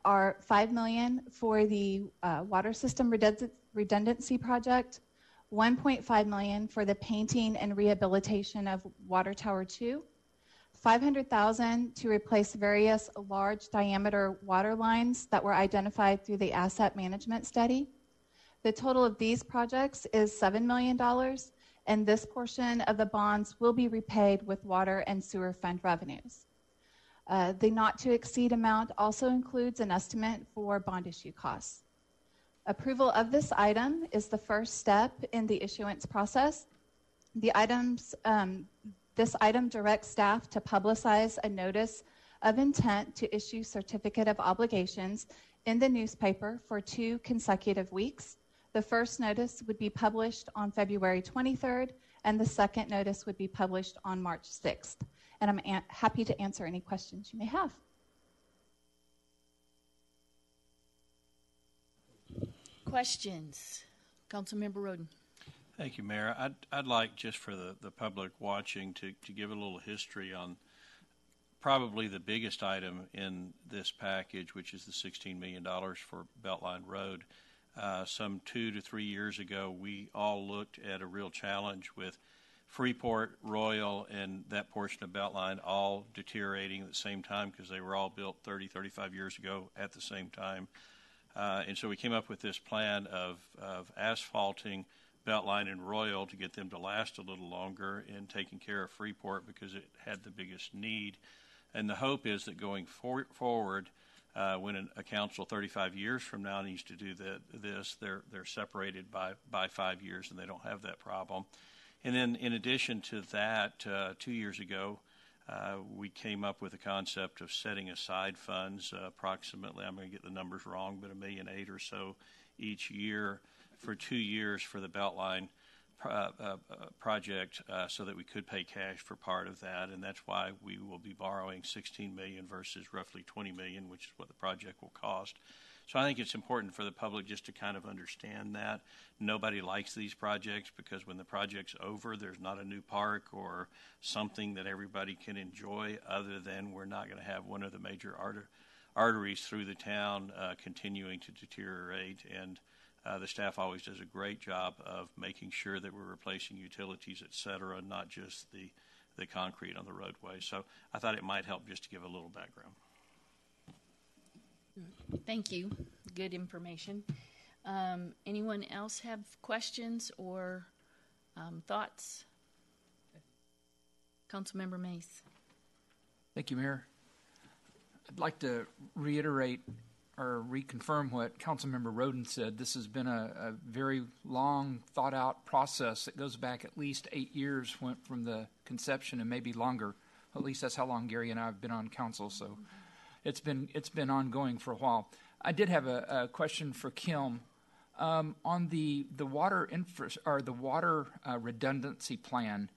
are $5 million for the water system redundancy project, $1.5 million for the painting and rehabilitation of Water Tower 2, $500,000 to replace various large diameter water lines that were identified through the asset management study. The total of these projects is $7 million, and this portion of the bonds will be repaid with water and sewer fund revenues. The not to exceed amount also includes an estimate for bond issue costs. Approval of this item is the first step in the issuance process. This item directs staff to publicize a notice of intent to issue certificate of obligations in the newspaper for 2 consecutive weeks. The first notice would be published on February 23rd, and the second notice would be published on March 6th. And I'm happy to answer any questions you may have. Questions? Councilmember Roden. Thank you, Mayor. I'd like, just for the public watching, to give a little history on probably the biggest item in this package, which is the $16 million for Beltline Road. Some 2 to 3 years ago, we all looked at a real challenge with Freeport, Royal, and that portion of Beltline all deteriorating at the same time because they were all built 30, 35 years ago at the same time. And so we came up with this plan of asphalting Beltline and Royal to get them to last a little longer and taking care of Freeport because it had the biggest need. And the hope is that going forward, when a council 35 years from now needs to do this, they're separated by 5 years and they don't have that problem. And then in addition to that, 2 years ago, we came up with a concept of setting aside funds, approximately, I'm going to get the numbers wrong, but $1.8 million or so each year for 2 years for the Beltline project, so that we could pay cash for part of that, and that's why we will be borrowing $16 million versus roughly $20 million, which is what the project will cost. So I think it's important for the public just to kind of understand that. Nobody likes these projects because when the project's over, there's not a new park or something that everybody can enjoy other than we're not going to have one of the major arteries through the town continuing to deteriorate. And the staff always does a great job of making sure that we're replacing utilities, et cetera, not just the concrete on the roadway. So I thought it might help just to give a little background. Thank you. Good information. Anyone else have questions or thoughts? Councilmember Mace. Thank you, Mayor. I'd like to reiterate or reconfirm what Councilmember Roden said. This has been a very long, thought-out process that goes back at least 8 years from the conception and maybe longer. At least that's how long Gary and I have been on council, so it's been ongoing for a while. I did have a question for Kim. On the water redundancy plan,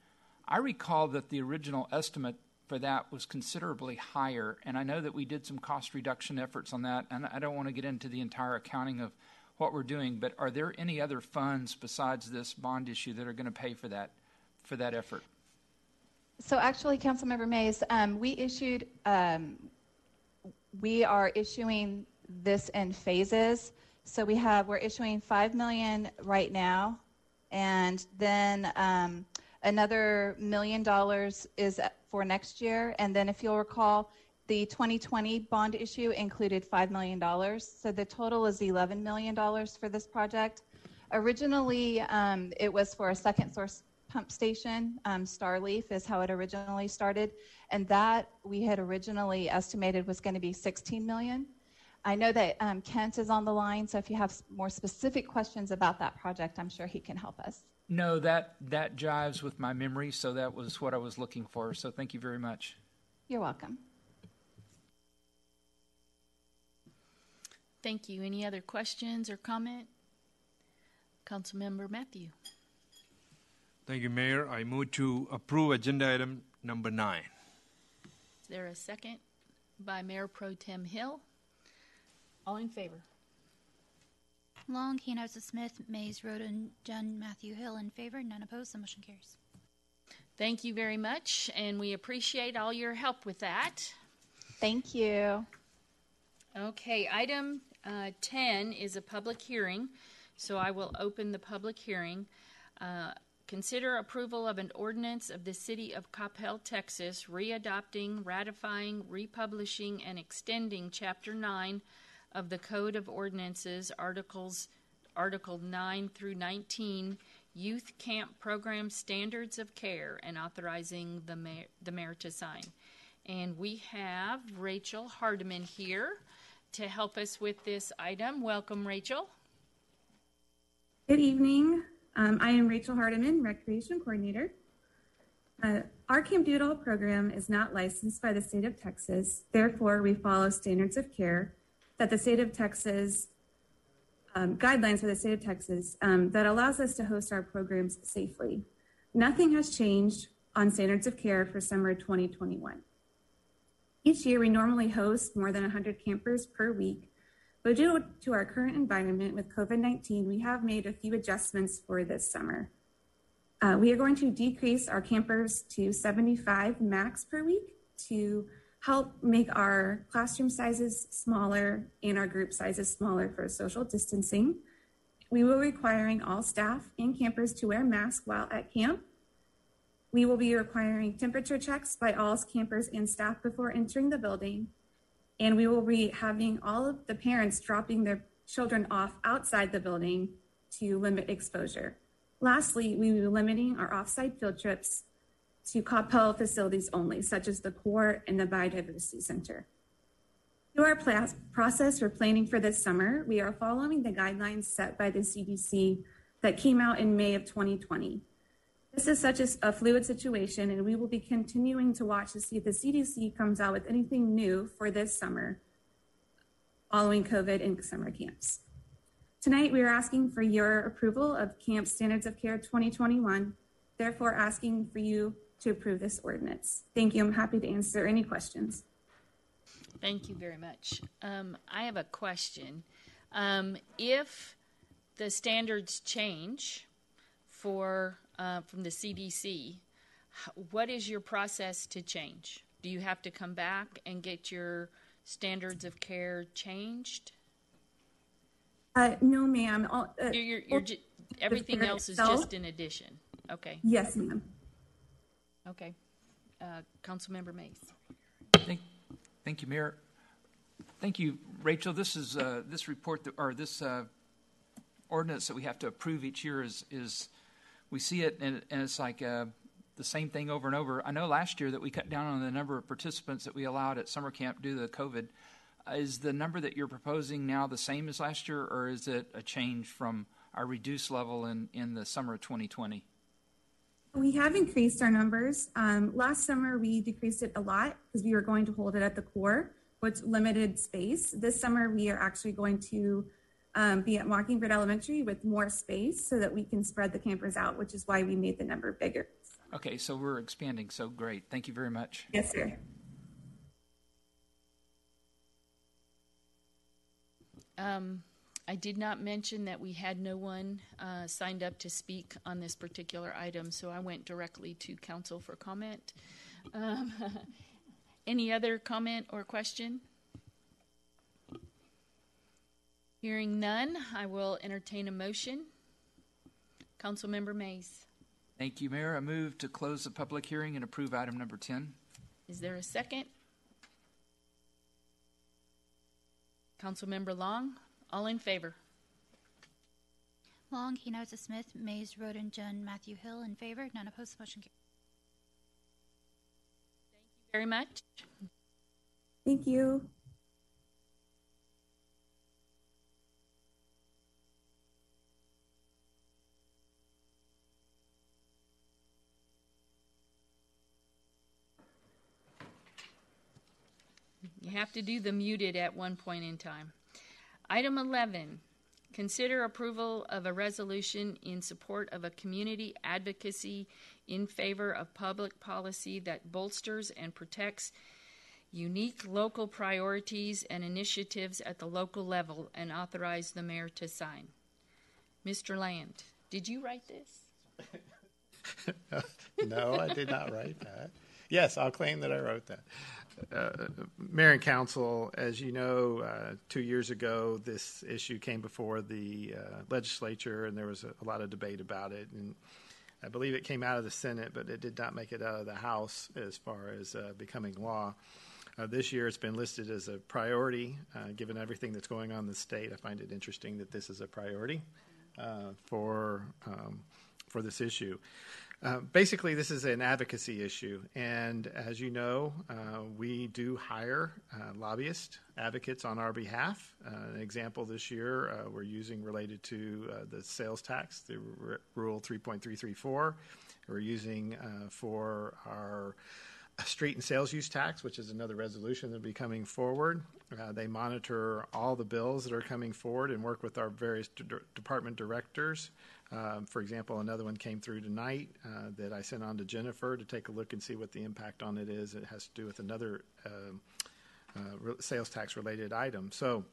I recall that the original estimate for that was considerably higher, and I know that we did some cost reduction efforts on that, and I don't want to get into the entire accounting of what we're doing, but are there any other funds besides this bond issue that are going to pay for that effort? So actually, Councilmember Mays, we are issuing this in phases. So we're issuing $5 million right now, and then another $1 million is for next year. And then if you'll recall, the 2020 bond issue included $5 million. So the total is $11 million for this project. Originally, it was for a second source pump station. Starleaf is how it originally started. And that we had originally estimated was going to be $16 million. I know that Kent is on the line, so if you have more specific questions about that project, I'm sure he can help us. No, that jives with my memory, so that was what I was looking for. So thank you very much. You're welcome. Thank you. Any other questions or comment? Councilmember Matthew. Thank you, Mayor. I move to approve agenda item number 9. Is there a second? By Mayor Pro Tem Hill. All in favor? Long, Hinojosa Smith, Mays, Roden, Dunn, Matthew Hill in favor, none opposed, the motion carries. Thank you very much, and we appreciate all your help with that. Thank you. Okay, item 10 is a public hearing, so I will open the public hearing. Consider approval of an ordinance of the City of Coppell, Texas, readopting, ratifying, republishing, and extending Chapter 9 of the Code of Ordinances, Article 9 through 19, Youth Camp Program Standards of Care, and authorizing the mayor to sign. And we have Rachel Hardiman here to help us with this item. Welcome, Rachel. Good evening. I am Rachel Hardiman, Recreation Coordinator. Our Camp Doodle program is not licensed by the state of Texas. Therefore, we follow standards of care that the state of Texas, guidelines for the state of Texas that allows us to host our programs safely. Nothing has changed on standards of care for summer 2021. Each year, we normally host more than 100 campers per week, but due to our current environment with COVID-19, we have made a few adjustments for this summer. We are going to decrease our campers to 75 max per week to help make our classroom sizes smaller and our group sizes smaller for social distancing. We will be requiring all staff and campers to wear masks while at camp. We will be requiring temperature checks by all campers and staff before entering the building. And we will be having all of the parents dropping their children off outside the building to limit exposure. Lastly, we will be limiting our off-site field trips to Coppell facilities only, such as the Core and the Biodiversity Center. Through our process for planning for this summer, we are following the guidelines set by the CDC that came out in May of 2020. This is such a fluid situation, and we will be continuing to watch to see if the CDC comes out with anything new for this summer following COVID and summer camps. Tonight, we are asking for your approval of Camp Standards of Care 2021, therefore asking for you to approve this ordinance. Thank you. I'm happy to answer any questions. Thank you very much. I have a question. If the standards change from the CDC, what is your process to change? Do you have to come back and get your standards of care changed? No, ma'am. Everything else is just in addition. Okay. Yes, ma'am. Okay. Councilmember Mays. Thank you, Mayor. Thank you, Rachel. This is this report this ordinance that we have to approve each year is we see it and it's like the same thing over and over. I know last year that we cut down on the number of participants that we allowed at summer camp due to COVID. Is the number that you're proposing now the same as last year, or is it a change from our reduced level in the summer of 2020? We have increased our numbers. Last summer, we decreased it a lot because we were going to hold it at the Core, with limited space. This summer, we are actually going to be at Mockingbird Elementary with more space so that we can spread the campers out, which is why we made the number bigger. Okay, so we're expanding. So great. Thank you very much. Yes, sir. I did not mention that we had no one signed up to speak on this particular item, so I went directly to council for comment. Any other comment or question? Hearing none, I will entertain a motion. Councilmember Mays. Thank you, Mayor. I move to close the public hearing and approve item number 10. Is there a second? Councilmember Long, all in favor? Long, Hinojosa Smith, Mays, Roden, Jun, Matthew Hill in favor. None opposed. Motion carries. Thank you very much. Thank you. You have to do the muted at one point in time. Item 11, consider approval of a resolution in support of a community advocacy in favor of public policy that bolsters and protects unique local priorities and initiatives at the local level and authorize the mayor to sign. Mr. Land, did you write this? No, I did not write that. Yes, I'll claim that I wrote that. Mayor and Council, as you know, 2 years ago, this issue came before the legislature, and there was a lot of debate about it. And I believe it came out of the Senate, but it did not make it out of the House as far as becoming law. This year, it's been listed as a priority, given everything that's going on in the state. I find it interesting that this is a priority for this issue. Basically, this is an advocacy issue, and as you know, we do hire lobbyist advocates on our behalf. An example this year we're using related to the sales tax, the Rule 3.334. We're using for our street and sales use tax, which is another resolution that will be coming forward. They monitor all the bills that are coming forward and work with our various department directors. For example, another one came through tonight that I sent on to Jennifer to take a look and see what the impact on it is. It has to do with another sales tax related item. So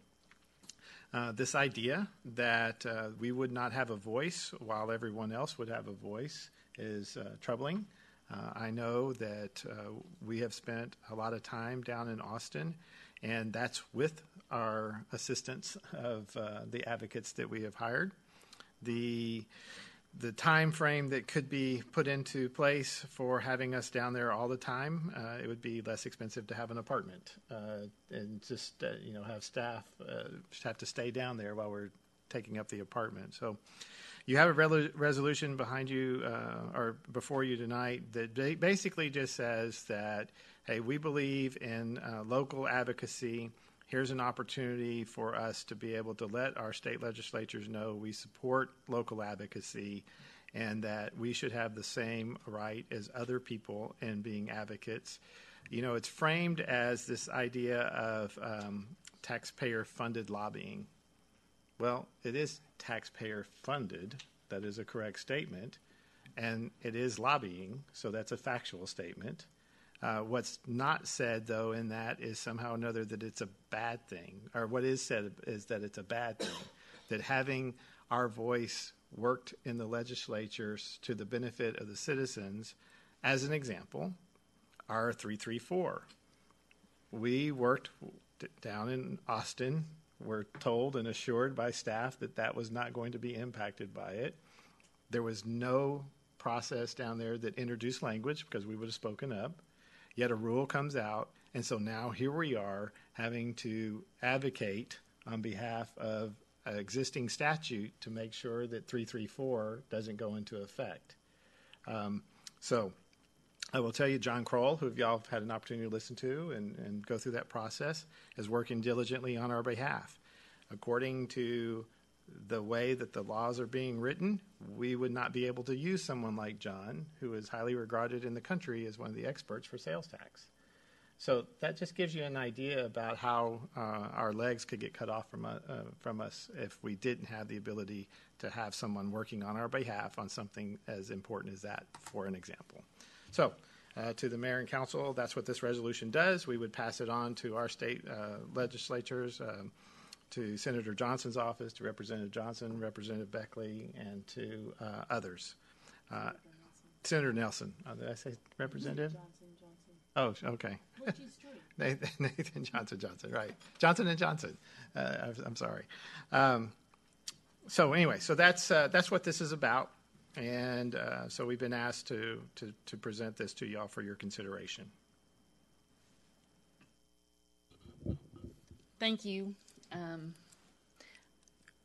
this idea that we would not have a voice while everyone else would have a voice is troubling. I know that we have spent a lot of time down in Austin, and that's with our assistance of the advocates that we have hired. The time frame that could be put into place for having us down there all the time, it would be less expensive to have an apartment and just have staff just have to stay down there while we're taking up the apartment. So you have a resolution behind you or before you tonight that basically just says that, hey, we believe in local advocacy. Here's an opportunity for us to be able to let our state legislatures know we support local advocacy and that we should have the same right as other people in being advocates. You know, it's framed as this idea of taxpayer-funded lobbying. Well, it is taxpayer-funded. That is a correct statement. And it is lobbying, so that's a factual statement. What's not said, though, in that is somehow or another that it's a bad thing. Or what is said is that it's a bad thing. That having our voice worked in the legislatures to the benefit of the citizens, as an example, our 334. We worked down in Austin. We're told and assured by staff that that was not going to be impacted by it. There was no process down there that introduced language because we would have spoken up. Yet a rule comes out, and so now here we are having to advocate on behalf of an existing statute to make sure that 334 doesn't go into effect. So I will tell you, John Kroll, who y'all have had an opportunity to listen to and go through that process, is working diligently on our behalf. According to the way that the laws are being written, we would not be able to use someone like John, who is highly regarded in the country as one of the experts for sales tax. So that just gives you an idea about how our legs could get cut off from us if we didn't have the ability to have someone working on our behalf on something as important as that, for an example. So to the mayor and council, that's what this resolution does. We would pass it on to our state legislatures, to Senator Johnson's office, to Representative Johnson, Representative Beckley, and to others. Senator Nelson. Did I say Representative? Oh, okay. Nathan Johnson, right. Johnson and Johnson. I'm sorry. So anyway, so that's what this is about. And so we've been asked to present this to y'all for your consideration. Thank you.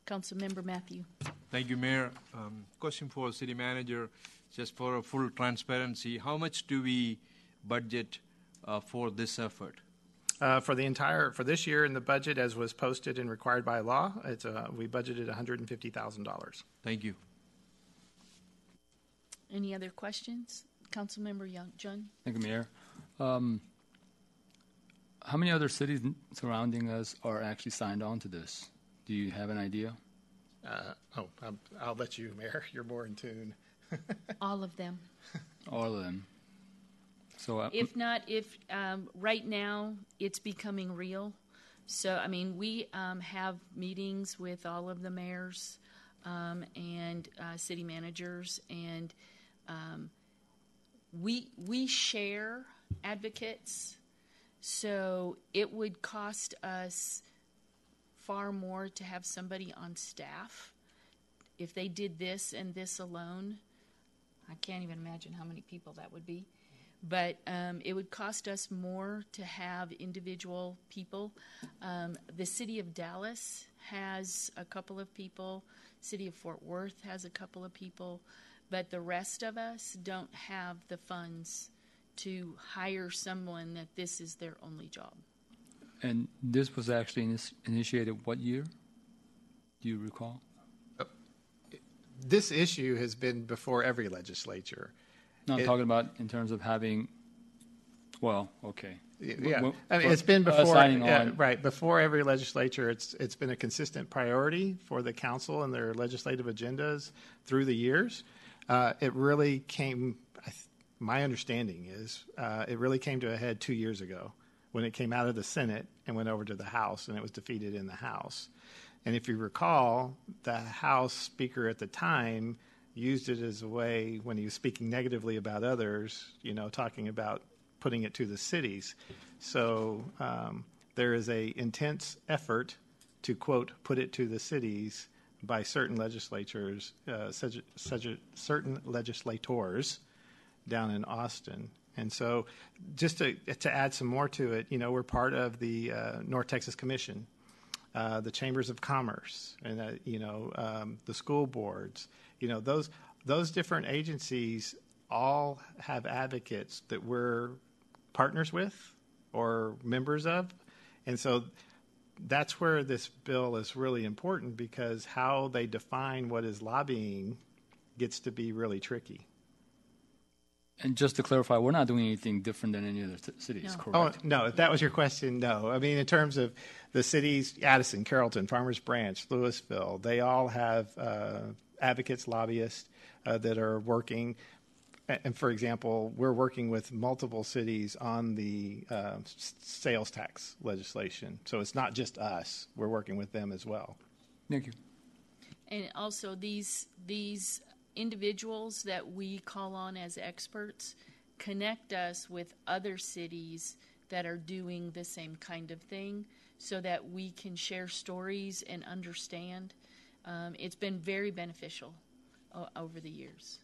Councilmember Matthew. Thank you, Mayor. Question for City Manager, just for full transparency, how much do we budget for this effort? For this year in the budget, as was posted and required by law, we budgeted $150,000. Thank you. Any other questions? Councilmember John? Thank you, Mayor. How many other cities surrounding us are actually signed on to this? Do you have an idea? I'll let you, Mayor. You're more in tune. All of them. All of them. So, if right now it's becoming real. So, I mean, we have meetings with all of the mayors and city managers, and we share advocates. So it would cost us far more to have somebody on staff. If they did this and this alone, I can't even imagine how many people that would be. But it would cost us more to have individual people. The city of Dallas has a couple of people. City of Fort Worth has a couple of people. But the rest of us don't have the funds to hire someone that this is their only job. And this was actually initiated what year? Do you recall? This issue has been before every legislature. No, I'm talking about in terms of having, well, okay. Yeah, I mean, it's been before, right, before every legislature. It's been a consistent priority for the council and their legislative agendas through the years. It really came, my understanding is, it really came to a head 2 years ago when it came out of the Senate and went over to the House, and it was defeated in the House. And if you recall, the House Speaker at the time used it as a way, when he was speaking negatively about others, talking about putting it to the cities. So there is a intense effort to, quote, put it to the cities by certain legislators, certain legislators down in Austin. And so just to add some more to it, we're part of the North Texas Commission, the Chambers of Commerce, and the school boards. Those different agencies all have advocates that we're partners with or members of. And so that's where this bill is really important, because how they define what is lobbying gets to be really tricky. And just to clarify, we're not doing anything different than any other cities, No. correct? Oh, no, if that was your question, no. I mean, in terms of the cities, Addison, Carrollton, Farmers Branch, Louisville, they all have advocates, lobbyists that are working. And for example, we're working with multiple cities on the sales tax legislation. So it's not just us. We're working with them as well. Thank you. And also these individuals that we call on as experts connect us with other cities that are doing the same kind of thing, so that we can share stories and understand. It's been very beneficial over the years.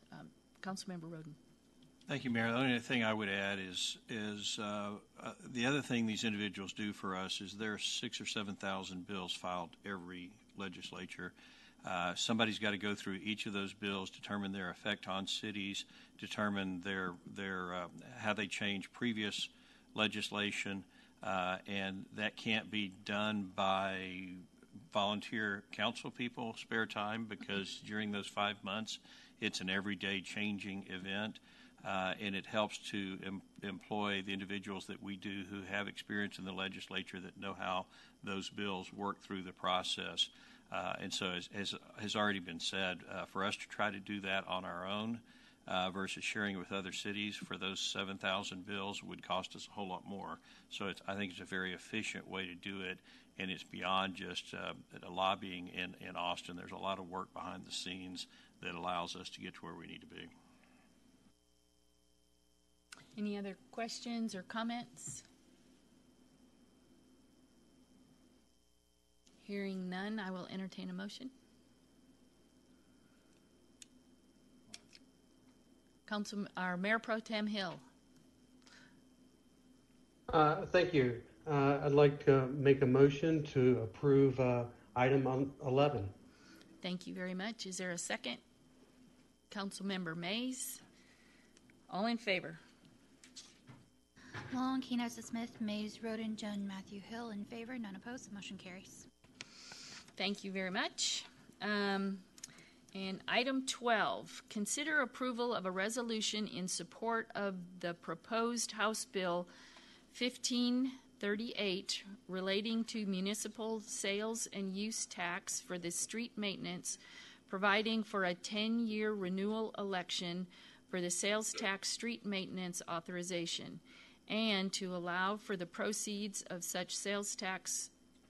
Councilmember Roden. Thank you, Mayor. The only thing I would add is the other thing these individuals do for us is there are 6,000 or 7,000 bills filed every legislature. Somebody's got to go through each of those bills, determine their effect on cities, determine their how they change previous legislation, and that can't be done by volunteer council people, spare time, because during those 5 months, it's an everyday changing event. and it helps to employ the individuals that we do who have experience in the legislature that know how those bills work through the process. And so, as has already been said, for us to try to do that on our own versus sharing it with other cities for those 7,000 bills would cost us a whole lot more. So I think it's a very efficient way to do it, and it's beyond just lobbying in Austin. There's a lot of work behind the scenes that allows us to get to where we need to be. Any other questions or comments? Hearing none, I will entertain a motion. Mayor Pro Tem Hill. Thank you. I'd like to make a motion to approve item 11. Thank you very much. Is there a second? Councilmember Mays. All in favor? Long, Keynote Smith, Mays, Roden, Joan, Matthew Hill in favor, none opposed. The motion carries. Thank you very much. And item 12, consider approval of a resolution in support of the proposed House Bill 1538 relating to municipal sales and use tax for the street maintenance, providing for a 10-year renewal election for the sales tax street maintenance authorization, and to allow for the proceeds of such sales tax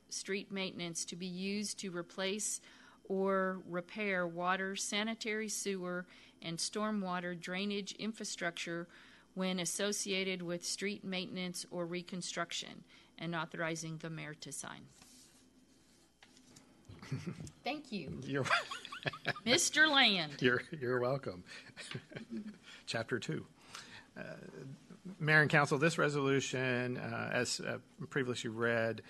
street maintenance to be used to replace or repair water, sanitary sewer, and stormwater drainage infrastructure when associated with street maintenance or reconstruction, and authorizing the mayor to sign. Thank you. Mr. Land. You're welcome. Chapter 2. Mayor and Council, this resolution, as previously read,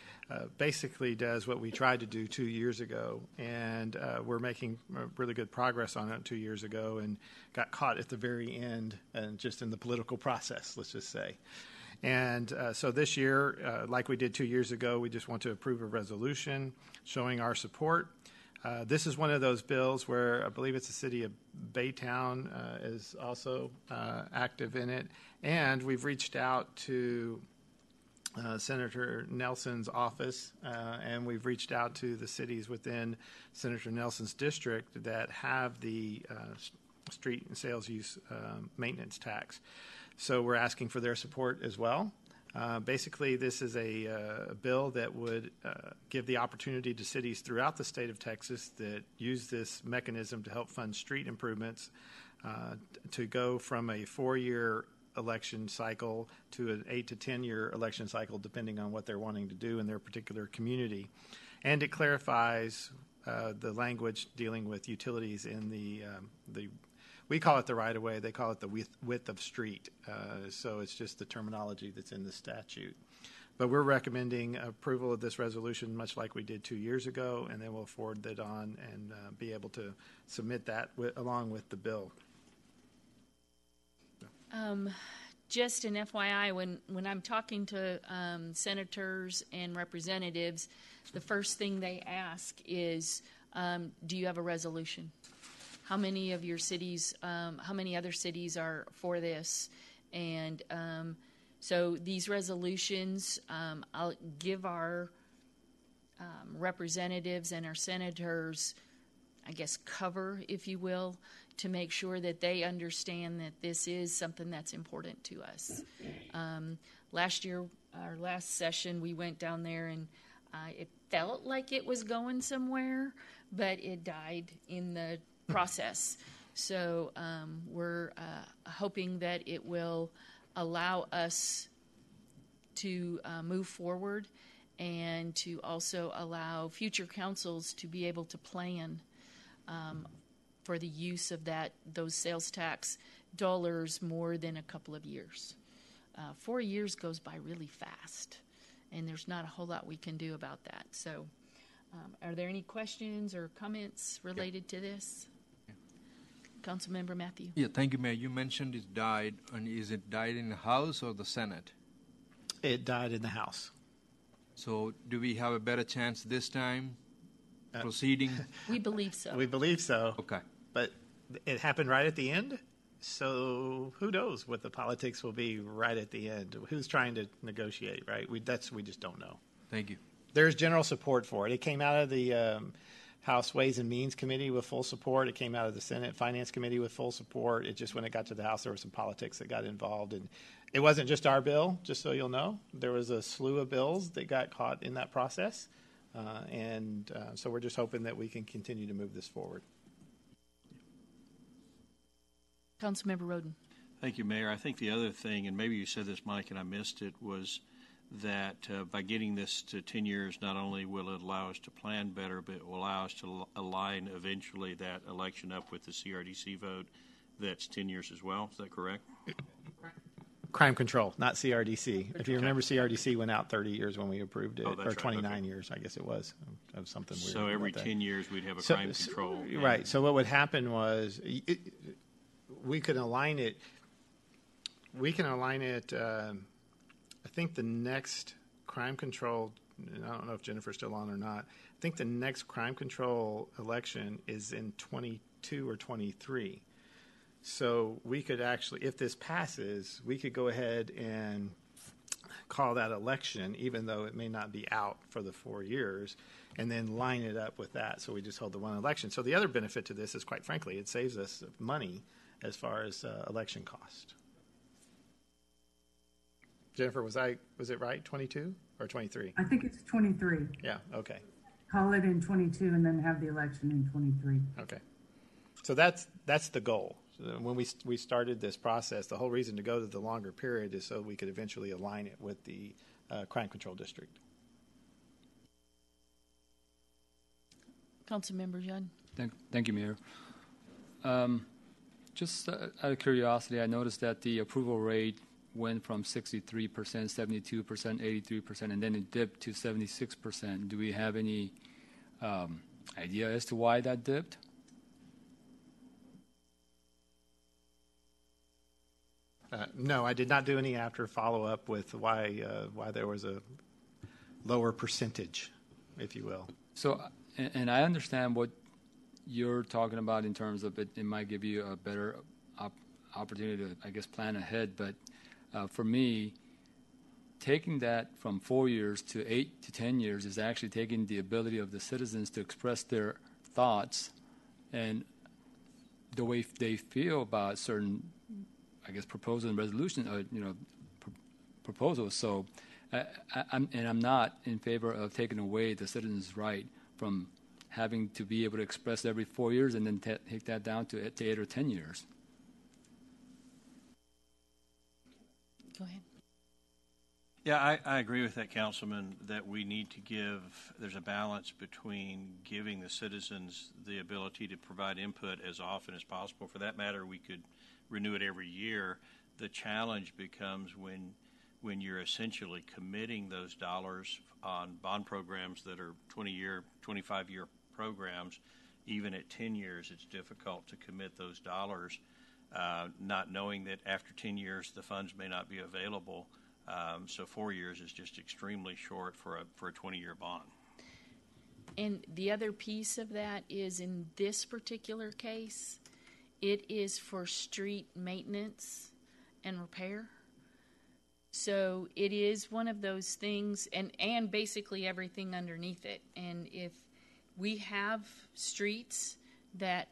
basically does what we tried to do 2 years ago, and we're making really good progress on it 2 years ago and got caught at the very end and just in the political process, let's just say. And so this year, like we did 2 years ago, we just want to approve a resolution showing our support. This is one of those bills where I believe it's the city of Baytown is also active in it. And we've reached out to Senator Nelson's office, and we've reached out to the cities within Senator Nelson's district that have the street and sales use maintenance tax. So we're asking for their support as well. Basically, this is a bill that would give the opportunity to cities throughout the state of Texas that use this mechanism to help fund street improvements to go from a 4-year election cycle to an 8 to 10-year election cycle, depending on what they're wanting to do in their particular community. And it clarifies the language dealing with utilities in the we call it the right-of-way, they call it the width of street. So it's just the terminology that's in the statute. But we're recommending approval of this resolution, much like we did 2 years ago, and then we'll forward that on and be able to submit that along with the bill. Just an FYI, when I'm talking to senators and representatives, the first thing they ask is, do you have a resolution? How many of your cities, how many other cities are for this? And so these resolutions, I'll give our representatives and our senators, I guess, cover, if you will, to make sure that they understand that this is something that's important to us. Last year, our last session, we went down there and it felt like it was going somewhere, but it died in the process. So we're hoping that it will allow us to move forward and to also allow future councils to be able to plan for the use of those sales tax dollars more than a couple of years. 4 years goes by really fast, and there's not a whole lot we can do about that. So are there any questions or comments related to this? Councilmember Matthew. Yeah, thank you, Mayor. You mentioned it died, and is it died in the House or the Senate? It died in the House. So do we have a better chance this time proceeding? We believe so. We believe so. Okay. But it happened right at the end, So who knows what the politics will be right at the end? Who's trying to negotiate, right? We just don't know. Thank you. There's general support for it. It came out of the House Ways and Means Committee with full support. It came out of the Senate Finance Committee with full support. It just, when it got to the House, there was some politics that got involved. And it wasn't just our bill, just so you'll know. There was a slew of bills that got caught in that process. So we're just hoping that we can continue to move this forward. Councilmember Roden. Thank you, Mayor. I think the other thing, and maybe you said this, Mike, and I missed it, was that by getting this to 10 years, not only will it allow us to plan better, but it will allow us to align eventually that election up with the CRDC vote that's 10 years as well. Is that correct? Crime control, not CRDC. If you remember, CRDC went out 30 years when we approved it, or 29 years, I guess it was, of something weird. So every 10 years we'd have a crime control. Right. So what would happen was we could align it. I think the next crime control, and I don't know if Jennifer's still on or not, I think the next crime control election is in 22 or 23. So we could actually, if this passes, we could go ahead and call that election, even though it may not be out for the 4 years, and then line it up with that. So we just hold the one election. So the other benefit to this is, quite frankly, it saves us money as far as election cost. Jennifer, was it right, 22 or 23? I think it's 23. Yeah, okay. Call it in 22 and then have the election in 23. Okay. So that's the goal. So when we started this process, the whole reason to go to the longer period is so we could eventually align it with the crime control district. Councilmember Young. Thank you, Mayor. Just out of curiosity, I noticed that the approval rate went from 63%, 72%, 83%, and then it dipped to 76%. Do we have any idea as to why that dipped? No, I did not do any after follow-up with why there was a lower percentage, if you will. So, and I understand what you're talking about in terms of it might give you a better opportunity to, I guess, plan ahead. But for me, taking that from 4 years to 8 to 10 years is actually taking the ability of the citizens to express their thoughts and the way they feel about certain, I guess, proposals and resolution, proposals. So, I'm not in favor of taking away the citizens' right from having to be able to express every 4 years and then take that down to 8 or 10 years. Go ahead. Yeah, I agree with that, Councilman, that we need to there's a balance between giving the citizens the ability to provide input as often as possible. For that matter, we could renew it every year. The challenge becomes when you're essentially committing those dollars on bond programs that are 20-year, 25-year programs. Even at 10 years, it's difficult to commit those dollars, not knowing that after 10 years the funds may not be available. So 4 years is just extremely short for a 20-year bond. And the other piece of that is, in this particular case, it is for street maintenance and repair. So it is one of those things, and basically everything underneath it. And if we have streets that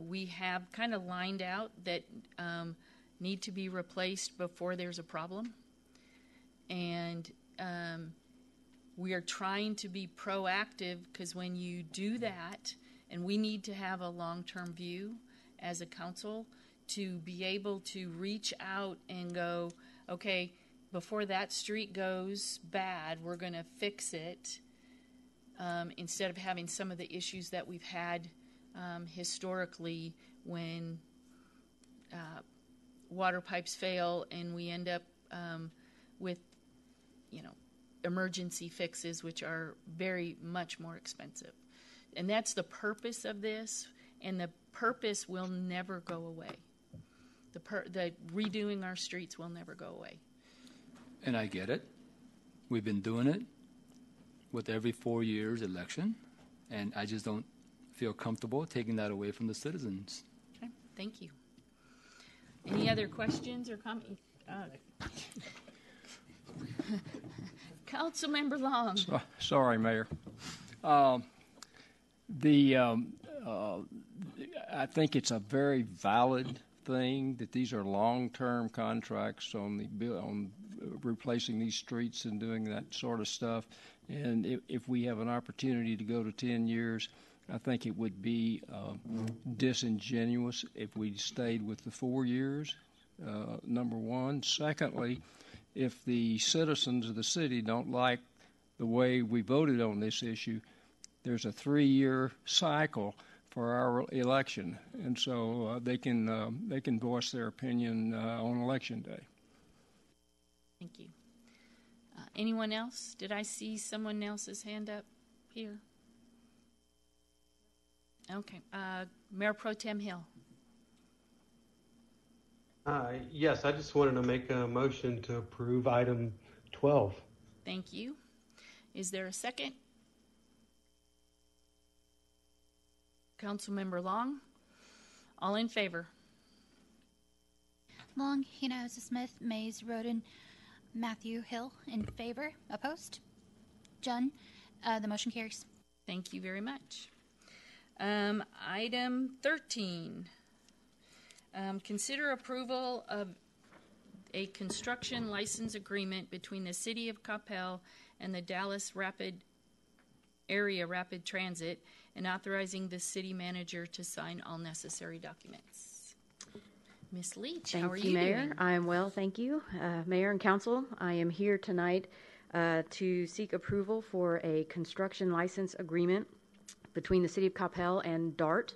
we have kind of lined out that need to be replaced before there's a problem, and we are trying to be proactive, because when you do that, and we need to have a long-term view as a council to be able to reach out and go, okay, before that street goes bad, we're going to fix it, instead of having some of the issues that we've had historically when water pipes fail and we end up with, emergency fixes, which are very much more expensive. And that's the purpose of this, and the purpose will never go away. The redoing our streets will never go away. And I get it. We've been doing it with every 4 years election, and I just don't feel comfortable taking that away from the citizens. Okay, thank you. Any other questions or comments? Councilmember Long. Sorry, Mayor. I think it's a very valid thing that these are long-term contracts on replacing these streets and doing that sort of stuff. And if we have an opportunity to go to 10 years, I think it would be disingenuous if we stayed with the 4 years, number one. Secondly, if the citizens of the city don't like the way we voted on this issue, there's a 3-year cycle for our election, and so they can voice their opinion on Election Day. Thank you. Anyone else? Did I see someone else's hand up here? Okay. Mayor Pro Tem Hill. Yes, I just wanted to make a motion to approve item 12. Thank you. Is there a second? Councilmember Long. All in favor? Long, Hinojosa Smith, Mays, Roden, Matthew Hill in favor. Opposed? Jun. The motion carries. Thank you very much. Item 13. Consider approval of a construction license agreement between the City of Coppell and the Dallas Area Rapid Transit and authorizing the city manager to sign all necessary documents. Ms. Leach, how are you Mayor. doing? I am well, thank you. Mayor and Council, I am here tonight to seek approval for a construction license agreement between the City of Coppell and DART.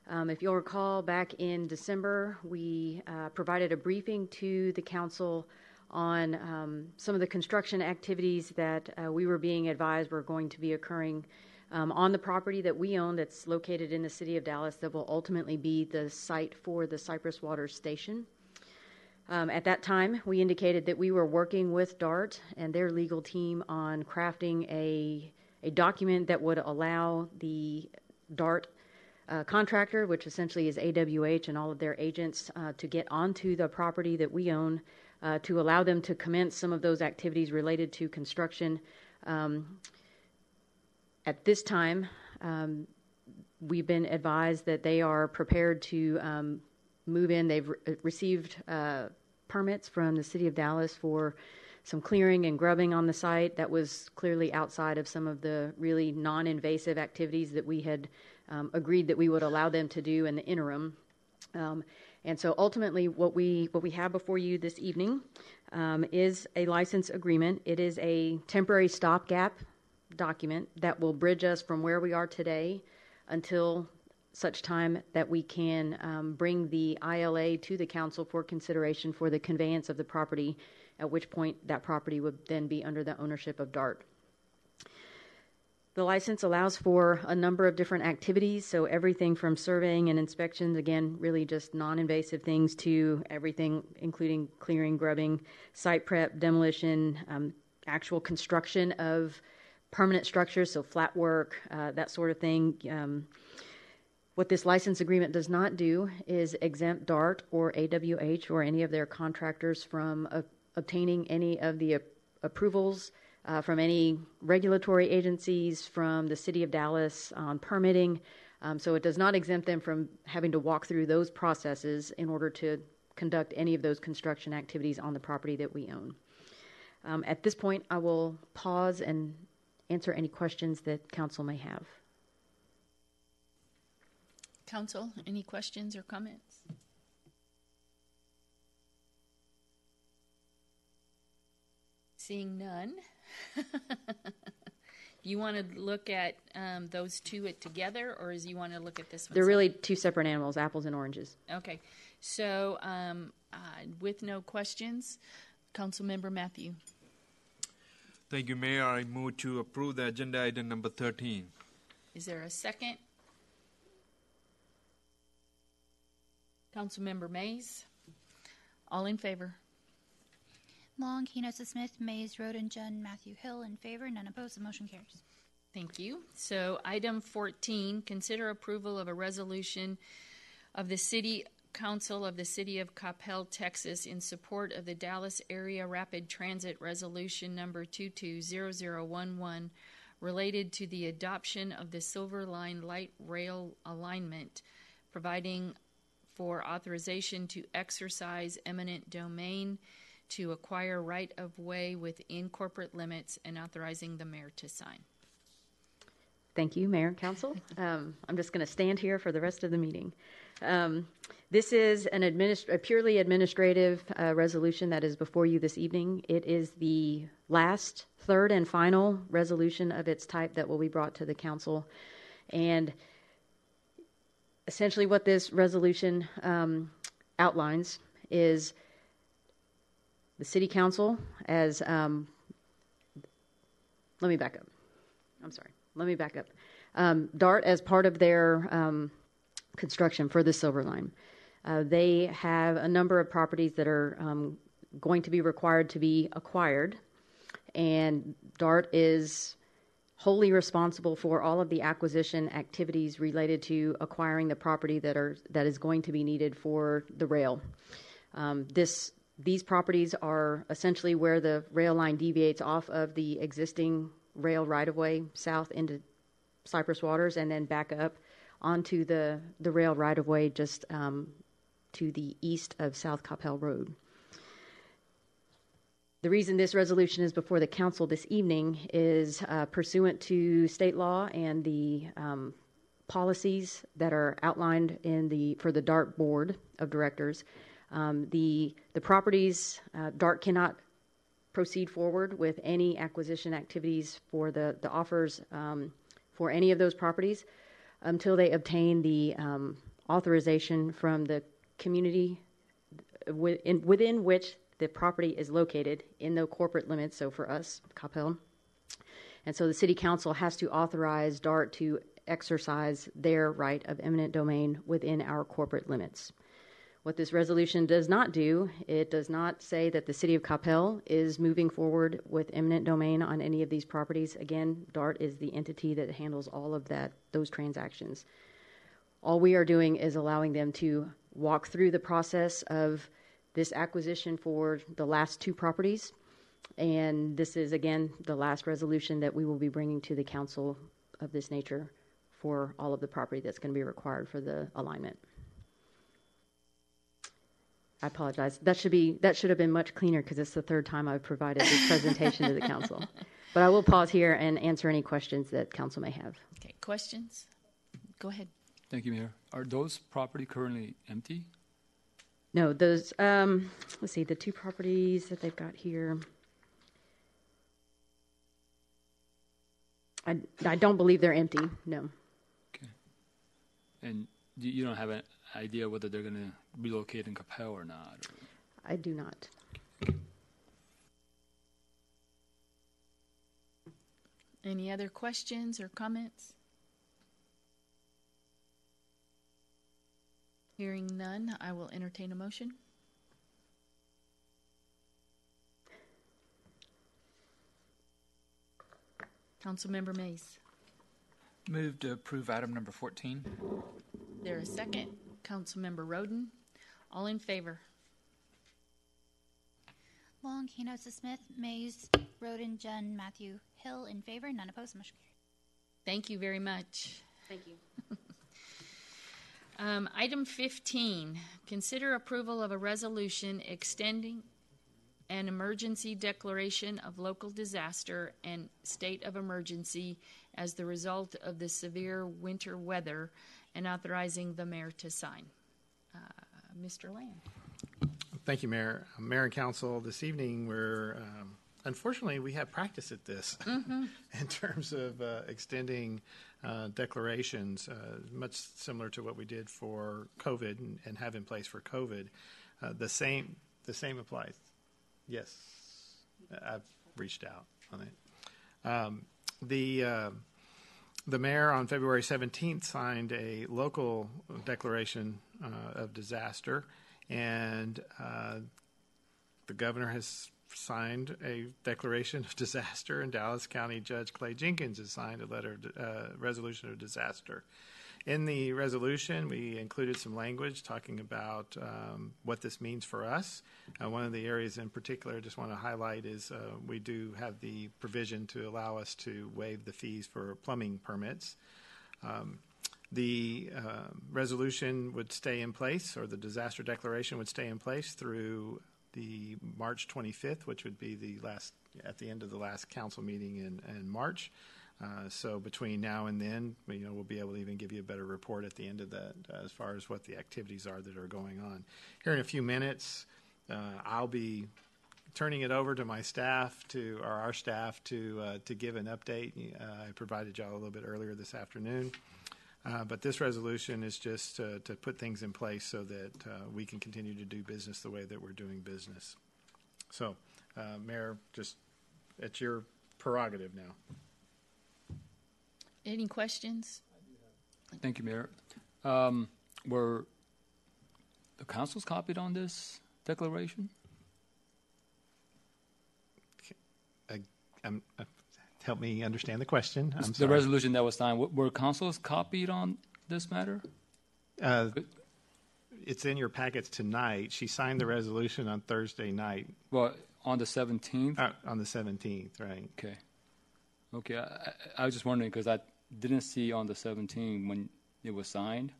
If you'll recall, back in December, we provided a briefing to the Council on some of the construction activities that we were being advised were going to be occurring on the property that we own that's located in the City of Dallas that will ultimately be the site for the Cypress Water Station. At that time, we indicated that we were working with DART and their legal team on crafting a document that would allow the DART contractor, which essentially is AWH and all of their agents, to get onto the property that we own, to allow them to commence some of those activities related to construction. At this time, we've been advised that they are prepared to move in. They've received permits from the City of Dallas for some clearing and grubbing on the site. That was clearly outside of some of the really non-invasive activities that we had agreed that we would allow them to do in the interim. And so ultimately what we have before you this evening is a license agreement. It is a temporary stopgap document that will bridge us from where we are today until such time that we can bring the ILA to the council for consideration for the conveyance of the property, at which point that property would then be under the ownership of DART. The license allows for a number of different activities, so everything from surveying and inspections, again, really just non-invasive things, to everything including clearing, grubbing, site prep, demolition, actual construction of permanent structures, so flat work, that sort of thing. What this license agreement does not do is exempt DART or AWH or any of their contractors from obtaining any of the approvals from any regulatory agencies, from the City of Dallas on permitting. So it does not exempt them from having to walk through those processes in order to conduct any of those construction activities on the property that we own. At this point, I will pause and answer any questions that council may have. Council, any questions or comments? Seeing none. You want to look at those two together, or do you want to look at this one? They're really two separate animals, apples and oranges. Okay. So with no questions, Councilmember Matthew. Thank you, Mayor. I move to approve the agenda item number 13. Is there a second? Councilmember Mays. All in favor? Long, Hinojosa Smith, Mays, Roden, Jun, Matthew Hill in favor, none opposed. The motion carries. Thank you. So item 14, consider approval of a resolution of the City Council of the City of Coppell, Texas, in support of the Dallas Area Rapid Transit Resolution number 220011, related to the adoption of the Silver Line Light Rail Alignment, providing for authorization to exercise eminent domain to acquire right-of-way within corporate limits, and authorizing the mayor to sign. Thank you, Mayor and Council. I'm just going to stand here for the rest of the meeting. This is a purely administrative resolution that is before you this evening. It is the last, third, and final resolution of its type that will be brought to the council. And essentially what this resolution outlines is the City Council as, let me back up. I'm sorry. Let me back up. DART, as part of their construction for the Silver Line, they have a number of properties that are going to be required to be acquired, and DART is wholly responsible for all of the acquisition activities related to acquiring the property that is going to be needed for the rail. These properties are essentially where the rail line deviates off of the existing rail right-of-way south into Cypress Waters and then back up onto the rail right-of-way just to the east of South Coppell Road. The reason this resolution is before the council this evening is pursuant to state law and the policies that are outlined for the DART Board of Directors. The properties, DART cannot proceed forward with any acquisition activities for the offers for any of those properties until they obtain the authorization from the community within which the property is located in the corporate limits, so for us, Coppell. And so the City Council has to authorize DART to exercise their right of eminent domain within our corporate limits. What this resolution does not do, it does not say that the City of Coppell is moving forward with eminent domain on any of these properties. Again, DART is the entity that handles all of those transactions. All we are doing is allowing them to walk through the process of this acquisition for the last two properties. And this is, again, the last resolution that we will be bringing to the council of this nature for all of the property that's going to be required for the alignment. I apologize. That should have been much cleaner because it's the third time I've provided this presentation to the council. But I will pause here and answer any questions that council may have. Okay, questions? Go ahead. Thank you, Mayor. Are those property currently empty? No, those, let's see, the two properties that they've got here. I don't believe they're empty, no. Okay. And you don't have an idea whether they're going to relocate in Coppell or not? Or? I do not. Any other questions or comments? Hearing none, I will entertain a motion. Councilmember Mays. Move to approve item number 14. There a second? Councilmember Roden. All in favor? Long, Hinosa Smith, Mays, Roden, Junn, Matthew, Hill in favor, none opposed, motion carried. Thank you very much. Thank you. Item 15, consider approval of a resolution extending an emergency declaration of local disaster and state of emergency as the result of the severe winter weather and authorizing the mayor to sign. Mr. Lamb. Thank you, Mayor. Mayor and Council, this evening we're, unfortunately, we have practice at this in terms of extending declarations, much similar to what we did for COVID and have in place for COVID. The same applies. Yes, I've reached out on it. The mayor on February 17th signed a local declaration of disaster, and the governor has signed a declaration of disaster, and Dallas County Judge Clay Jenkins has signed a resolution of disaster. in the resolution, we included some language talking about what this means for us. One of the areas in particular I just want to highlight is we do have the provision to allow us to waive the fees for plumbing permits. The resolution would stay in place, or the disaster declaration would stay in place through the March 25th, which would be at the end of the last council meeting in March. So between now and then, we'll be able to even give you a better report at the end of that as far as what the activities are that are going on. Here in a few minutes, I'll be turning it over to my staff our staff to give an update. I provided y'all a little bit earlier this afternoon. But this resolution is just to put things in place so that we can continue to do business the way that we're doing business. So, Mayor, it's your prerogative now. Any questions? Thank you, Mayor. Were the councils copied on this declaration? Help me understand the question. I'm the sorry. resolution that was signed, were councils copied on this matter? It's in your packets tonight. She signed the resolution on Thursday night. Well, on the 17th? On the 17th, right. Okay. I was just wondering because I didn't see on the 17th when it was signed.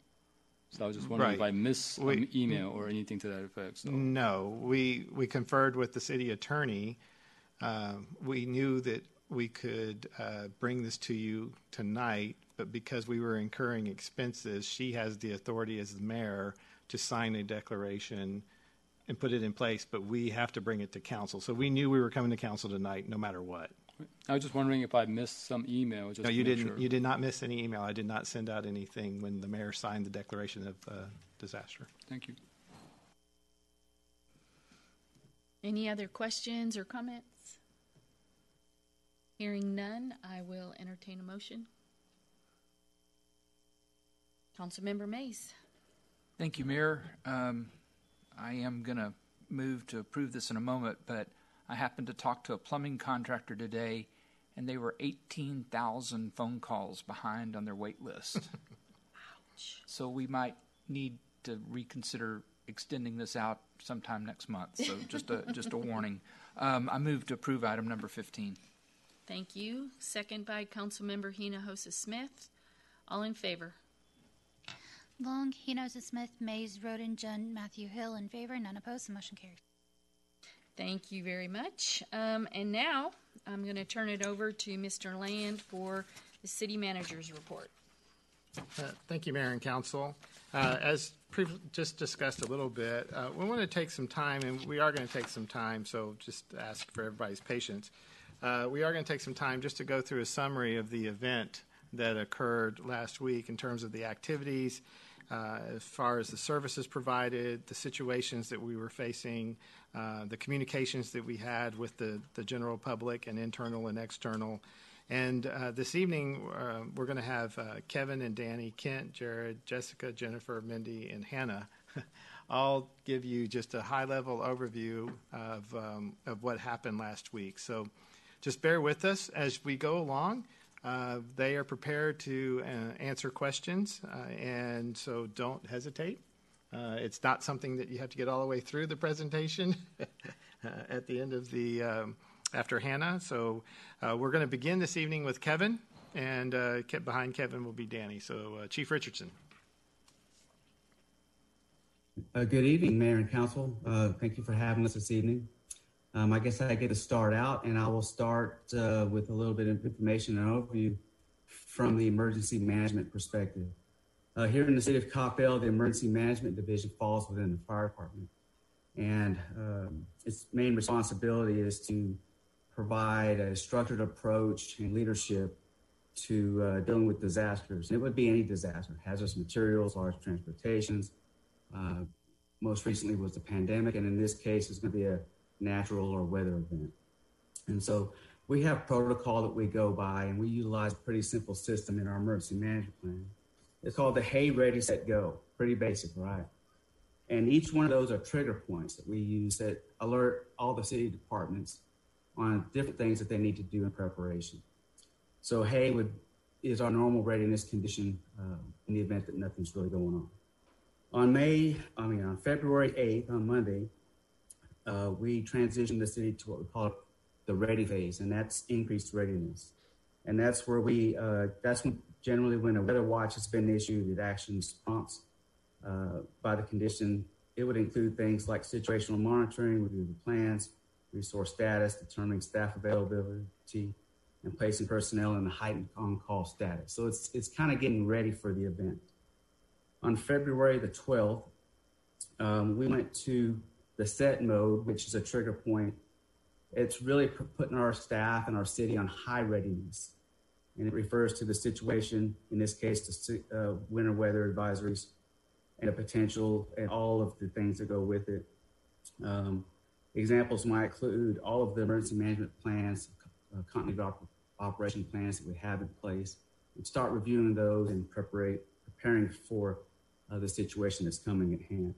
So I was just wondering if I missed an email or anything to that effect. So. No. We conferred with the city attorney. We knew that we could bring this to you tonight, but because we were incurring expenses, she has the authority as the mayor to sign a declaration and put it in place, but we have to bring it to council. So we knew we were coming to council tonight no matter what. I was just wondering if I missed some email. Just no, you didn't. Sure. You did not miss any email. I did not send out anything when the mayor signed the declaration of disaster. Thank you. Any other questions or comments? Hearing none, I will entertain a motion. Councilmember Mays. Thank you, Mayor. I am going to move to approve this in a moment, but I happened to talk to a plumbing contractor today, and they were 18,000 phone calls behind on their wait list. Ouch. So we might need to reconsider extending this out sometime next month. So just a warning. I move to approve item number 15. Thank you. Second by Councilmember Hinojosa-Smith. All in favor? Long, Hinojosa-Smith, Mays, Roden, Jun, Matthew Hill in favor, none opposed. The motion carries. Thank you very much. And now I'm going to turn it over to Mr. Land for the city manager's report. Thank you, Mayor and Council. As just discussed a little bit, we want to take some time, and we are going to take some time, so just ask for everybody's patience. We are going to take some time just to go through a summary of the event that occurred last week in terms of the activities, as far as the services provided, the situations that we were facing, the communications that we had with the general public and internal and external. And this evening, we're going to have Kevin and Danny, Kent, Jared, Jessica, Jennifer, Mindy, and Hannah all give you just a high-level overview of what happened last week. So just bear with us as we go along. They are prepared to answer questions, and so don't hesitate. It's not something that you have to get all the way through the presentation at the end of the after Hannah. So we're going to begin this evening with Kevin, and behind Kevin will be Danny. So Chief Richardson. Good evening, Mayor and Council. Thank you for having us this evening. I guess I get to start out, and I will start with a little bit of information and overview from the emergency management perspective. Here in the city of Coppell, the emergency management division falls within the fire department, and its main responsibility is to provide a structured approach and leadership to dealing with disasters. And it would be any disaster, hazardous materials, large transportations. Most recently was the pandemic, and in this case, it's going to be a natural or weather event. And so we have protocol that we go by, and we utilize a pretty simple system in our emergency management plan. It's called the Hey, Ready, Set, Go. Pretty basic, right? And each one of those are trigger points that we use that alert all the city departments on different things that they need to do in preparation. So Hey would is our normal readiness condition in the event that nothing's really going on. On February 8th, on Monday, we transitioned the city to what we call the ready phase, and that's increased readiness. And that's where that's generally when a weather watch has been issued, it actions prompts by the condition. It would include things like situational monitoring, review the plans, resource status, determining staff availability, and placing personnel in a heightened on-call status. So it's kind of getting ready for the event. On February the 12th, we went to the set mode, which is a trigger point. It's really putting our staff and our city on high readiness. And it refers to the situation, in this case, to winter weather advisories and a potential and all of the things that go with it. Examples might include all of the emergency management plans, continuity of operation plans that we have in place. And start reviewing those and preparing for the situation that's coming at hand.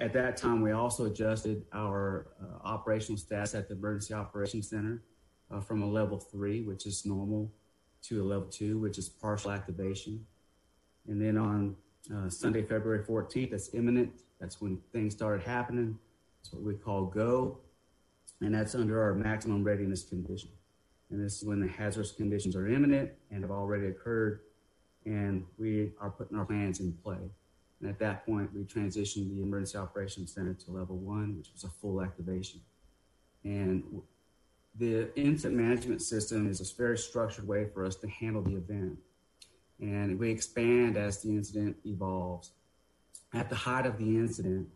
At that time, we also adjusted our operational status at the Emergency Operations Center from a level 3, which is normal, to a level 2, which is partial activation. And then on Sunday, February 14th, that's imminent. That's when things started happening. That's what we call go. And that's under our maximum readiness condition. And this is when the hazardous conditions are imminent and have already occurred, and we are putting our plans in play. And at that point, we transitioned the Emergency Operations Center to level 1, which was a full activation. And the incident management system is a very structured way for us to handle the event. And we expand as the incident evolves. At the height of the incident,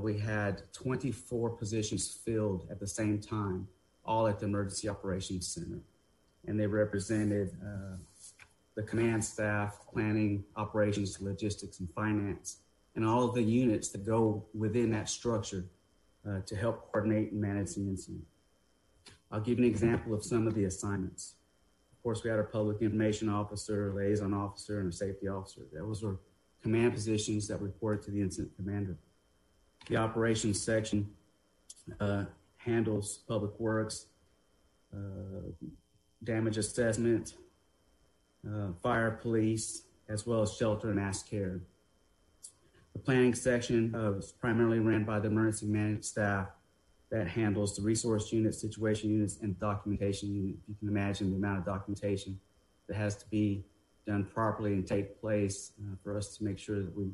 we had 24 positions filled at the same time, all at the Emergency Operations Center. And they represented the command staff, planning, operations, logistics, and finance, and all of the units that go within that structure to help coordinate and manage the incident. I'll give you an example of some of the assignments. Of course, we had our public information officer, liaison officer, and a safety officer. Those were command positions that reported to the incident commander. The operations section handles public works, damage assessment, fire, police, as well as shelter and mass care. The planning section is primarily ran by the emergency management staff that handles the resource units, situation units, and documentation unit. You can imagine the amount of documentation that has to be done properly and take place for us to make sure that we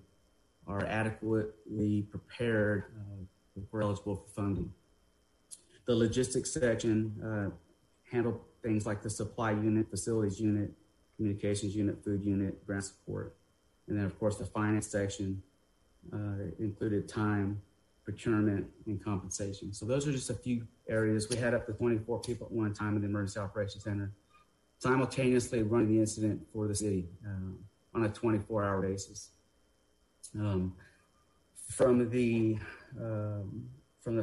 are adequately prepared if we're eligible for funding. The logistics section handle things like the supply unit, facilities unit, communications unit, food unit, ground support. And then, of course, the finance section included time, procurement, and compensation. So those are just a few areas. We had up to 24 people at one time in the Emergency Operations Center, simultaneously running the incident for the city on a 24-hour basis. From the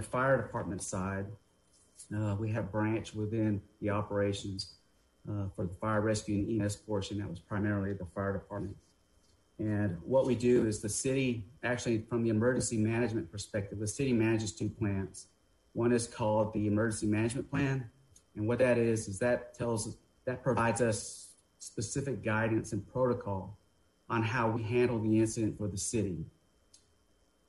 fire department side, we have branch within the operations for the fire rescue and EMS portion. That was primarily the fire department. And what we do is the city, actually from the emergency management perspective, the city manages two plans. One is called the emergency management plan. And what that is that provides us specific guidance and protocol on how we handle the incident for the city.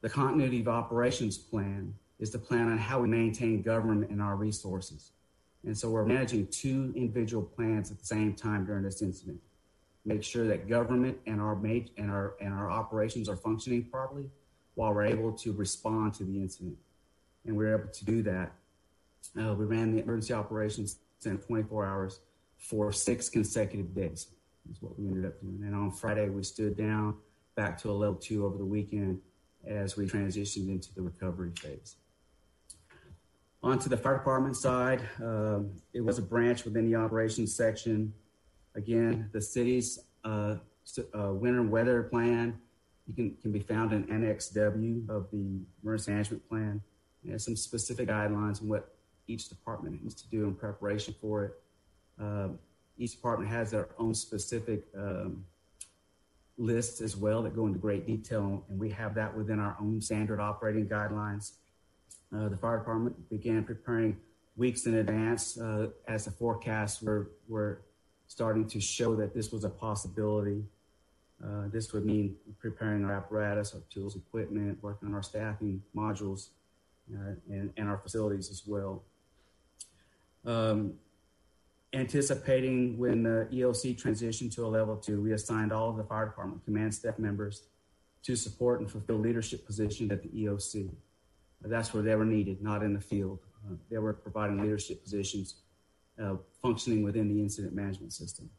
The continuity of operations plan is the plan on how we maintain government and our resources. And so we're managing two individual plans at the same time during this incident. Make sure that government and our operations are functioning properly while we're able to respond to the incident. And we're able to do that. We ran the emergency operations in 24 hours for 6 consecutive days is what we ended up doing. And on Friday, we stood down back to a level 2 over the weekend as we transitioned into the recovery phase. On to the fire department side, it was a branch within the operations section. Again, the city's winter weather plan can be found in Annex W of the emergency management plan. There's some specific guidelines on what each department needs to do in preparation for it. Each department has their own specific lists as well that go into great detail, and we have that within our own standard operating guidelines. The fire department began preparing weeks in advance as the forecasts were starting to show that this was a possibility. This would mean preparing our apparatus, our tools, equipment, working on our staffing modules, and our facilities as well. Anticipating when the EOC transitioned to a level 2, we assigned all of the fire department command staff members to support and fulfill leadership positions at the EOC. That's where they were needed, not in the field. They were providing leadership positions functioning within the incident management system.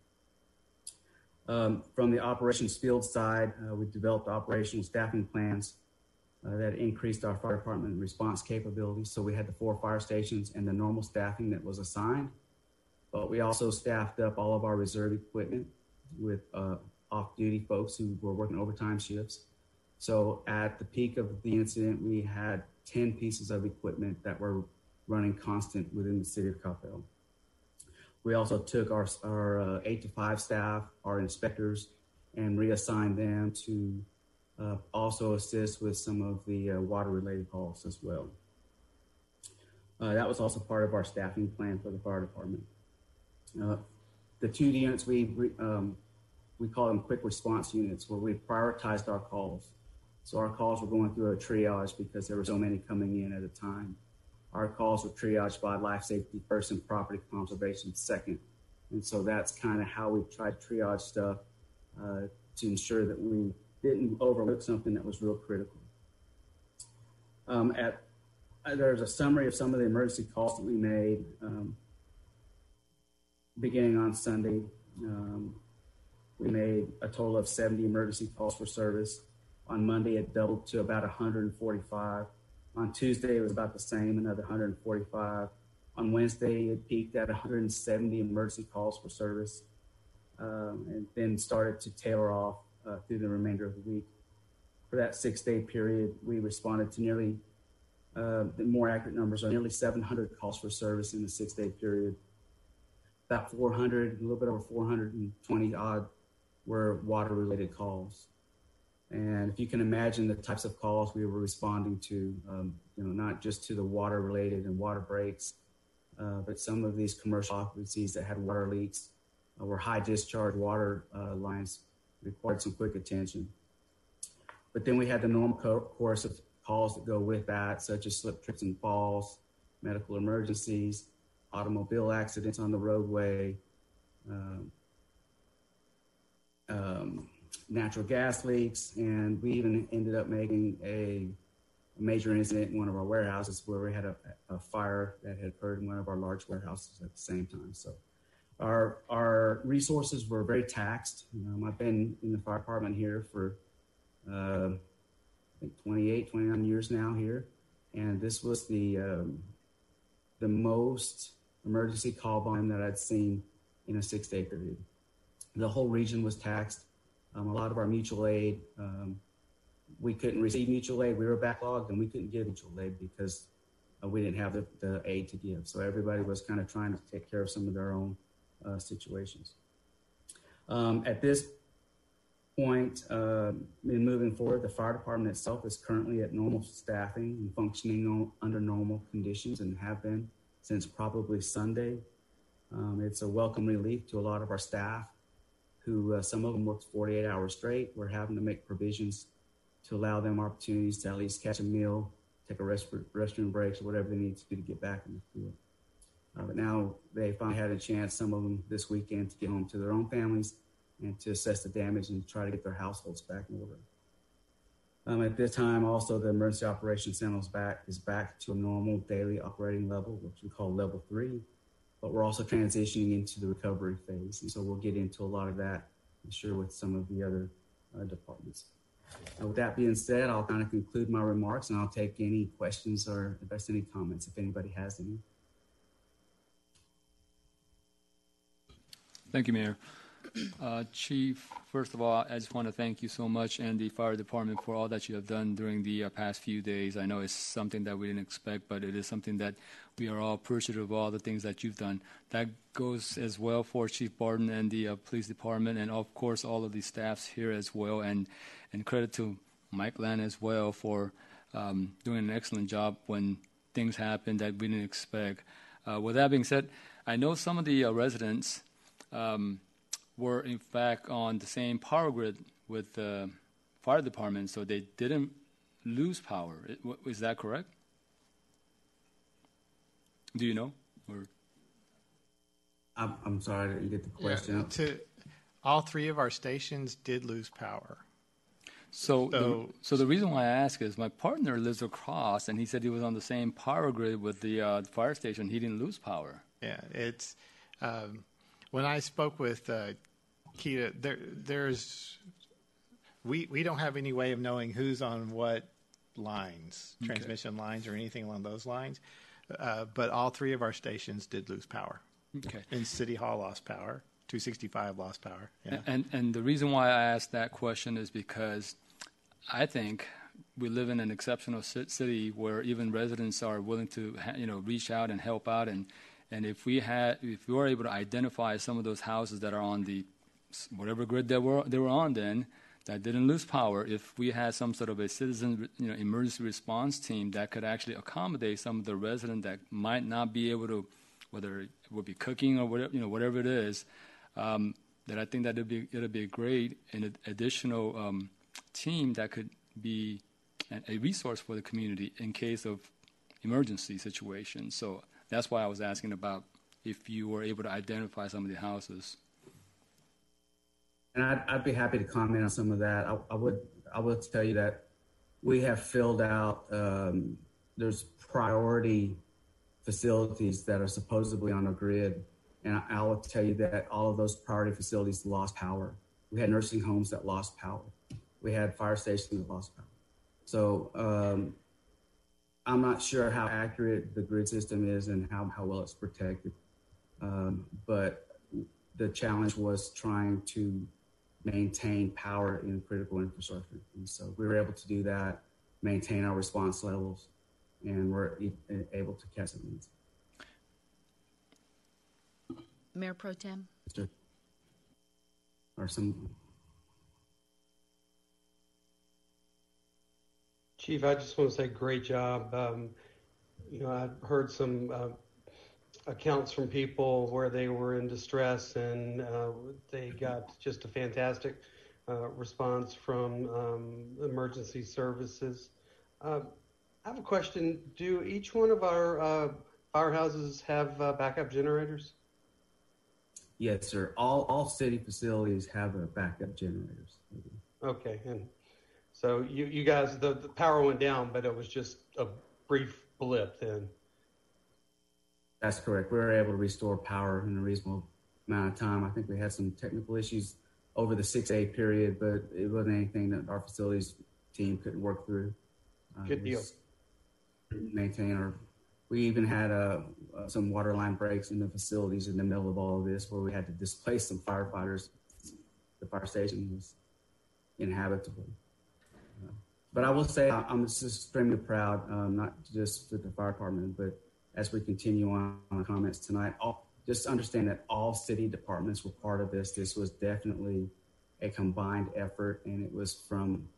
From the operations field side, we developed operational staffing plans that increased our fire department response capabilities. So we had the 4 fire stations and the normal staffing that was assigned, but we also staffed up all of our reserve equipment with off-duty folks who were working overtime shifts. So at the peak of the incident, we had 10 pieces of equipment that were running constant within the city of Coppell. We also took our 8 to 5 staff, our inspectors, and reassigned them to also assist with some of the water-related calls as well. That was also part of our staffing plan for the fire department. The 2 units, we call them quick response units, where we prioritized our calls. So our calls were going through a triage because there were so many coming in at a time. Our calls were triaged by life safety first and property conservation second. And so that's kind of how we tried to triage stuff to ensure that we didn't overlook something that was real critical. There's a summary of some of the emergency calls that we made beginning on Sunday. We made a total of 70 emergency calls for service. On Monday, it doubled to about 145. On Tuesday, it was about the same, another 145. On Wednesday, it peaked at 170 emergency calls for service, and then started to tailor off through the remainder of the week. For that 6-day period, we responded to nearly, the more accurate numbers are nearly 700 calls for service in the 6-day period. About 400, a little bit over 420 odd were water-related calls. And if you can imagine the types of calls we were responding to, not just to the water-related and water breaks, but some of these commercial occupancies that had water leaks or high discharge water lines required some quick attention. But then we had the normal course of calls that go with that, such as slip, trips, and falls, medical emergencies, automobile accidents on the roadway, natural gas leaks, and we even ended up making a major incident in one of our warehouses where we had a fire that had occurred in one of our large warehouses at the same time. So our resources were very taxed. I've been in the fire department here for I think 28, 29 years now here, and this was the most emergency call volume that I'd seen in a 6-day period. The whole region was taxed. A lot of our mutual aid, we couldn't receive mutual aid. We were backlogged, and we couldn't give mutual aid because we didn't have the aid to give. So everybody was kind of trying to take care of some of their own situations. At this point, in moving forward, the fire department itself is currently at normal staffing and functioning under normal conditions and have been since probably Sunday. It's a welcome relief to a lot of our staff who some of them worked 48 hours straight. We're having to make provisions to allow them opportunities to at least catch a meal, take a restroom breaks, or whatever they need to do to get back in the field. But now they finally had a chance, some of them this weekend, to get home to their own families and to assess the damage and try to get their households back in order. At this time, also, the Emergency Operations Center is back to a normal daily operating level, which we call level 3. But we're also transitioning into the recovery phase. And so we'll get into a lot of that, I'm sure, with some of the other departments. With that being said, I'll kind of conclude my remarks, and I'll take any questions or if there's any comments, if anybody has any. Thank you, Mayor. Chief, first of all, I just want to thank you so much and the fire department for all that you have done during the past few days. I know it's something that we didn't expect, but it is something that we are all appreciative of all the things that you've done. That goes as well for Chief Barton and the police department, and of course all of the staffs here as well. And credit to Mike Land as well for doing an excellent job when things happen that we didn't expect. With that being said, I know some of the residents were in fact on the same power grid with the fire department, so they didn't lose power. Is that correct? Do you know? Or I'm sorry, I didn't get the question. Yeah, all three of our stations did lose power. So the reason why I ask is my partner lives across, and he said he was on the same power grid with the fire station. He didn't lose power. Yeah, it's when I spoke with Keita, we don't have any way of knowing who's on what lines, transmission lines or anything along those lines. But all three of our stations did lose power. Okay. And City Hall lost power. 265 lost power. Yeah. And the reason why I asked that question is because I think we live in an exceptional city where even residents are willing to reach out and help out, and if we were able to identify some of those houses that are on the whatever grid they were on then that didn't lose power, if we had some sort of a citizen emergency response team that could actually accommodate some of the residents that might not be able to, whether it would be cooking or whatever it is. That I think that it'd be a great and additional team that could be a resource for the community in case of emergency situations. So that's why I was asking about if you were able to identify some of the houses. And I'd be happy to comment on some of that. I would tell you that we have filled out. There's priority facilities that are supposedly on a grid. And I will tell you that all of those priority facilities lost power. We had nursing homes that lost power. We had fire stations that lost power. So I'm not sure how accurate the grid system is and how well it's protected. But the challenge was trying to maintain power in critical infrastructure. And so we were able to do that, maintain our response levels, and we're able to catch some needs. Mayor Pro Tem? Or some. Chief, I just want to say great job. I've heard some accounts from people where they were in distress and they got just a fantastic response from emergency services. I have a question. Do each one of our firehouses have backup generators? Yes, sir. All city facilities have backup generators. Okay, and so you guys, the power went down, but it was just a brief blip then. That's correct. We were able to restore power in a reasonable amount of time. I think we had some technical issues over the 6-8 period, but it wasn't anything that our facilities team couldn't work through. Good deal. We even had some water line breaks in the facilities in the middle of all of this where we had to displace some firefighters. The fire station was inhabitable. But I will say I'm just extremely proud, not just with the fire department, but as we continue on the comments tonight, just understand that all city departments were part of this. This was definitely a combined effort, and it was from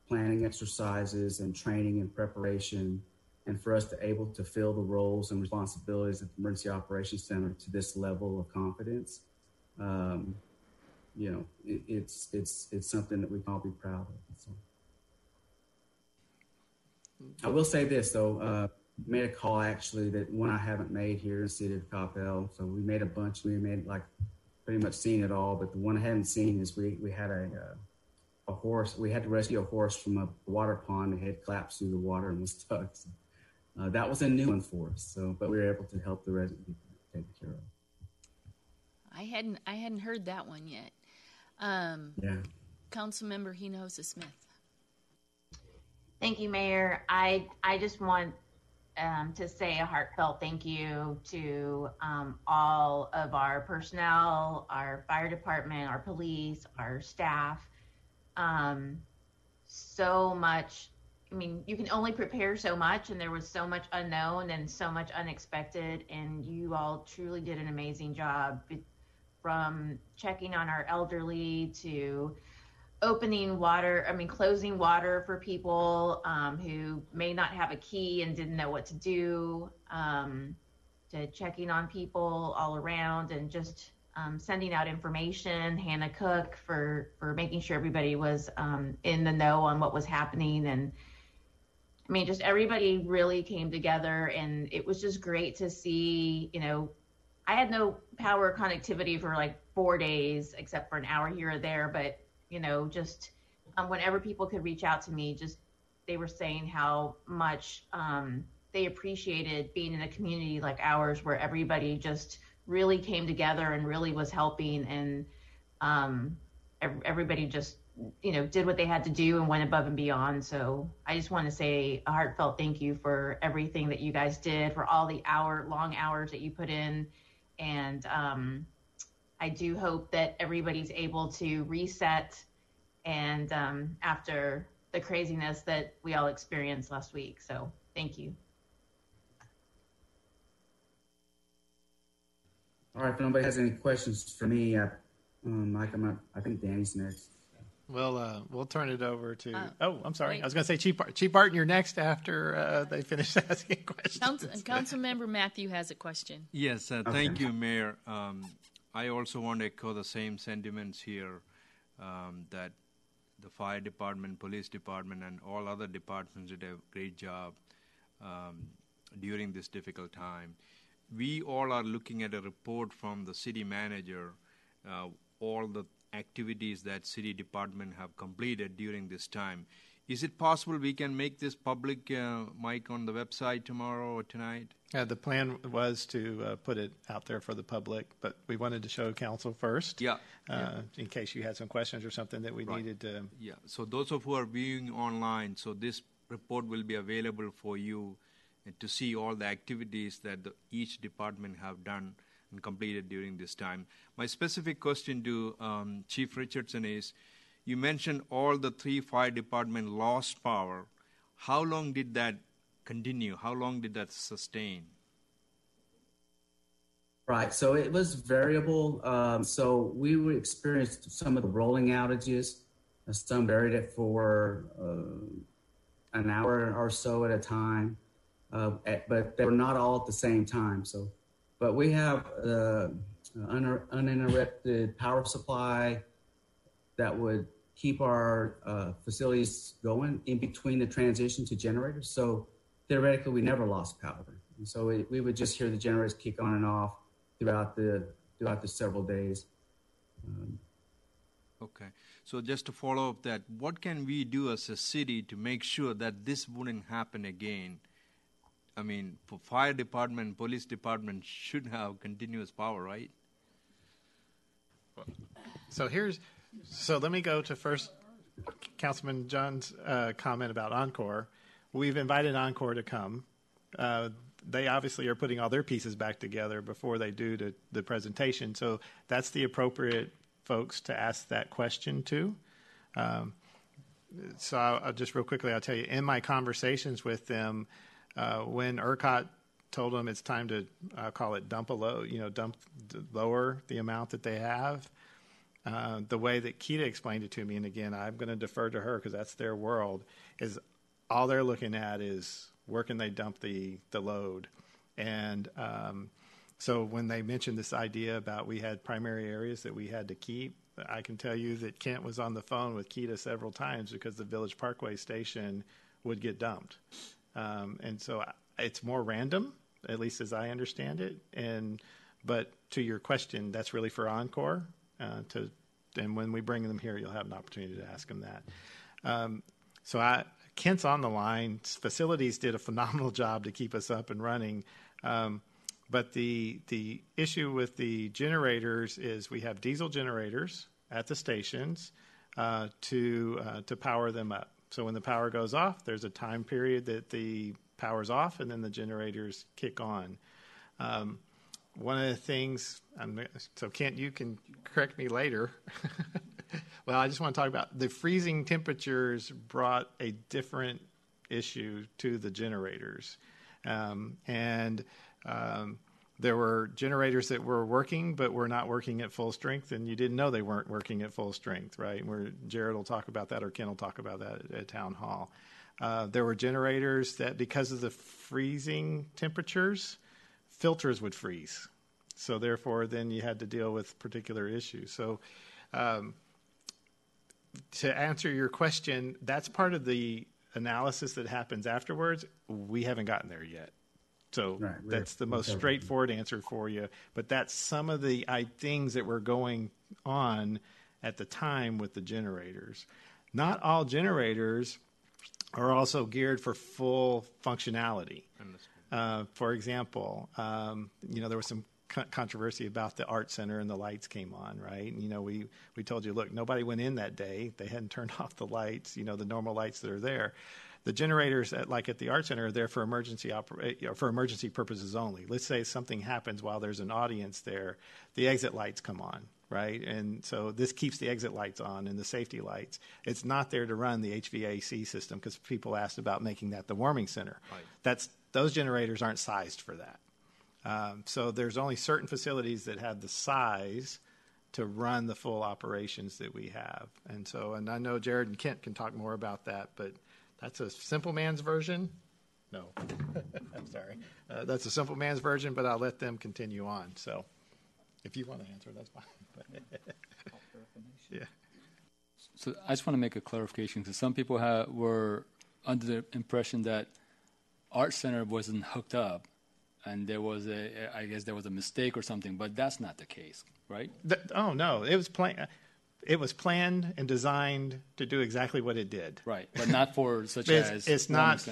planning exercises and training and preparation, and for us to able to fill the roles and responsibilities at the Emergency Operations Center to this level of confidence. It's something that we can all be proud of. So. I will say this though, made a call actually that one I haven't made here in the city of Coppell. So we made a bunch. We made pretty much seen it all, but the one I hadn't seen is we had a horse. We had to rescue a horse from a water pond that had collapsed through the water and was stuck. So, that was a new one for us. So, but we were able to help the resident take care of. I hadn't heard that one yet. Councilmember Hinojosa Smith. Thank you, Mayor. I just want to say a heartfelt thank you to all of our personnel, our fire department, our police, our staff. So much. I mean, you can only prepare so much, and there was so much unknown and so much unexpected, and you all truly did an amazing job, from checking on our elderly to closing water for people who may not have a key and didn't know what to do, to checking on people all around, and just sending out information, Hannah Cook for making sure everybody was in the know on what was happening. And I mean, just everybody really came together, and it was just great to see, I had no power connectivity for like 4 days, except for an hour here or there. But, just whenever people could reach out to me, just they were saying how much they appreciated being in a community like ours, where everybody just really came together and really was helping, and everybody just did what they had to do and went above and beyond. So I just want to say a heartfelt thank you for everything that you guys did, for all the long hours that you put in. And I do hope that everybody's able to reset and after the craziness that we all experienced last week. So thank you. All right, if nobody has any questions for me, I think Danny's next. Well, we'll turn it over to. I'm sorry. Wait. I was going to say Chief Barton, you're next after they finish asking questions. Councilmember Matthew has a question. Yes, thank you, Mayor. I also want to echo the same sentiments here that the fire department, police department, and all other departments did a great job during this difficult time. We all are looking at a report from the city manager, all the activities that city department have completed during this time. Is it possible we can make this public, Mike, on the website tomorrow or tonight? The plan was to put it out there for the public, but we wanted to show council first. In case you had some questions or something that we needed to. Yeah, so those of who are viewing online, so this report will be available for you to see all the activities that each department have done and completed during this time. My specific question to Chief Richardson is, you mentioned all the 3 fire departments lost power. How long did that continue? How long did that sustain? Right, so it was variable. So we would experience some of the rolling outages. Some buried it for an hour or so at a time. But they were not all at the same time. But we have uninterrupted power supply that would keep our facilities going in between the transition to generators. So theoretically, we never lost power. And so we would just hear the generators kick on and off throughout the several days. Okay. So just to follow up that, what can we do as a city to make sure that this wouldn't happen again? I mean, for fire department, police department should have continuous power, right? So let me go to first Councilman John's comment about Encore. We've invited Encore to come. They obviously are putting all their pieces back together before they do the presentation. So that's the appropriate folks to ask that question to. So I'll just real quickly, I'll tell you, in my conversations with them, when ERCOT told them it's time to, call it lower the amount that they have, the way that Keita explained it to me, and again, I'm going to defer to her because that's their world, is all they're looking at is where can they dump the load. And so when they mentioned this idea about we had primary areas that we had to keep, I can tell you that Kent was on the phone with Keita several times because the Village Parkway station would get dumped. And so it's more random, at least as I understand it. But to your question, that's really for Encore. And when we bring them here, you'll have an opportunity to ask them that. Kent's on the line. Facilities did a phenomenal job to keep us up and running. But the issue with the generators is we have diesel generators at the stations to power them up. So when the power goes off, there's a time period that the power's off, and then the generators kick on. One of the things, so Kent, you can correct me later. Well, I just want to talk about the freezing temperatures brought a different issue to the generators. There were generators that were working, but were not working at full strength, and you didn't know they weren't working at full strength, right? Jared will talk about that, or Ken will talk about that at Town Hall. There were generators that, because of the freezing temperatures, filters would freeze. So therefore, then you had to deal with particular issues. So to answer your question, that's part of the analysis that happens afterwards. We haven't gotten there yet. So that's the most straightforward answer for you. But that's some of the things that were going on at the time with the generators. Not all generators are also geared for full functionality. For example, there was some controversy about the art center and the lights came on, right? And, we told you, look, nobody went in that day. They hadn't turned off the lights, the normal lights that are there. The generators, at the art center, are there for emergency purposes only. Let's say something happens while there's an audience there, the exit lights come on, right? And so this keeps the exit lights on and the safety lights. It's not there to run the HVAC system, because people asked about making that the warming center. Right. Those generators aren't sized for that. So there's only certain facilities that have the size to run the full operations that we have. And I know Jared and Kent can talk more about that, but that's a simple man's version. No, I'm sorry. That's a simple man's version, but I'll let them continue on. So if you want to answer, that's fine. Yeah. So I just want to make a clarification, because some people were under the impression that Art Center wasn't hooked up, and there was I guess there was a mistake or something, but that's not the case, right? Oh no, it was planned. It was planned and designed to do exactly what it did. Right, but not for such as it's not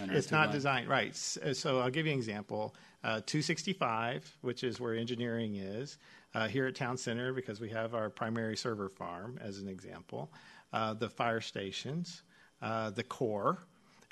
designed right. So I'll give you an example. 265, which is where engineering is, here at Town Center, because we have our primary server farm as an example. The fire stations, the core,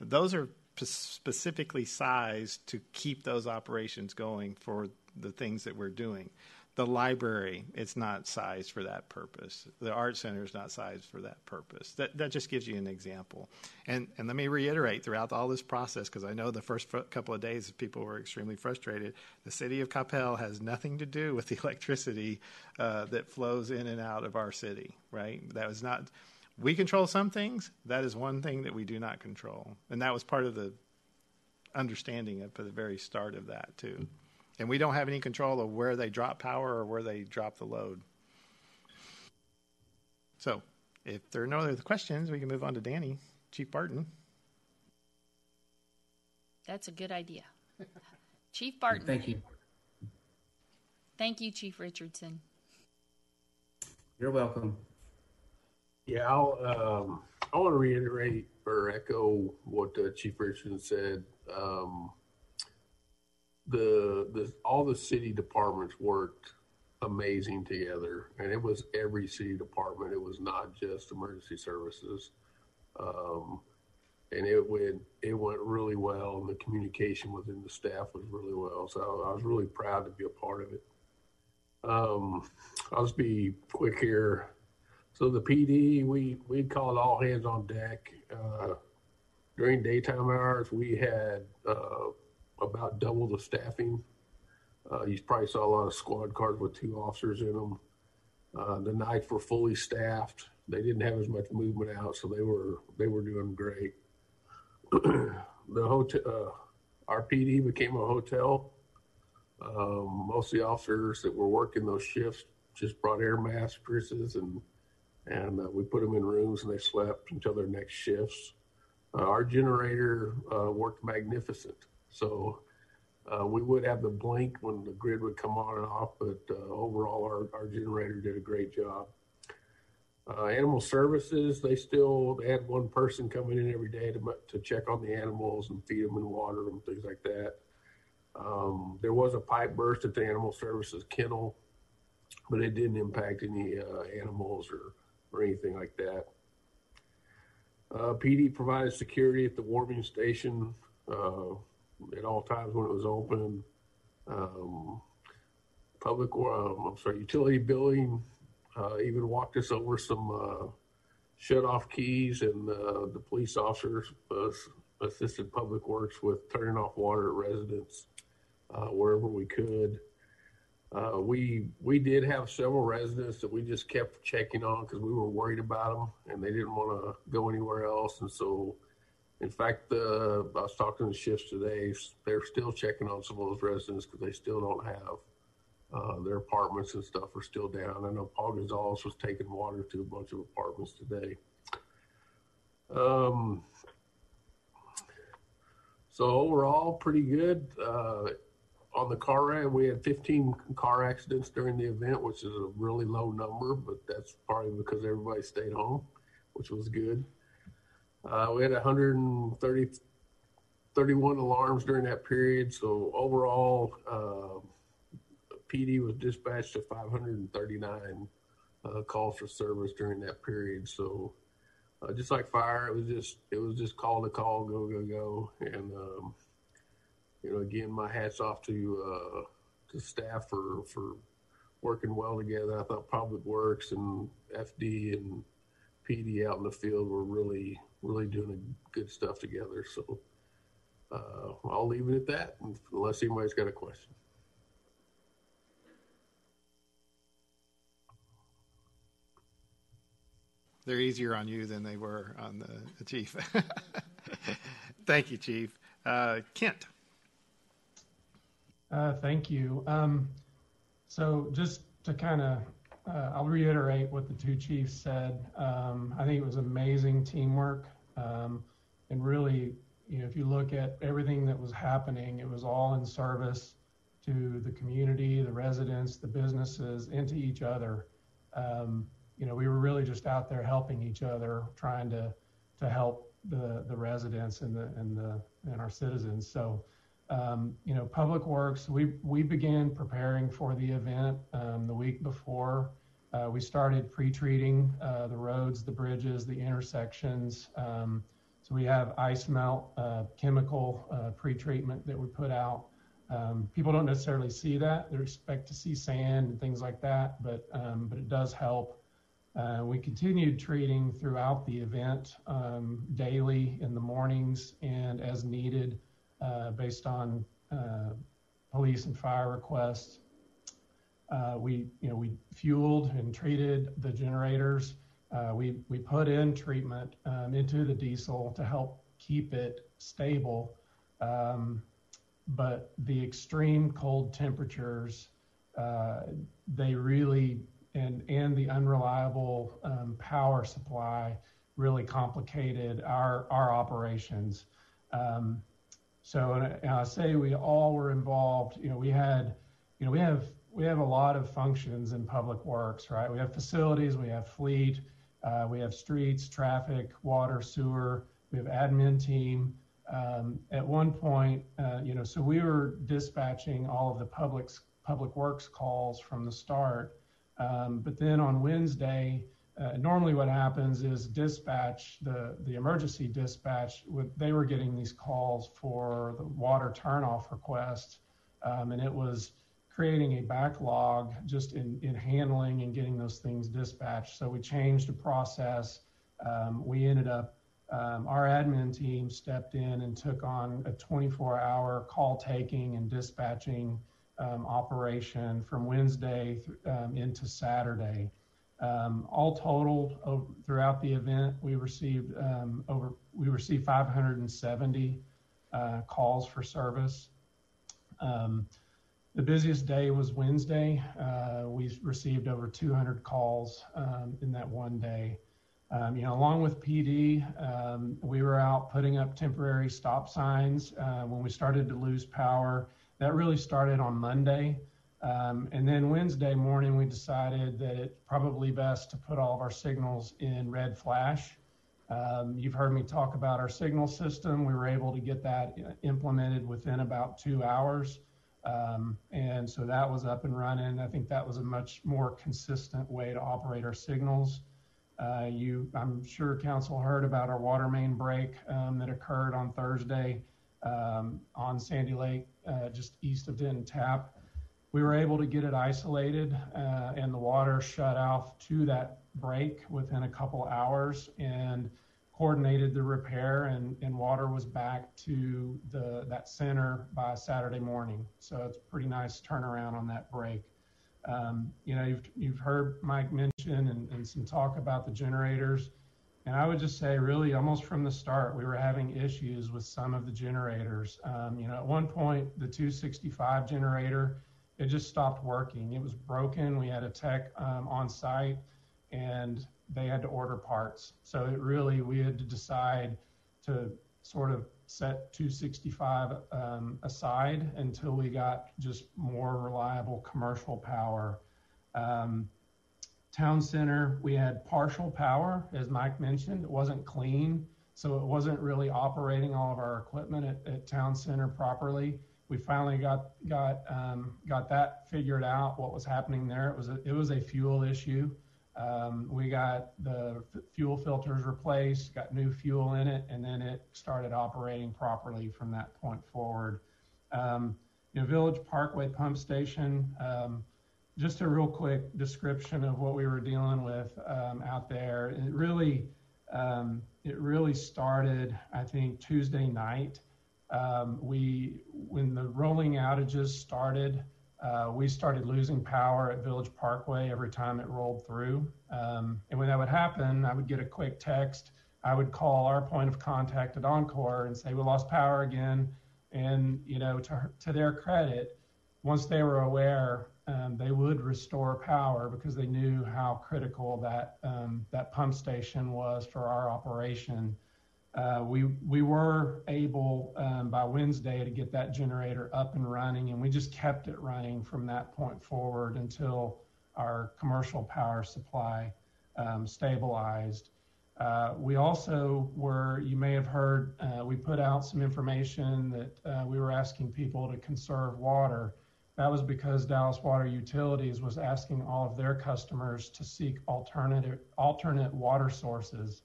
those are specifically sized to keep those operations going for the things that we're doing. The library, it's not sized for that purpose. The art center is not sized for that purpose. That just gives you an example. And let me reiterate, throughout all this process, because I know the first couple of days people were extremely frustrated, the city of Coppell has nothing to do with the electricity that flows in and out of our city, right? That was not... We control some things. That is one thing that we do not control. And that was part of the understanding at the very start of that, too. And we don't have any control of where they drop power or where they drop the load. So if there are no other questions, we can move on to Danny, Chief Barton. That's a good idea. Chief Barton. Thank you. Thank you, Chief Richardson. You're welcome. Yeah, I want to reiterate or echo what Chief Richardson said. All the city departments worked amazing together, and it was every city department. It was not just emergency services, and it went really well, and the communication within the staff was really well. So I was really proud to be a part of it. I'll just be quick here. So the PD, we called all hands on deck. During daytime hours, we had about double the staffing. You probably saw a lot of squad cars with 2 officers in them. The nights were fully staffed. They didn't have as much movement out, so they were doing great. The hotel, our PD became a hotel. Most of the officers that were working those shifts just brought air mattresses and we put them in rooms and they slept until their next shifts. Our generator worked magnificent. So we would have the blink when the grid would come on and off, but overall our generator did a great job. Animal services, they had one person coming in every day to check on the animals and feed them and water them, things like that. There was a pipe burst at the animal services kennel, but it didn't impact any animals or anything like that. PD provided security at the warming station at all times when it was open. Utility billing even walked us over some shut-off keys, and the police officers assisted Public Works with turning off water at residents wherever we could. We did have several residents that we just kept checking on because we were worried about them and they didn't want to go anywhere else. And so, in fact, I was talking to the shifts today. They're still checking on some of those residents because they still don't have their apartments and stuff are still down. I know Paul Gonzalez was taking water to a bunch of apartments today. So overall, pretty good. On the car wreck, we had 15 car accidents during the event, which is a really low number, but that's probably because everybody stayed home, which was good. We had 31 alarms during that period. So overall, PD was dispatched to 539 calls for service during that period. So just like fire, it was just call to call, go, go, go. And, again, my hat's off to staff for working well together. I thought Public Works and FD and PD out in the field were really doing good stuff together. So I'll leave it at that, unless anybody's got a question. They're easier on you than they were on the chief. Thank you, Chief. Kent. Thank you. So just to kind of, I'll reiterate what the two chiefs said. I think it was amazing teamwork. And really, if you look at everything that was happening, it was all in service to the community, the residents, the businesses, and to each other. We were really just out there helping each other, trying to help the residents and our citizens. So, Public Works, we began preparing for the event the week before. We started pre-treating the roads, the bridges, the intersections. So we have ice melt chemical pre-treatment that we put out. People don't necessarily see that. They expect to see sand and things like that, but it does help. We continued treating throughout the event, daily in the mornings and as needed, based on police and fire requests. We fueled and treated the generators. We put in treatment into the diesel to help keep it stable. But the extreme cold temperatures, they really, and the unreliable power supply really complicated our operations. So I say we all were involved. We have a lot of functions in Public Works, right? We have facilities, we have fleet, we have streets, traffic, water, sewer, we have admin team. At one point, so we were dispatching all of the Public Works calls from the start. But then on Wednesday, normally what happens is dispatch, the emergency dispatch, they were getting these calls for the water turnoff requests, and it was creating a backlog just in handling and getting those things dispatched. So we changed the process. We ended up, our admin team stepped in and took on a 24-hour call taking and dispatching operation from Wednesday into Saturday. All total, throughout the event, we received 570 calls for service. The busiest day was Wednesday. We received over 200 calls in that one day. Along with PD, we were out putting up temporary stop signs when we started to lose power. That really started on Monday. And then Wednesday morning, we decided that it's probably best to put all of our signals in red flash. You've heard me talk about our signal system. We were able to get that implemented within about 2 hours. And so that was up and running. I think that was a much more consistent way to operate our signals. I'm sure Council heard about our water main break that occurred on Thursday on Sandy Lake, just east of Denton Tap. We were able to get it isolated and the water shut off to that break within a couple hours, and coordinated the repair, and water was back to that center by Saturday morning. So it's a pretty nice turnaround on that break. You've heard Mike mention and some talk about the generators. And I would just say, really, almost from the start, we were having issues with some of the generators. At one point, the 265 generator, it just stopped working. It was broken. We had a tech on site, and they had to order parts. So we had to decide to sort of set 265 aside until we got just more reliable commercial power. Town center, we had partial power, as Mike mentioned. It wasn't clean, so it wasn't really operating all of our equipment at town center properly. We finally got that figured out, what was happening there. It was a fuel issue. We got the fuel filters replaced, got new fuel in it, and then it started operating properly from that point forward. Village Parkway Pump Station, just a real quick description of what we were dealing with out there. It really started, I think, Tuesday night. When the rolling outages started, we started losing power at Village Parkway every time it rolled through. And when that would happen, I would get a quick text. I would call our point of contact at Encore and say, we lost power again. And, to their credit, once they were aware, they would restore power because they knew how critical that pump station was for our operation. We were able by Wednesday to get that generator up and running, and we just kept it running from that point forward until our commercial power supply stabilized. We also you may have heard, we put out some information that we were asking people to conserve water. That was because Dallas Water Utilities was asking all of their customers to seek alternate water sources.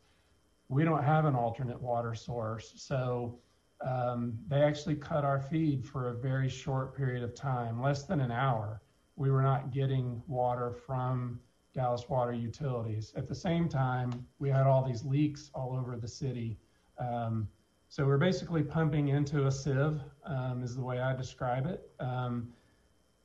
We don't have an alternate water source, so they actually cut our feed for a very short period of time, less than an hour. We were not getting water from Dallas Water Utilities. At the same time, we had all these leaks all over the city. So we're basically pumping into a sieve, is the way I describe it.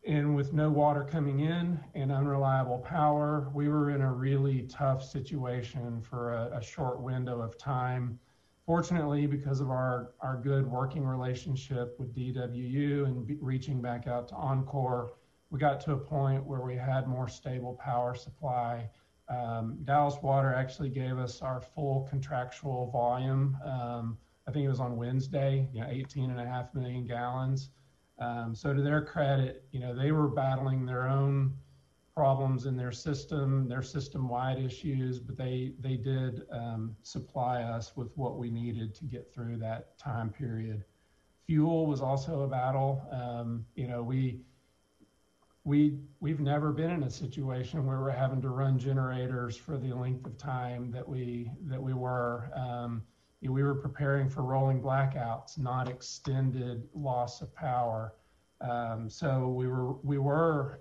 And with no water coming in and unreliable power, we were in a really tough situation for a short window of time. Fortunately, because of our good working relationship with DWU and reaching back out to Encore, we got to a point where we had more stable power supply. Dallas Water actually gave us our full contractual volume. I think it was on Wednesday, 18.5 million gallons. So to their credit, they were battling their own problems in their system-wide issues, but they did supply us with what we needed to get through that time period. Fuel was also a battle. We've never been in a situation where we're having to run generators for the length of time that we were. We were preparing for rolling blackouts, not extended loss of power. So we were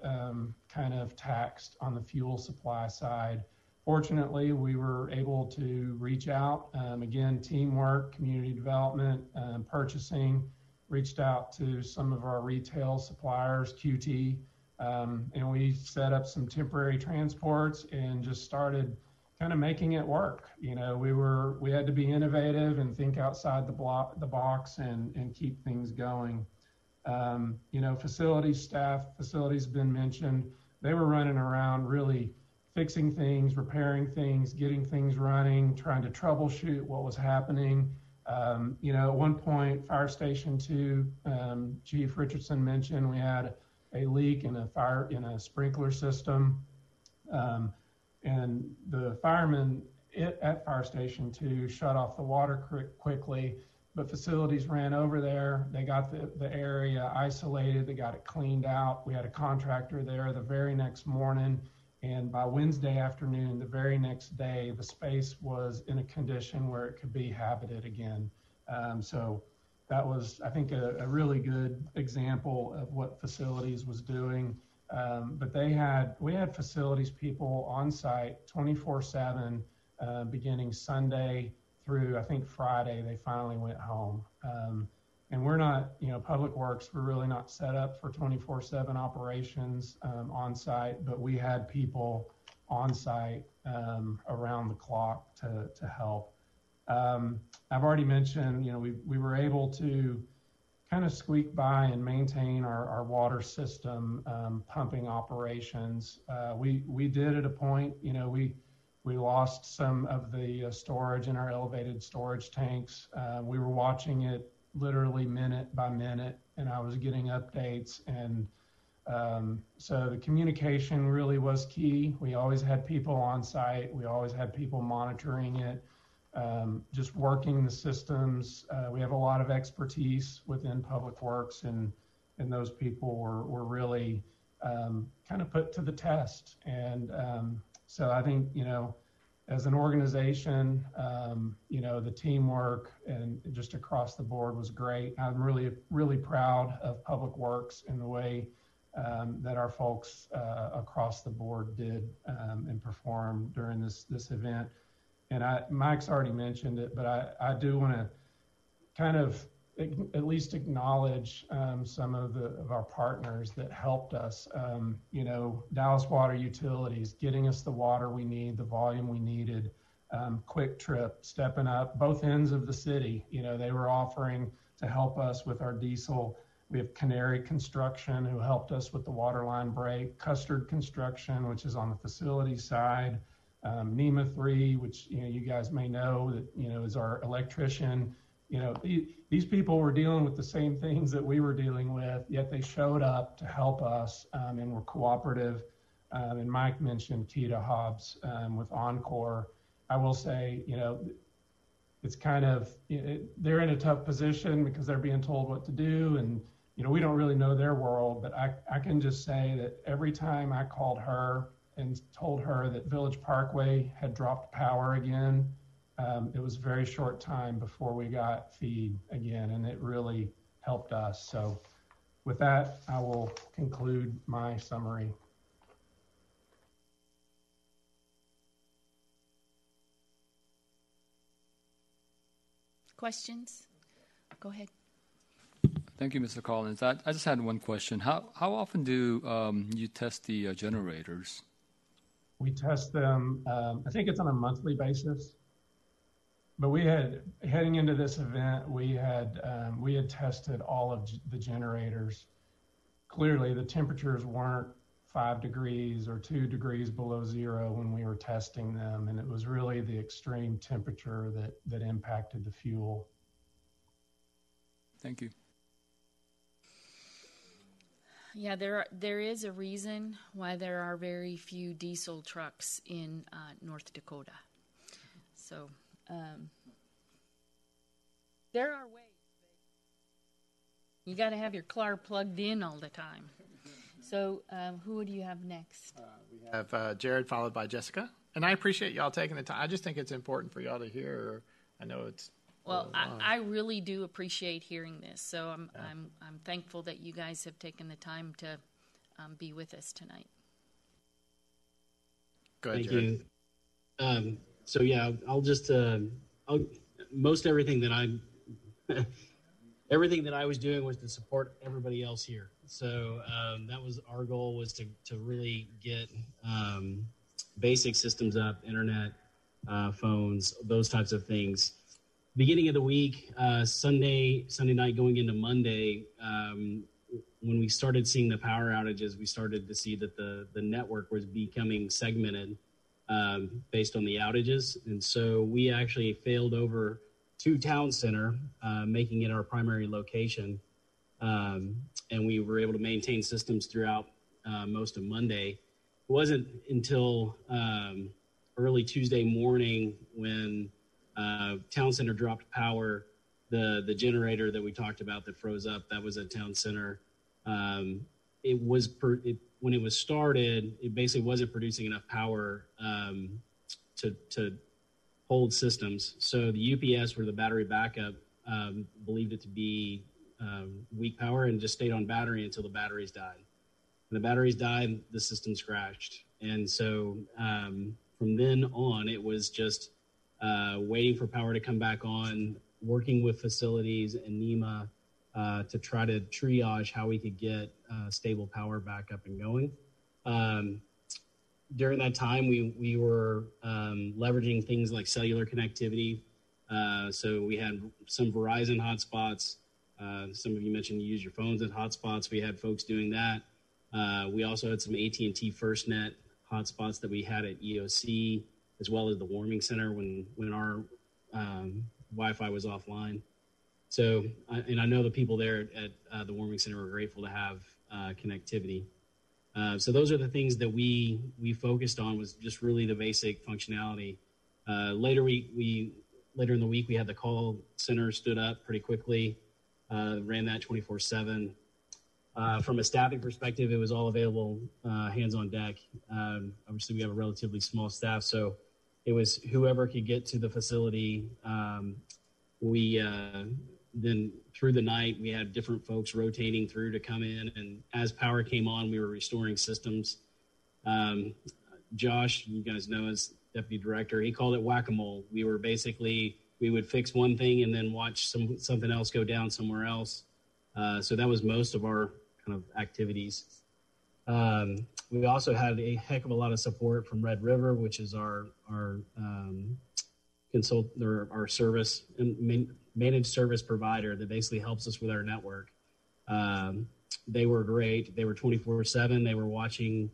kind of taxed on the fuel supply side. Fortunately, we were able to reach out. Again, teamwork, community development, purchasing, reached out to some of our retail suppliers, QT, and we set up some temporary transports and just started kind of making it work. We had to be innovative and think outside the box and keep things going. Facilities been mentioned. They were running around really fixing things, repairing things, getting things running, trying to troubleshoot what was happening. At one point, Fire Station 2, Chief Richardson mentioned we had a leak in a sprinkler system. And the firemen at Fire Station 2 shut off the water quickly, but facilities ran over there. They got the area isolated. They got it cleaned out. We had a contractor there the very next morning. And by Wednesday afternoon, the very next day, the space was in a condition where it could be habited again. So that was, I think, a really good example of what facilities was doing. But we had facilities people on site 24/7, beginning Sunday through, I think, Friday. They finally went home. And we're not, Public Works, we're really not set up for 24/7 operations on site, but we had people on site around the clock to help. I've already mentioned, we were able to kind of squeak by and maintain our water system pumping operations. We did at a point, we lost some of the storage in our elevated storage tanks. We were watching it literally minute by minute, and I was getting updates. And so the communication really was key. We always had people on site. We always had people monitoring it, just working the systems. We have a lot of expertise within Public Works, and those people were really kind of put to the test. And so I think, as an organization, the teamwork and just across the board was great. I'm really, really proud of Public Works and the way that our folks across the board did and performed during this event. And Mike's already mentioned it, but I do want to kind of at least acknowledge some of our partners that helped us. Dallas Water Utilities, getting us the water we need, the volume we needed. Quick Trip, stepping up, both ends of the city. They were offering to help us with our diesel. We have Canary Construction, who helped us with the water line break. Custard Construction, which is on the facility side. NEMA 3, which you guys may know that is our electrician. These people were dealing with the same things that we were dealing with, yet they showed up to help us and were cooperative. And Mike mentioned Keita Hobbs with Encore. I will say, it's kind of, they're in a tough position because they're being told what to do. And, we don't really know their world, but I can just say that every time I called her and told her that Village Parkway had dropped power again, it was a very short time before we got feed again, and it really helped us. So with that, I will conclude my summary. Questions? Go ahead. Thank you, Mr. Collins. I just had one question. How often do you test the generators? We test them, I think it's on a monthly basis. But we had, heading into this event, we had tested all of the generators. Clearly, the temperatures weren't 5 degrees or 2 degrees below zero when we were testing them, and it was really the extreme temperature that impacted the fuel. Thank you. Yeah, there is a reason why there are very few diesel trucks in North Dakota. So there are ways. You got to have your car plugged in all the time. So who do you have next? We have Jared, followed by Jessica. And I appreciate y'all taking the time. I just think it's important for y'all to hear. I know it's well. I really do appreciate hearing this. So I'm thankful that you guys have taken the time to be with us tonight. Go ahead, Thank Jared. you. So yeah, most everything that everything that I was doing was to support everybody else here. So that was our goal, was to really get basic systems up, internet, phones, those types of things. Beginning of the week, Sunday night going into Monday, when we started seeing the power outages, we started to see that the network was becoming segmented based on the outages. And so we actually failed over to Town Center, making it our primary location. And we were able to maintain systems throughout most of Monday. It wasn't until early Tuesday morning when Town Center dropped power, the generator that we talked about that froze up, that was at Town Center. When it was started, it basically wasn't producing enough power to hold systems. So the UPS, where the battery backup, believed it to be weak power and just stayed on battery until the batteries died. When the batteries died, the systems crashed. And so from then on, it was just waiting for power to come back on, working with facilities and NEMA to try to triage how we could get stable power back up and going. During that time, we were leveraging things like cellular connectivity. So we had some Verizon hotspots, Some of you mentioned you use your phones at hotspots. We had folks doing that. We also had some AT&T FirstNet hotspots that we had at EOC, as well as the warming center when our Wi-Fi was offline. So, and I know the people there at the warming center were grateful to have connectivity. So those are the things that we focused on, was just really the basic functionality. Later in the week, we had the call center stood up pretty quickly, ran that 24/7. From a staffing perspective, it was all available, hands on deck. Obviously, we have a relatively small staff, so it was whoever could get to the facility. Then through the night, we had different folks rotating through to come in, and as power came on, we were restoring systems. Josh, you guys know, as deputy director, he called it whack-a-mole. We would fix one thing and then watch something else go down somewhere else. So that was most of our kind of activities. We also had a heck of a lot of support from Red River, which is our service and managed service provider that basically helps us with our network. They were great. They were 24/7. They were watching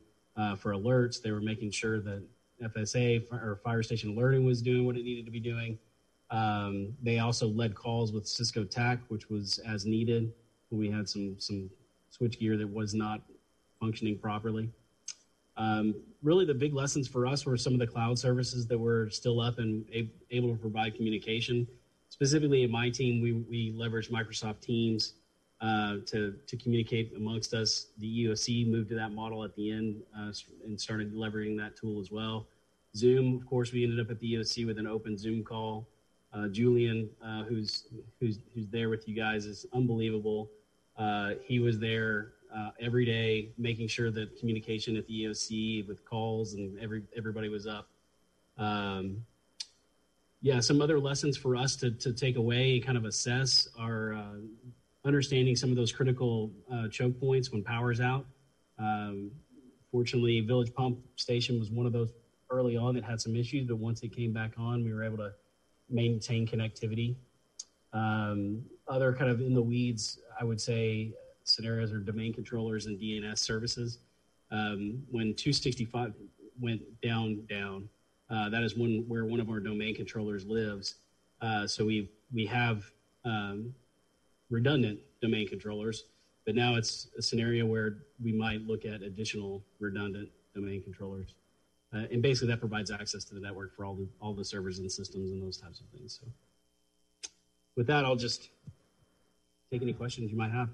for alerts. They were making sure that FSA or Fire Station Alerting was doing what it needed to be doing. They also led calls with Cisco TAC, which was as needed when we had some switch gear that was not functioning properly. Really, the big lessons for us were some of the cloud services that were still up and able to provide communication. Specifically in my team, we leveraged Microsoft Teams to communicate amongst us. The EOC moved to that model at the end and started leveraging that tool as well. Zoom, of course, we ended up at the EOC with an open Zoom call. Julian, who's there with you guys, is unbelievable. He was there every day, making sure that communication at the EOC with calls and everybody was up. Some other lessons for us to take away and kind of assess are understanding some of those critical choke points when power's out. Fortunately, Village Pump Station was one of those early on that had some issues, but once it came back on, we were able to maintain connectivity. Other kind of in the weeds, I would say, scenarios are domain controllers and DNS services. When 265 went down, that is where one of our domain controllers lives. So we have redundant domain controllers, but now it's a scenario where we might look at additional redundant domain controllers. And basically that provides access to the network for all the servers and systems and those types of things. So with that, I'll just take any questions you might have.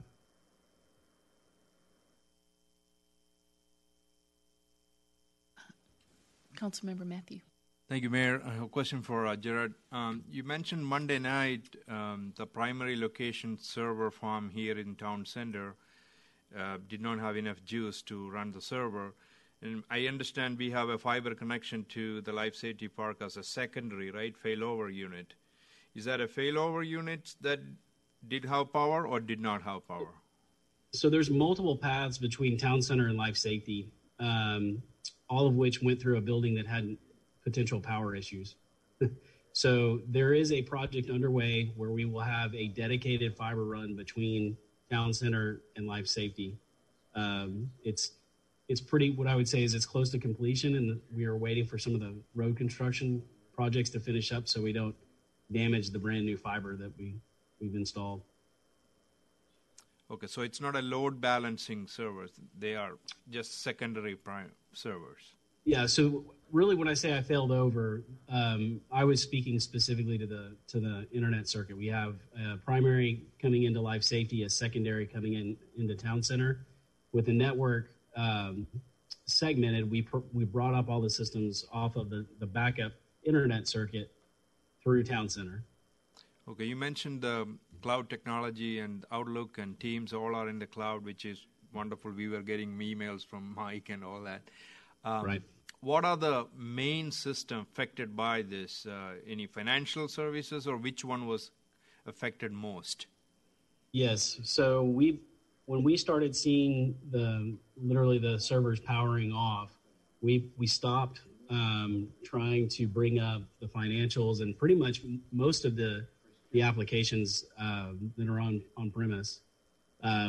Councilmember Matthew. Thank you, Mayor. I have a question for Gerard. You mentioned Monday night the primary location server farm here in Town Center did not have enough juice to run the server. And I understand we have a fiber connection to the Life Safety Park as a secondary, right, failover unit. Is that a failover unit that did have power or did not have power? So there's multiple paths between Town Center and Life Safety, all of which went through a building that had potential power issues. So there is a project underway where we will have a dedicated fiber run between Town Center and Life Safety. It's pretty, what I would say is it's close to completion, and we are waiting for some of the road construction projects to finish up so we don't damage the brand new fiber that we've installed. Okay, so it's not a load balancing servers. They are just secondary prime servers. Yeah, so really when I say I failed over, I was speaking specifically to the internet circuit. We have a primary coming into Life Safety, a secondary coming into Town Center. With the network segmented, we brought up all the systems off of the backup internet circuit through Town Center. Okay, you mentioned the cloud technology and Outlook and Teams all are in the cloud, which is wonderful. We were getting emails from Mike and all that. Right. What are the main systems affected by this? Any financial services, or which one was affected most? Yes. So when we started seeing literally the servers powering off, we stopped trying to bring up the financials, and pretty much most of the the applications that are on premise.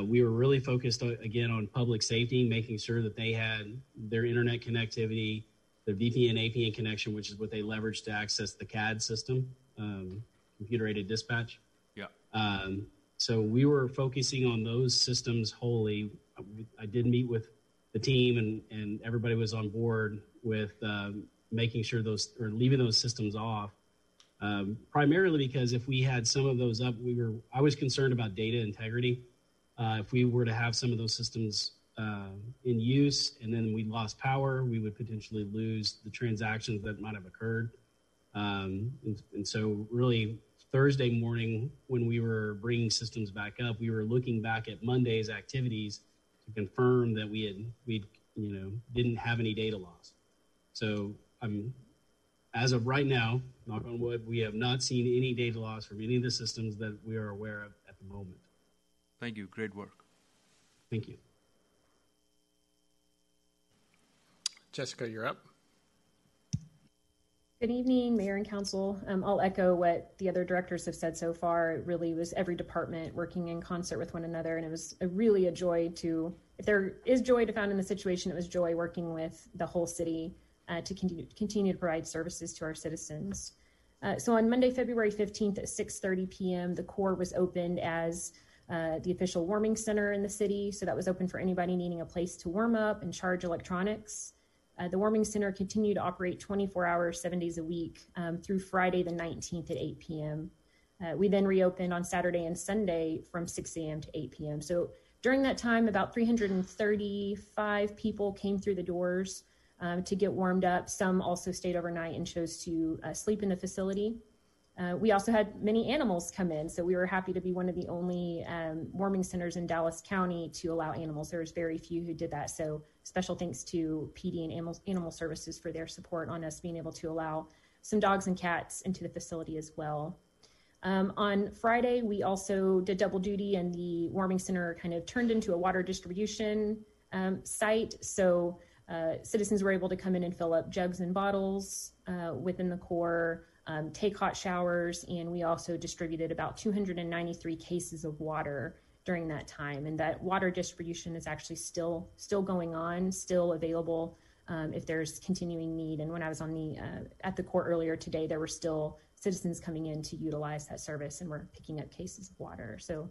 We were really focused again on public safety, making sure that they had their internet connectivity, their VPN APN connection, which is what they leverage to access the CAD system, computer aided dispatch. Yeah. So we were focusing on those systems wholly. I did meet with the team, and everybody was on board with making sure leaving those systems off. Primarily because if we had some of those up, I was concerned about data integrity. If we were to have some of those systems in use and then we lost power, we would potentially lose the transactions that might have occurred. And so really Thursday morning when we were bringing systems back up, we were looking back at Monday's activities to confirm that we didn't have any data loss. So as of right now, knock on wood, we have not seen any data loss from any of the systems that we are aware of at the moment. Thank you. Great work. Thank you. Jessica, you're up. Good evening, Mayor and Council. I'll echo what the other directors have said so far. It really was every department working in concert with one another, and it was really a joy if there is joy to found in the situation, it was joy working with the whole city to continue to provide services to our citizens. So on Monday, February 15th at 6:30 p.m., the core was opened as the official warming center in the city. So that was open for anybody needing a place to warm up and charge electronics. The warming center continued to operate 24 hours, 7 days a week through Friday the 19th at 8 p.m. We then reopened on Saturday and Sunday from 6 a.m. to 8 p.m. So during that time, about 335 people came through the doors to get warmed up. Some also stayed overnight and chose to sleep in the facility. We also had many animals come in, so we were happy to be one of the only warming centers in Dallas County to allow animals. There was very few who did that, so special thanks to PD and Animal Services for their support on us being able to allow some dogs and cats into the facility as well. On Friday, we also did double duty, and the warming center kind of turned into a water distribution site, so citizens were able to come in and fill up jugs and bottles within the core, take hot showers, and we also distributed about 293 cases of water during that time. And that water distribution is actually still going on, still available if there's continuing need. And when I was on at the court earlier today, there were still citizens coming in to utilize that service, and we're picking up cases of water. So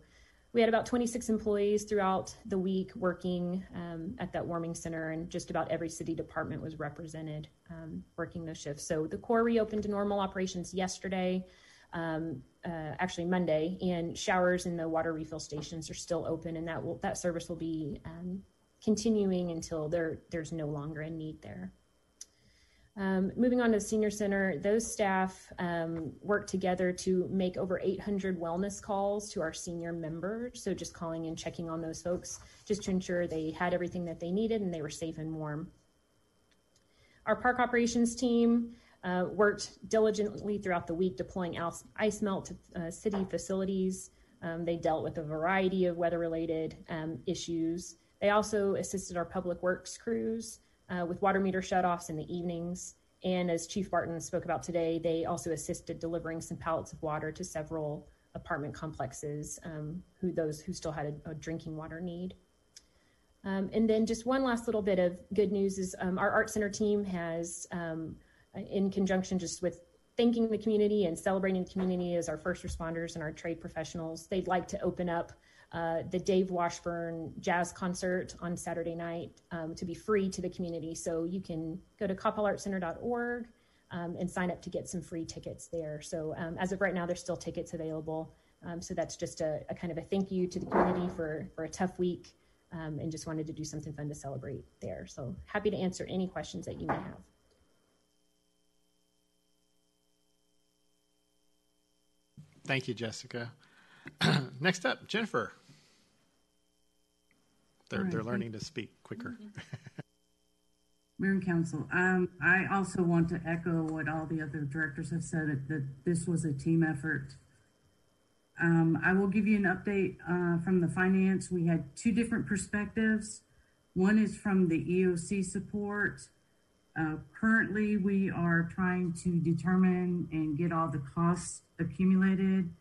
we had about 26 employees throughout the week working at that warming center, and just about every city department was represented working those shifts. So the core reopened to normal operations yesterday, actually Monday, and showers in the water refill stations are still open, and that service will be continuing until there's no longer a need there. Moving on to the senior center, those staff work together to make over 800 wellness calls to our senior members. So just calling and checking on those folks just to ensure they had everything that they needed and they were safe and warm. Our park operations team worked diligently throughout the week deploying ice melt to city facilities. They dealt with a variety of weather-related issues. They also assisted our public works crews with water meter shutoffs in the evenings. And as Chief Barton spoke about today, they also assisted delivering some pallets of water to several apartment complexes who still had a drinking water need. And then just one last little bit of good news is our Art Center team has, in conjunction just with thanking the community and celebrating the community as our first responders and our trade professionals, they'd like to open up the Dave Washburn jazz concert on Saturday night to be free to the community. So you can go to coppelartcenter.org and sign up to get some free tickets there. So as of right now, there's still tickets available. So that's just a kind of a thank you to the community for a tough week and just wanted to do something fun to celebrate there. So happy to answer any questions that you may have. Thank you, Jessica. Next up, Jennifer. They're learning to speak quicker. Mayor and Council, I also want to echo what all the other directors have said, that this was a team effort. I will give you an update from the finance. We had two different perspectives. One is from the EOC support. Currently, we are trying to determine and get all the costs accumulated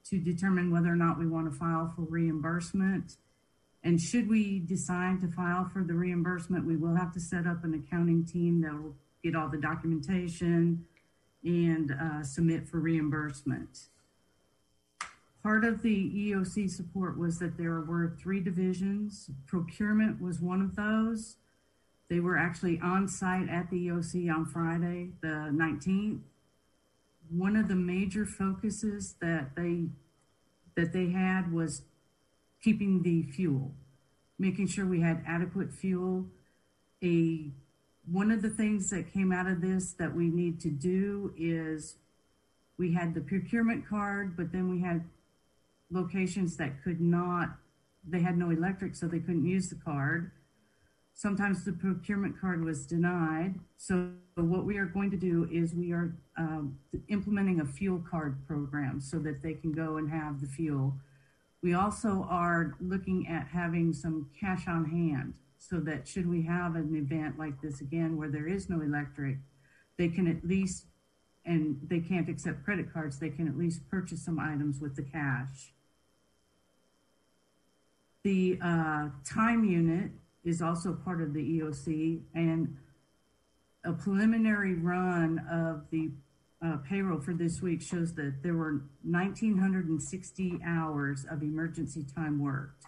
to determine whether or not we want to file for reimbursement. And should we decide to file for the reimbursement, we will have to set up an accounting team that will get all the documentation and submit for reimbursement. Part of the EOC support was that there were 3 divisions. Procurement was one of those. They were actually on site at the EOC on Friday, the 19th. One of the major focuses that they had was keeping the fuel, making sure we had adequate fuel. One of the things that came out of this that we need to do is we had the procurement card, but then we had locations that they had no electric, so they couldn't use the card. Sometimes the procurement card was denied. So what we are going to do is we are implementing a fuel card program so that they can go and have the fuel. We also are looking at having some cash on hand so that should we have an event like this again where there is no electric, they can at least, and they can't accept credit cards, they can at least purchase some items with the cash. The time unit is also part of the EOC, and a preliminary run of the payroll for this week shows that there were 1,960 hours of emergency time worked.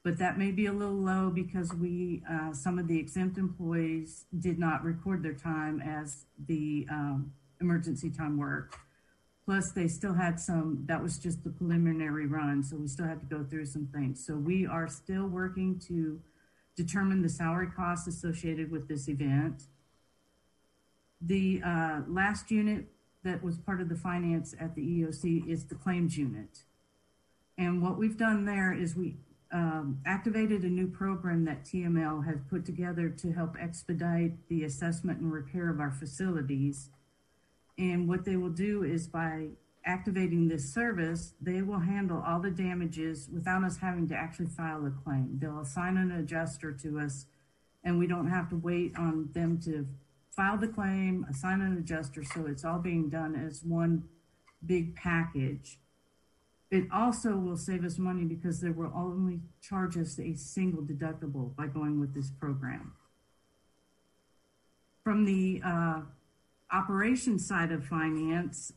But that may be a little low because some of the exempt employees did not record their time as the emergency time worked. Plus, they still had that was just the preliminary run, so we still had to go through some things. So we are still working to determine the salary costs associated with this event. The last unit that was part of the finance at the EOC is the claims unit. And what we've done there is we activated a new program that TML has put together to help expedite the assessment and repair of our facilities. And what they will do is by activating this service, they will handle all the damages without us having to actually file a claim. They'll assign an adjuster to us, and we don't have to wait on them to file the claim, assign an adjuster, so it's all being done as one big package. It also will save us money because they will only charge us a single deductible by going with this program. From the operations side of finance,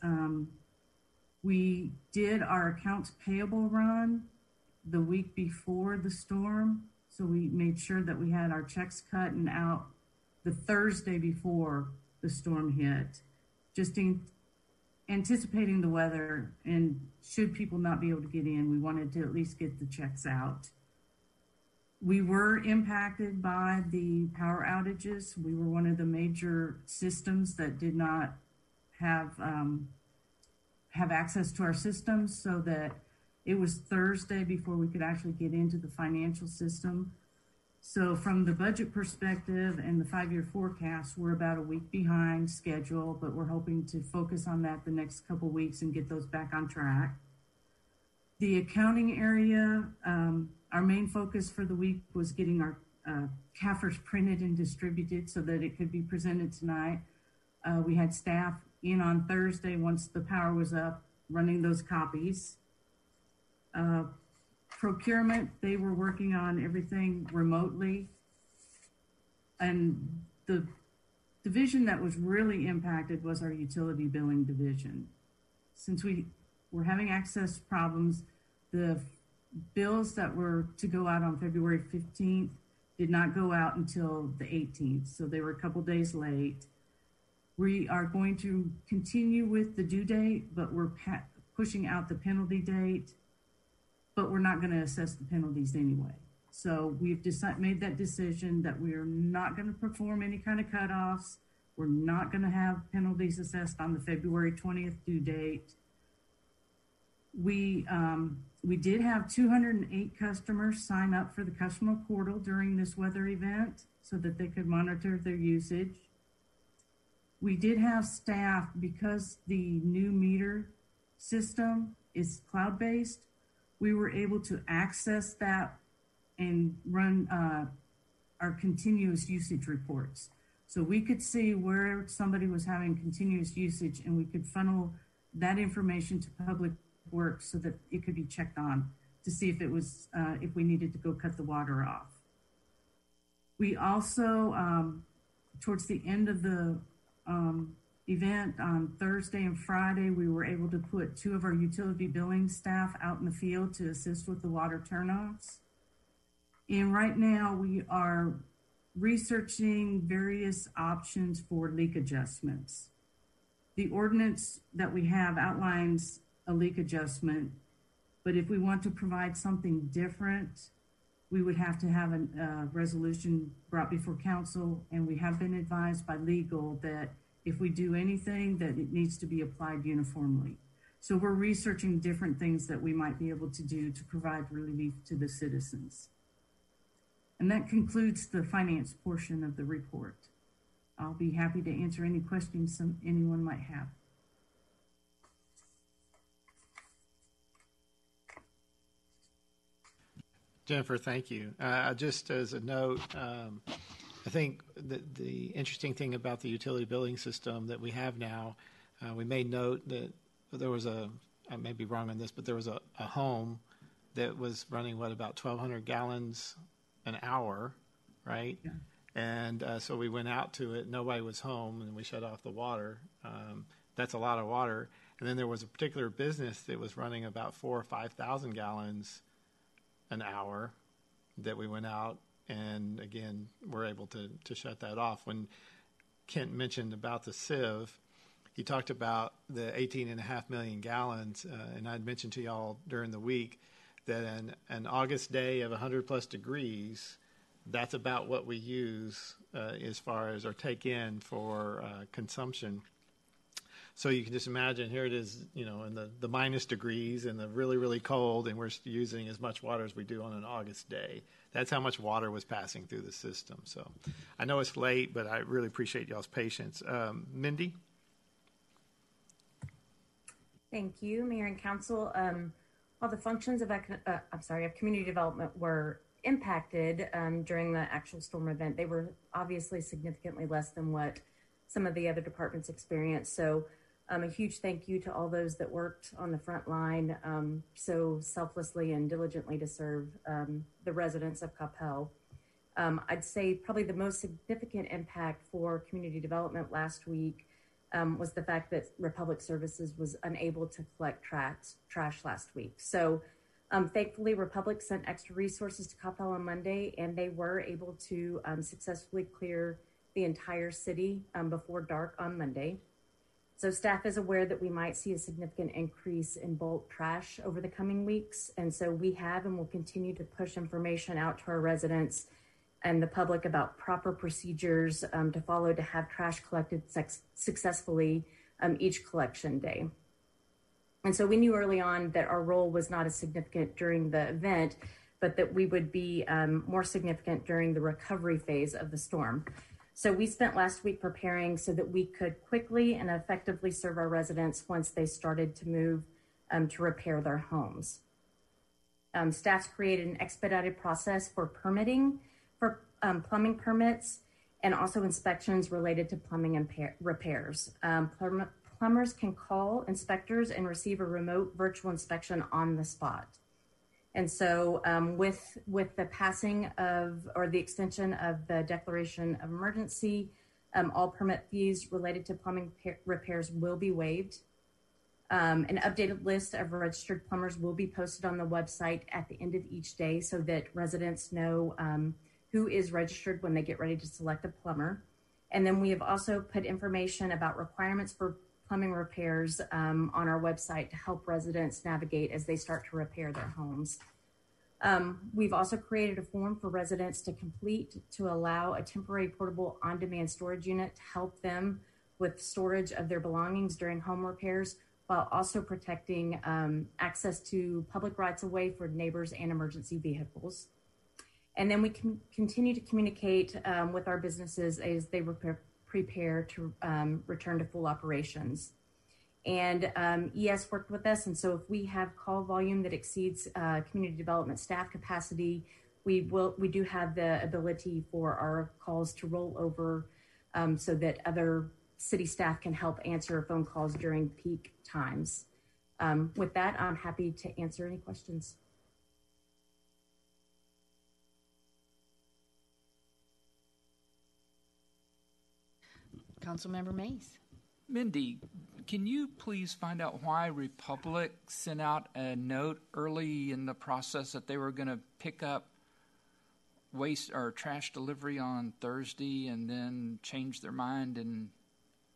we did our accounts payable run the week before the storm. So we made sure that we had our checks cut and out the Thursday before the storm hit, just anticipating the weather, and should people not be able to get in, we wanted to at least get the checks out. We were impacted by the power outages. We were one of the major systems that did not have access to our systems, so that it was Thursday before we could actually get into the financial system. So from the budget perspective and the 5-year forecast, we're about a week behind schedule, but we're hoping to focus on that the next couple weeks and get those back on track. The accounting area, our main focus for the week was getting our CAFRs printed and distributed so that it could be presented tonight. We had staff in on Thursday once the power was up, running those copies. Procurement, they were working on everything remotely. And the division that was really impacted was our utility billing division. Since we were having access problems, the bills that were to go out on February 15th did not go out until the 18th, so they were a couple days late. We are going to continue with the due date, but we're pushing out the penalty date, but we're not going to assess the penalties anyway. So we've made that decision that we are not going to perform any kind of cutoffs. We're not going to have penalties assessed on the February 20th due date. We did have 208 customers sign up for the customer portal during this weather event so that they could monitor their usage. We did have staff, because the new meter system is cloud-based, we were able to access that and run our continuous usage reports. So we could see where somebody was having continuous usage, and we could funnel that information to public work so that it could be checked on to see if it was, if we needed to go cut the water off. We also, towards the end of the event on Thursday and Friday, we were able to put 2 of our utility billing staff out in the field to assist with the water turnoffs. And right now we are researching various options for leak adjustments. The ordinance that we have outlines a leak adjustment, but if we want to provide something different, we would have to have a resolution brought before council, and we have been advised by legal that if we do anything, that it needs to be applied uniformly. So we're researching different things that we might be able to do to provide relief to the citizens. And that concludes the finance portion of the report. I'll be happy to answer any questions anyone might have. Jennifer, thank you. Just as a note, I think the interesting thing about the utility billing system that we have now, we made note that there was I may be wrong on this, but there was a home that was running, about 1,200 gallons an hour, right? Yeah. And so we went out to it. Nobody was home, and we shut off the water. That's a lot of water. And then there was a particular business that was running about 4,000 or 5,000 gallons an hour that we went out and, again, were able to shut that off. When Kent mentioned about the sieve, he talked about the 18.5 million gallons, and I'd mentioned to y'all during the week that an August day of 100-plus degrees, that's about what we use as far as or take in for consumption. So you can just imagine, here it is, in the minus degrees and the really, really cold, and we're using as much water as we do on an August day. That's how much water was passing through the system. So I know it's late, but I really appreciate y'all's patience. Mindy? Thank you, Mayor and Council. While the functions of community development were impacted during the actual storm event, they were obviously significantly less than what some of the other departments experienced. So a huge thank you to all those that worked on the front line so selflessly and diligently to serve the residents of Coppell. I'd say probably the most significant impact for community development last week was the fact that Republic Services was unable to collect trash last week. So thankfully, Republic sent extra resources to Coppell on Monday, and they were able to successfully clear the entire city before dark on Monday. So staff is aware that we might see a significant increase in bulk trash over the coming weeks. And so we have and will continue to push information out to our residents and the public about proper procedures to follow to have trash collected successfully each collection day. And so we knew early on that our role was not as significant during the event, but that we would be more significant during the recovery phase of the storm. So we spent last week preparing so that we could quickly and effectively serve our residents once they started to move to repair their homes. Staff's created an expedited process for permitting for plumbing permits and also inspections related to plumbing and repairs. Plumbers can call inspectors and receive a remote virtual inspection on the spot. And so with the passing of, or the extension of the declaration of emergency, all permit fees related to plumbing repairs will be waived. An updated list of registered plumbers will be posted on the website at the end of each day so that residents know who is registered when they get ready to select a plumber. And then we have also put information about requirements for plumbing repairs on our website to help residents navigate as they start to repair their homes. We've also created a form for residents to complete to allow a temporary portable on-demand storage unit to help them with storage of their belongings during home repairs, while also protecting access to public rights-of-way for neighbors and emergency vehicles. And then we can continue to communicate with our businesses as they prepare to return to full operations. And ES worked with us, and so if we have call volume that exceeds community development staff capacity, we do have the ability for our calls to roll over so that other city staff can help answer phone calls during peak times. With that, I'm happy to answer any questions. Councilmember Mays. Mindy, can you please find out why Republic sent out a note early in the process that they were going to pick up waste or trash delivery on Thursday and then changed their mind and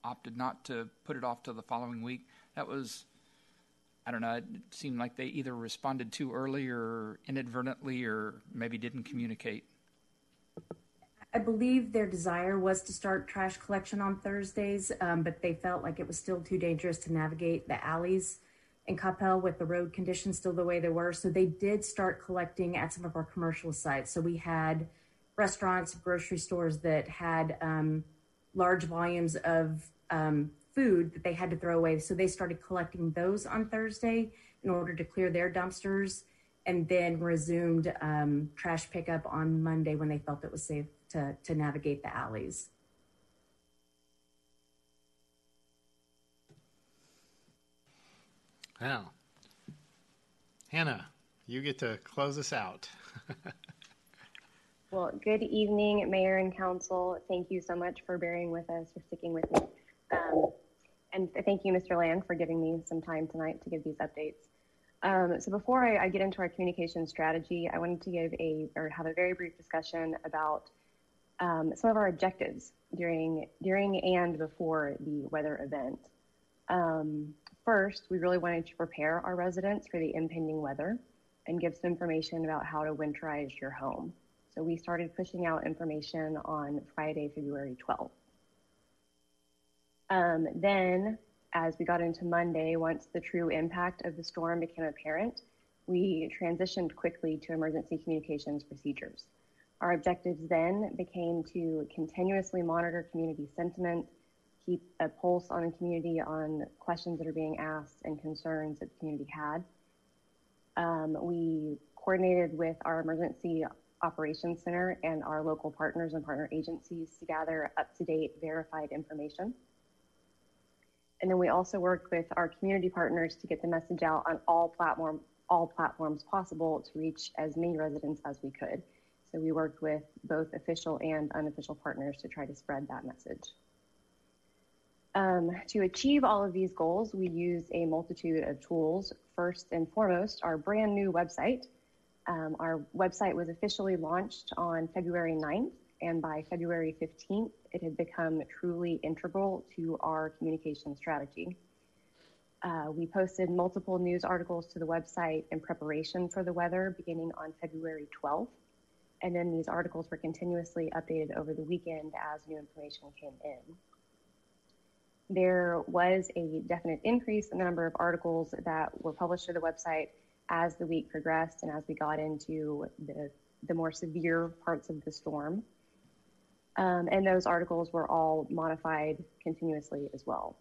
opted not to put it off till the following week? That was, I don't know, it seemed like they either responded too early or inadvertently or maybe didn't communicate. I believe their desire was to start trash collection on Thursdays, but they felt like it was still too dangerous to navigate the alleys in Coppell with the road conditions still the way they were. So they did start collecting at some of our commercial sites. So we had restaurants, grocery stores that had large volumes of food that they had to throw away. So they started collecting those on Thursday in order to clear their dumpsters, and then resumed trash pickup on Monday when they felt it was safe to navigate the alleys. Now, Hannah, you get to close us out. Well, good evening, Mayor and Council. Thank you so much for bearing with us, for sticking with me. And thank you, Mr. Land, for giving me some time tonight to give these updates. So before I get into our communication strategy, I wanted to have a very brief discussion about some of our objectives during and before the weather event. First, we really wanted to prepare our residents for the impending weather and give some information about how to winterize your home. So we started pushing out information on Friday, February 12th. Then, as we got into Monday, once the true impact of the storm became apparent, we transitioned quickly to emergency communications procedures. Our objectives then became to continuously monitor community sentiment, keep a pulse on the community on questions that are being asked and concerns that the community had. We coordinated with our Emergency Operations Center and our local partners and partner agencies to gather up-to-date verified information. And then we also worked with our community partners to get the message out on all platforms possible to reach as many residents as we could. So we worked with both official and unofficial partners to try to spread that message. To achieve all of these goals, we used a multitude of tools. First and foremost, our brand new website. Our website was officially launched on February 9th, and by February 15th, it had become truly integral to our communication strategy. We posted multiple news articles to the website in preparation for the weather beginning on February 12th, and then these articles were continuously updated over the weekend as new information came in. There was a definite increase in the number of articles that were published to the website as the week progressed and as we got into the more severe parts of the storm. And those articles were all modified continuously as well.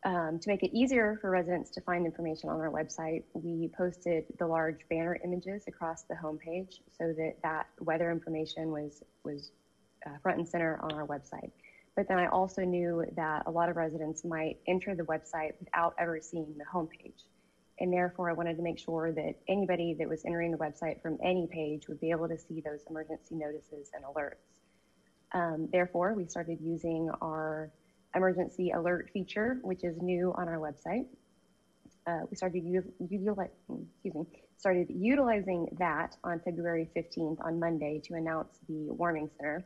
To make it easier for residents to find information on our website, we posted the large banner images across the homepage so that weather information was front and center on our website. But then I also knew that a lot of residents might enter the website without ever seeing the homepage. And therefore, I wanted to make sure that anybody that was entering the website from any page would be able to see those emergency notices and alerts. Therefore, we started using our emergency alert feature, which is new on our website. We started utilizing that on February 15th on Monday to announce the warming center.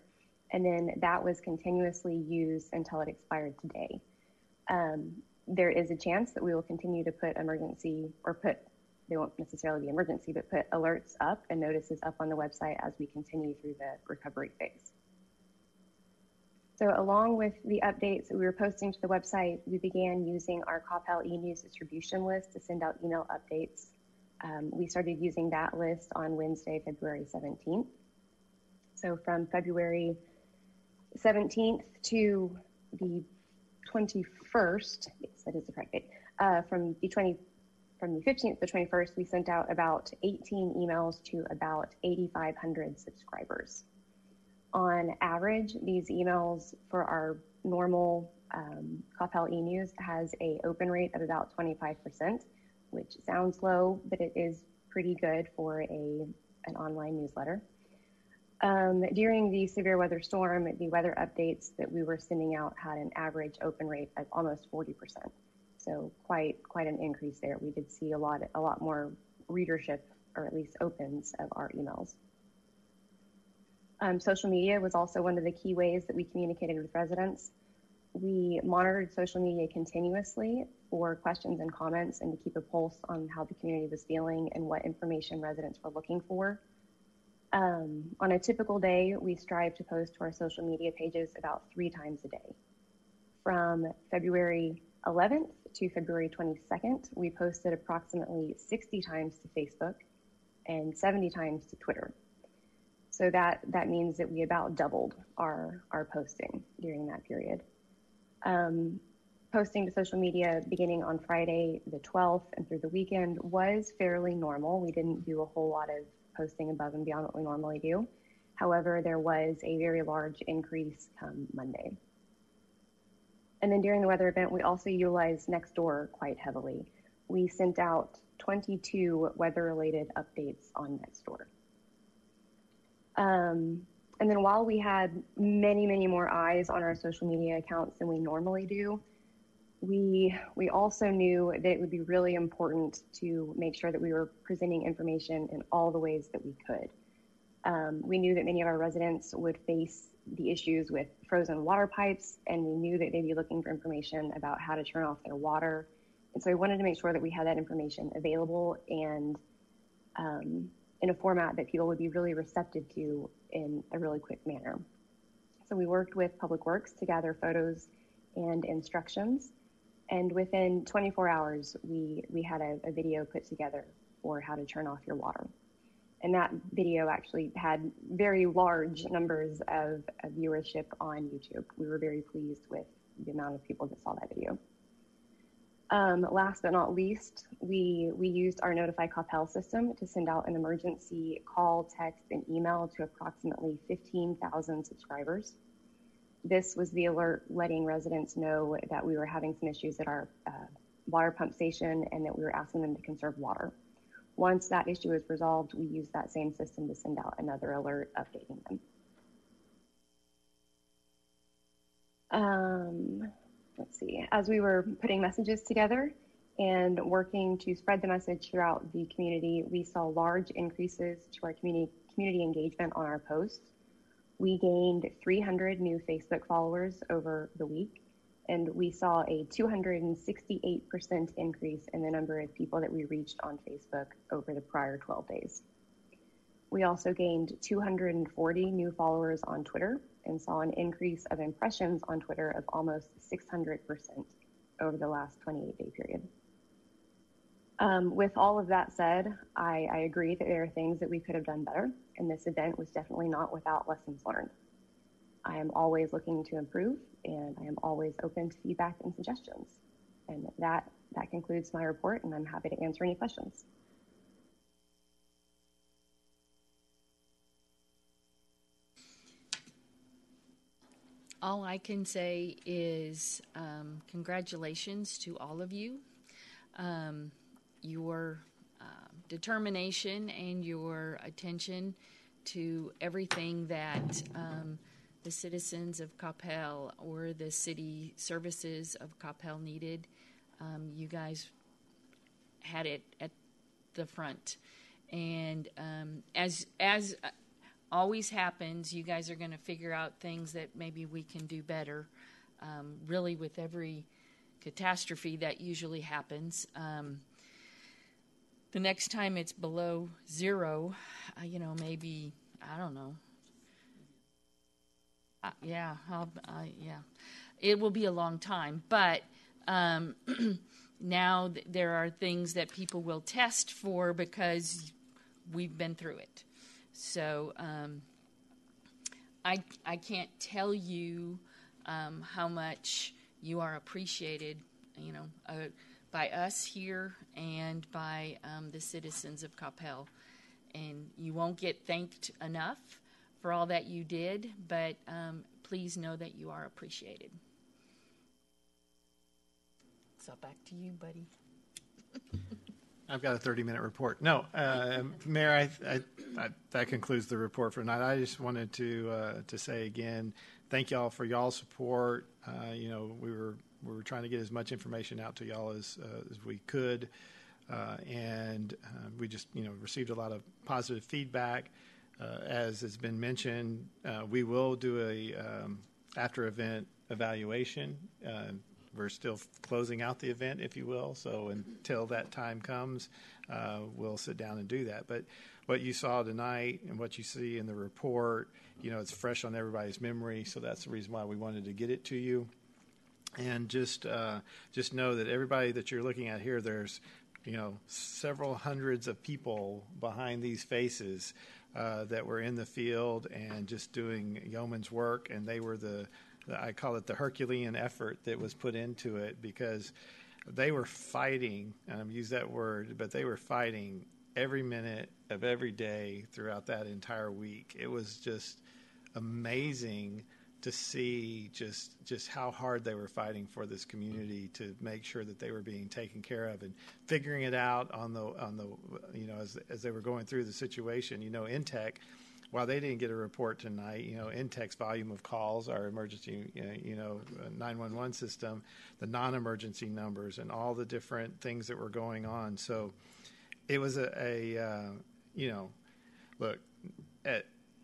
And then that was continuously used until it expired today. There is a chance that we will continue to put they won't necessarily be emergency, but put alerts up and notices up on the website as we continue through the recovery phase. So along with the updates that we were posting to the website, we began using our Coppell e-news distribution list to send out email updates. We started using that list on Wednesday, February 17th. So from February 17th to the 21st, yes, that is the correct date, from the 15th to the 21st, we sent out about 18 emails to about 8,500 subscribers. On average, these emails for our normal Coppell e-news has a open rate of about 25%, which sounds low, but it is pretty good for an online newsletter. During the severe weather storm, the weather updates that we were sending out had an average open rate of almost 40%. So quite an increase there. We did see a lot more readership, or at least opens, of our emails. Social media was also one of the key ways that we communicated with residents. We monitored social media continuously for questions and comments and to keep a pulse on how the community was feeling and what information residents were looking for. On a typical day, we strive to post to our social media pages about 3 times a day. From February 11th to February 22nd, we posted approximately 60 times to Facebook and 70 times to Twitter. So that means that we about doubled our posting during that period. Posting to social media beginning on Friday the 12th and through the weekend was fairly normal. We didn't do a whole lot of posting above and beyond what we normally do. However, there was a very large increase come Monday. And then during the weather event, we also utilized Nextdoor quite heavily. We sent out 22 weather-related updates on Nextdoor. And then while we had many more eyes on our social media accounts than we normally do, we also knew that it would be really important to make sure that we were presenting information in all the ways that we could. We knew that many of our residents would face the issues with frozen water pipes, and we knew that they'd be looking for information about how to turn off their water. And so we wanted to make sure that we had that information available and in a format that people would be really receptive to in a really quick manner. So we worked with Public Works to gather photos and instructions. And within 24 hours, we had a video put together for how to turn off your water. And that video actually had very large numbers of viewership on YouTube. We were very pleased with the amount of people that saw that video. Last but not least, we used our Notify Coppell system to send out an emergency call, text, and email to approximately 15,000 subscribers. This was the alert letting residents know that we were having some issues at our water pump station and that we were asking them to conserve water. Once that issue was resolved, we used that same system to send out another alert updating them. Let's see, as we were putting messages together and working to spread the message throughout the community, we saw large increases to our community engagement on our posts. We gained 300 new Facebook followers over the week, and we saw a 268% increase in the number of people that we reached on Facebook over the prior 12 days. We also gained 240 new followers on Twitter and saw an increase of impressions on Twitter of almost 600% over the last 28-day period. With all of that said, I agree that there are things that we could have done better, and this event was definitely not without lessons learned. I am always looking to improve, and I am always open to feedback and suggestions. And that concludes my report, and I'm happy to answer any questions. All I can say is congratulations to all of you. Your determination and your attention to everything that the citizens of Coppell or the city services of Coppell needed, you guys had it at the front. And as always happens, you guys are going to figure out things that maybe we can do better. Really, with every catastrophe that usually happens. The next time it's below zero, maybe, I don't know. Yeah, it will be a long time. But now there are things that people will test for because we've been through it. So I can't tell you how much you are appreciated, by us here and by the citizens of Coppell. And you won't get thanked enough for all that you did, but please know that you are appreciated. So back to you, buddy. I've got a 30-minute report. No, Mayor, that concludes the report for tonight. I just wanted to say again, thank y'all for y'all's support. We were trying to get as much information out to y'all as we could, and we just received a lot of positive feedback. As has been mentioned, we will do a after-event evaluation. We're still closing out the event, if you will, so until that time comes, we'll sit down and do that. But what you saw tonight and what you see in the report, it's fresh on everybody's memory, so that's the reason why we wanted to get it to you. And just know that everybody that you're looking at here, there's several hundreds of people behind these faces that were in the field and just doing yeoman's work, and they were I call it the Herculean effort that was put into it, because they were fighting, and I've used that word, but they were fighting every minute of every day throughout that entire week. It was just amazing to see just how hard they were fighting for this community to make sure that they were being taken care of and figuring it out on the as they were going through the situation. Intech, while they didn't get a report tonight, Intech's volume of calls, our emergency 911 system, the non-emergency numbers, and all the different things that were going on. So it was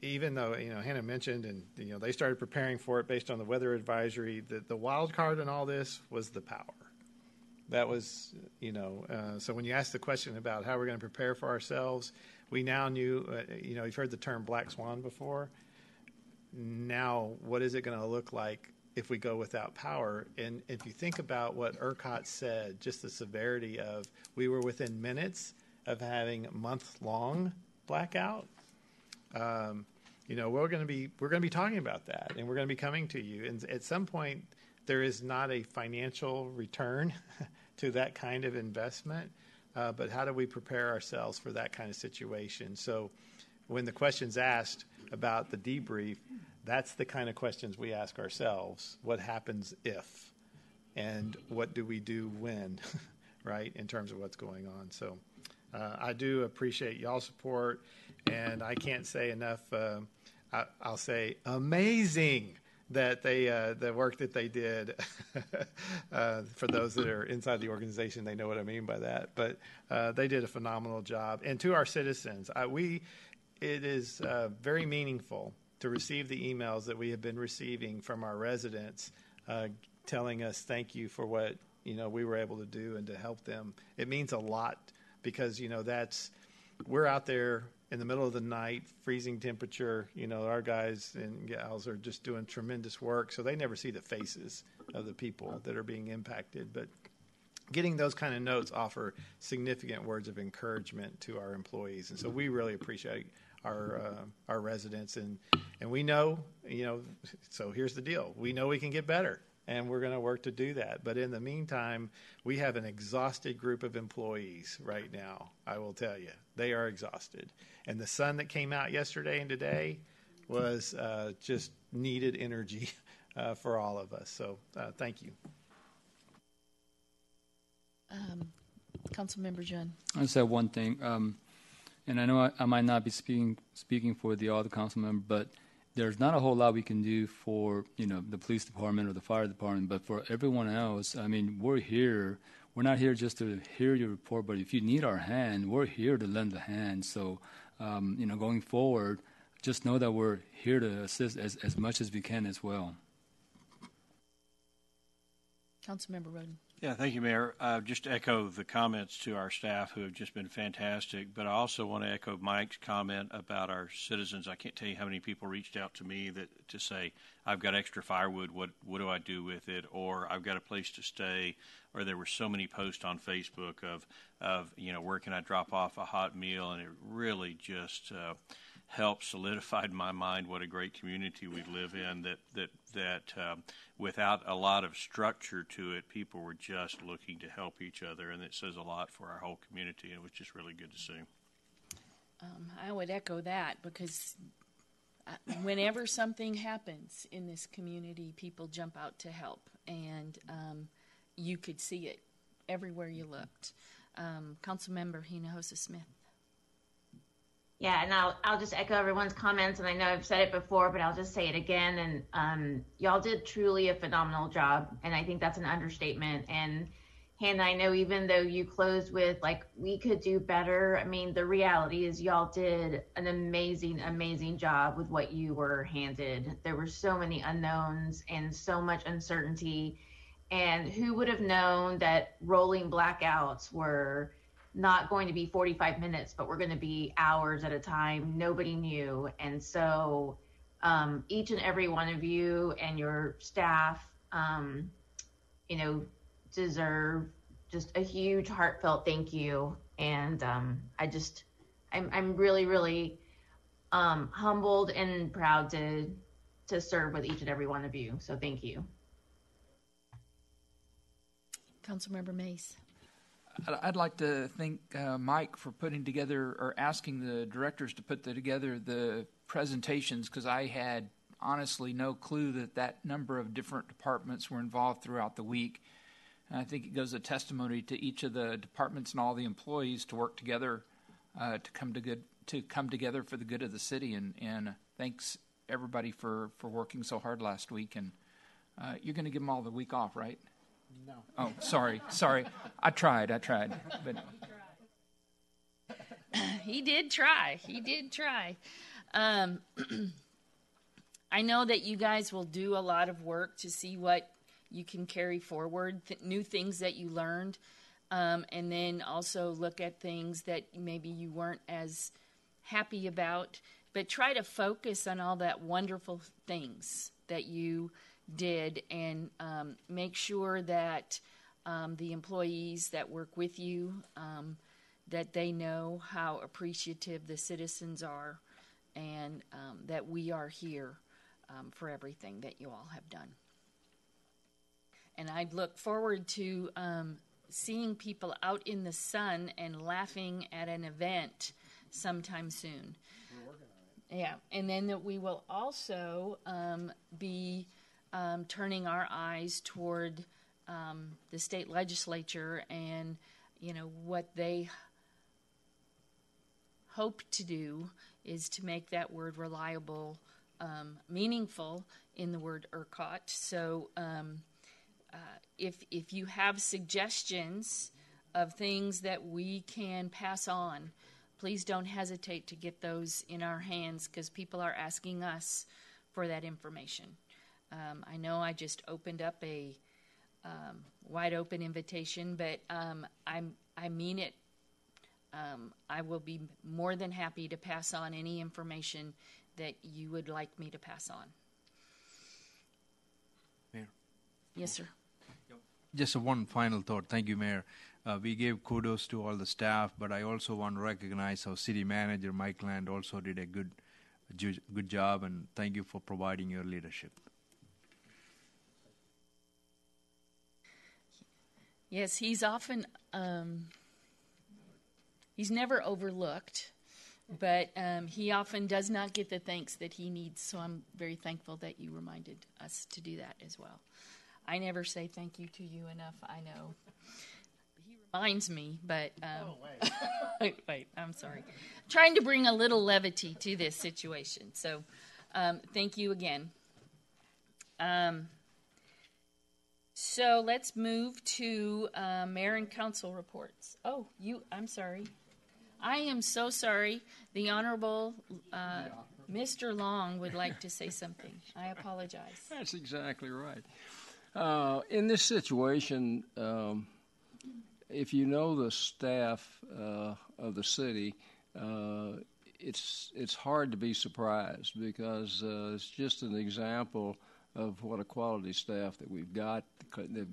even though Hannah mentioned, and they started preparing for it based on the weather advisory, the wild card in all this was the power. That was so when you ask the question about how we're going to prepare for ourselves, we now knew you've heard the term black swan before. Now what is it going to look like if we go without power? And if you think about what ERCOT said, just the severity of, we were within minutes of having month-long blackout. We're going to be talking about that, and we're going to be coming to you. And at some point, there is not a financial return to that kind of investment, but how do we prepare ourselves for that kind of situation? So, when the question's asked about the debrief, that's the kind of questions we ask ourselves. What happens if? And what do we do when, right, in terms of what's going on? So I do appreciate y'all's support, and I can't say enough. I'll say amazing that the work that they did. For those that are inside the organization, they know what I mean by that. But they did a phenomenal job. And to our citizens, it is very meaningful to receive the emails that we have been receiving from our residents telling us thank you for what we were able to do and to help them. It means a lot, because we're out there in the middle of the night, freezing temperature. Our guys and gals are just doing tremendous work, so they never see the faces of the people that are being impacted. But getting those kind of notes offer significant words of encouragement to our employees, and so we really appreciate our residents, and we know, so here's the deal. We know we can get better, and we're going to work to do that. But in the meantime, we have an exhausted group of employees right now. I will tell you, they are exhausted. And the sun that came out yesterday and today was just needed energy for all of us. So thank you. Councilmember John. I just have one thing, and I know I might not be speaking for the other council member, but there's not a whole lot we can do for the police department or the fire department, but for everyone else, I mean, we're here. We're not here just to hear your report, but if you need our hand, we're here to lend a hand. So, going forward, just know that we're here to assist as much as we can as well. Councilmember Roden. Yeah, thank you, Mayor. Just to echo the comments to our staff who have just been fantastic, but I also want to echo Mike's comment about our citizens. I can't tell you how many people reached out to me to say, I've got extra firewood, what do I do with it? Or I've got a place to stay. Or there were so many posts on Facebook of where can I drop off a hot meal? And it really just helped solidify in my mind what a great community we live in, that without a lot of structure to it, people were just looking to help each other, and it says a lot for our whole community, and it was just really good to see. I would echo that, because whenever something happens in this community, people jump out to help, and you could see it everywhere you looked. Councilmember Hinojosa Smith. Yeah, and I'll just echo everyone's comments, and I know I've said it before, but I'll just say it again. And y'all did truly a phenomenal job, and I think that's an understatement. And Hannah, I know even though you closed with like we could do better, I mean the reality is y'all did an amazing job with what you were handed. There were so many unknowns and so much uncertainty, and who would have known that rolling blackouts were not going to be 45 minutes, but we're going to be hours at a time. Nobody knew. And so each and every one of you and your staff, deserve just a huge heartfelt thank you. And I'm really humbled and proud to serve with each and every one of you. So thank you. Councilmember Mace. I'd like to thank Mike for putting together or asking the directors to put together the presentations, because I had honestly no clue that number of different departments were involved throughout the week. And I think it goes a testimony to each of the departments and all the employees to work together to come together for the good of the city. And thanks everybody for working so hard last week. And you're going to give them all the week off, right? No. Oh, sorry. I tried, but He did try. I know that you guys will do a lot of work to see what you can carry forward, new things that you learned, and then also look at things that maybe you weren't as happy about, but try to focus on all that wonderful things that you did, and make sure that the employees that work with you, that they know how appreciative the citizens are, and that we are here for everything that you all have done. And I'd look forward to seeing people out in the sun and laughing at an event sometime soon. We're working on it. Yeah, and then that we will also be turning our eyes toward the state legislature and, what they hope to do is to make that word reliable, meaningful in the word ERCOT. So if you have suggestions of things that we can pass on, please don't hesitate to get those in our hands, because people are asking us for that information. I know I just opened up a wide open invitation, but I mean it. I will be more than happy to pass on any information that you would like me to pass on. Mayor. Yes, sir. Just one final thought. Thank you, Mayor. We gave kudos to all the staff, but I also want to recognize our city manager, Mike Land, also did a good job, and thank you for providing your leadership. Yes, he's often, he's never overlooked, but he often does not get the thanks that he needs, so I'm very thankful that you reminded us to do that as well. I never say thank you to you enough, I know. He reminds me, but... wait, I'm sorry. Trying to bring a little levity to this situation, so thank you again. So let's move to mayor and council reports. Oh, I'm sorry. I am so sorry. The Honorable Mr. Long would like to say something. I apologize. That's exactly right. In this situation, if you know the staff of the city, it's hard to be surprised, because it's just an example of what a quality staff that we've got.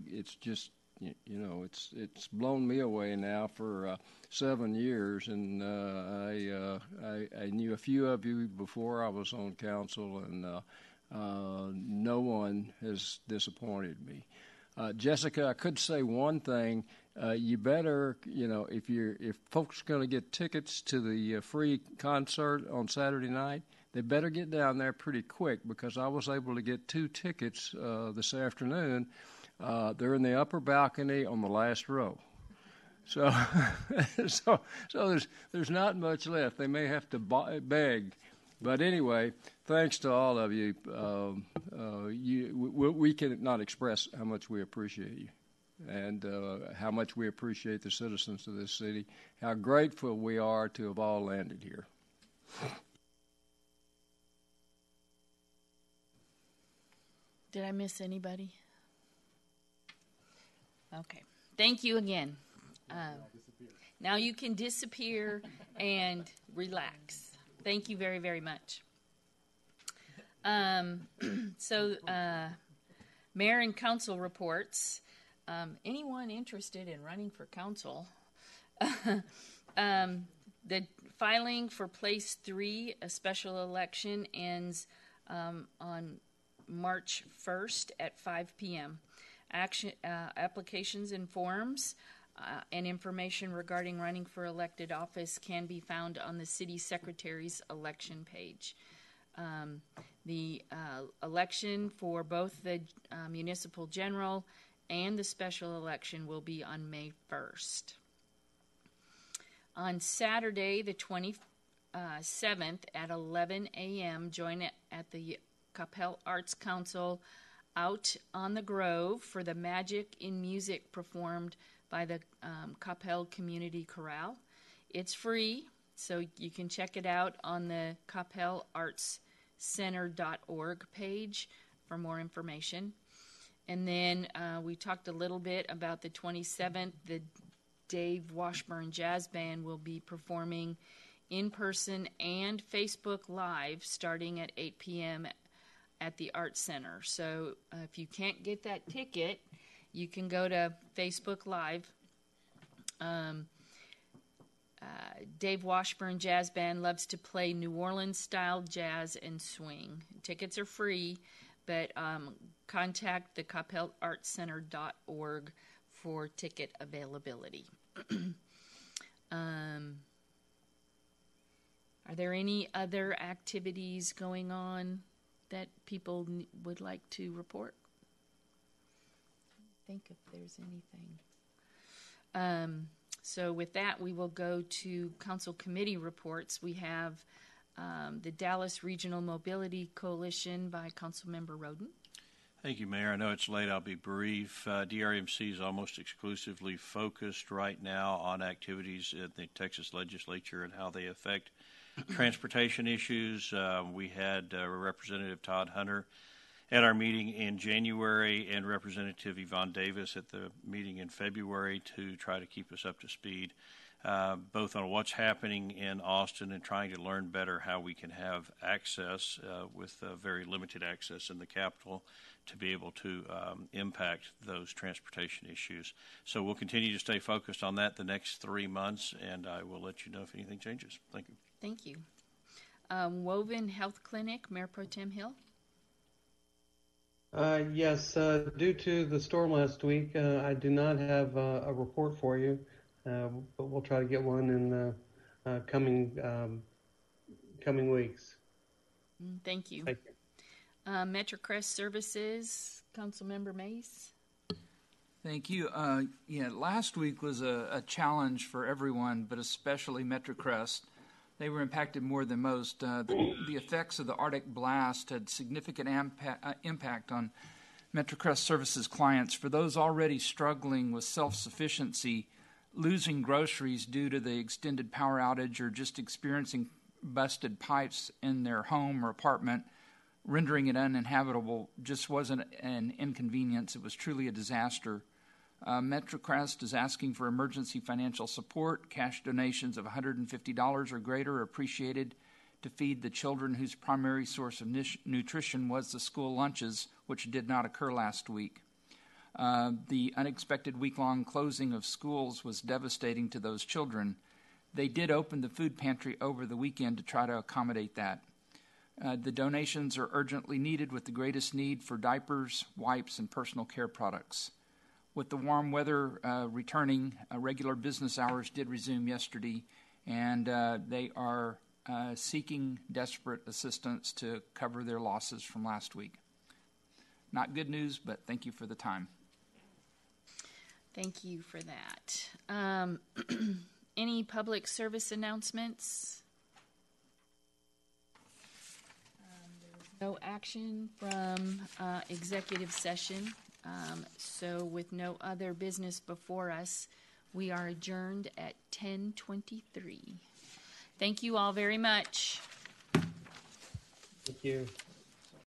It's just, it's blown me away now for 7 years, and I knew a few of you before I was on council, and no one has disappointed me. Jessica, I could say one thing. You better, if folks are going to get tickets to the free concert on Saturday night, they better get down there pretty quick, because I was able to get 2 tickets this afternoon. They're in the upper balcony on the last row. So, so there's not much left. They may have to beg. But anyway, thanks to all of you. We cannot express how much we appreciate you, and how much we appreciate the citizens of this city, how grateful we are to have all landed here. Did I miss anybody? Okay. Thank you again. Now you can disappear and relax. Thank you very, very much. So, Mayor and Council reports. Anyone interested in running for council? The filing for Place 3, a special election, ends on March 1st at 5 p.m. Applications and forms and information regarding running for elected office can be found on the City Secretary's election page. The election for both the municipal general and the special election will be on May 1st. On Saturday, the 27th at 11 a.m., join at the Coppell Arts Council out on the Grove for the Magic in Music performed by the Coppell Community Chorale. It's free, so you can check it out on the CoppellArtsCenter.org page for more information. And then we talked a little bit about the 27th. The Dave Washburn Jazz Band will be performing in person and Facebook Live starting at 8 p.m. at the Art Center. So if you can't get that ticket, you can go to Facebook Live. Dave Washburn Jazz Band loves to play New Orleans-style jazz and swing. Tickets are free, but contact the CoppellArtsCenter.org for ticket availability. Are there any other activities going on that people would like to report? Think if there's anything. So with that, we will go to council committee reports. We have the Dallas Regional Mobility Coalition by Councilmember Roden. Thank you, Mayor. I know it's late. I'll be brief. DRMC is almost exclusively focused right now on activities at the Texas legislature and how they affect transportation issues. We had Representative Todd Hunter at our meeting in January and Representative Yvonne Davis at the meeting in February to try to keep us up to speed, both on what's happening in Austin and trying to learn better how we can have access with very limited access in the Capitol to be able to impact those transportation issues. So we'll continue to stay focused on that the next 3 months, and I will let you know if anything changes. Thank you. Thank you. Woven Health Clinic, Mayor Pro Tem Hill. Yes, due to the storm last week, I do not have a report for you, but we'll try to get one in the coming weeks. Thank you. Thank you. MetroCrest Services, Councilmember Mace. Thank you. Last week was a challenge for everyone, but especially MetroCrest. They were impacted more than most. The effects of the Arctic blast had significant impact on MetroCrest Services clients. For those already struggling with self-sufficiency, losing groceries due to the extended power outage, or just experiencing busted pipes in their home or apartment, rendering it uninhabitable, just wasn't an inconvenience. It was truly a disaster. MetroCrest is asking for emergency financial support. Cash donations of $150 or greater are appreciated to feed the children whose primary source of nutrition was the school lunches, which did not occur last week. The unexpected week-long closing of schools was devastating to those children. They did open the food pantry over the weekend to try to accommodate that. The donations are urgently needed, with the greatest need for diapers, wipes, and personal care products. With the warm weather returning, regular business hours did resume yesterday, and they are seeking desperate assistance to cover their losses from last week. Not good news, but thank you for the time. Thank you for that. Any public service announcements? There was no action from executive session. So with no other business before us, we are adjourned at 10:23. Thank you all very much. Thank you.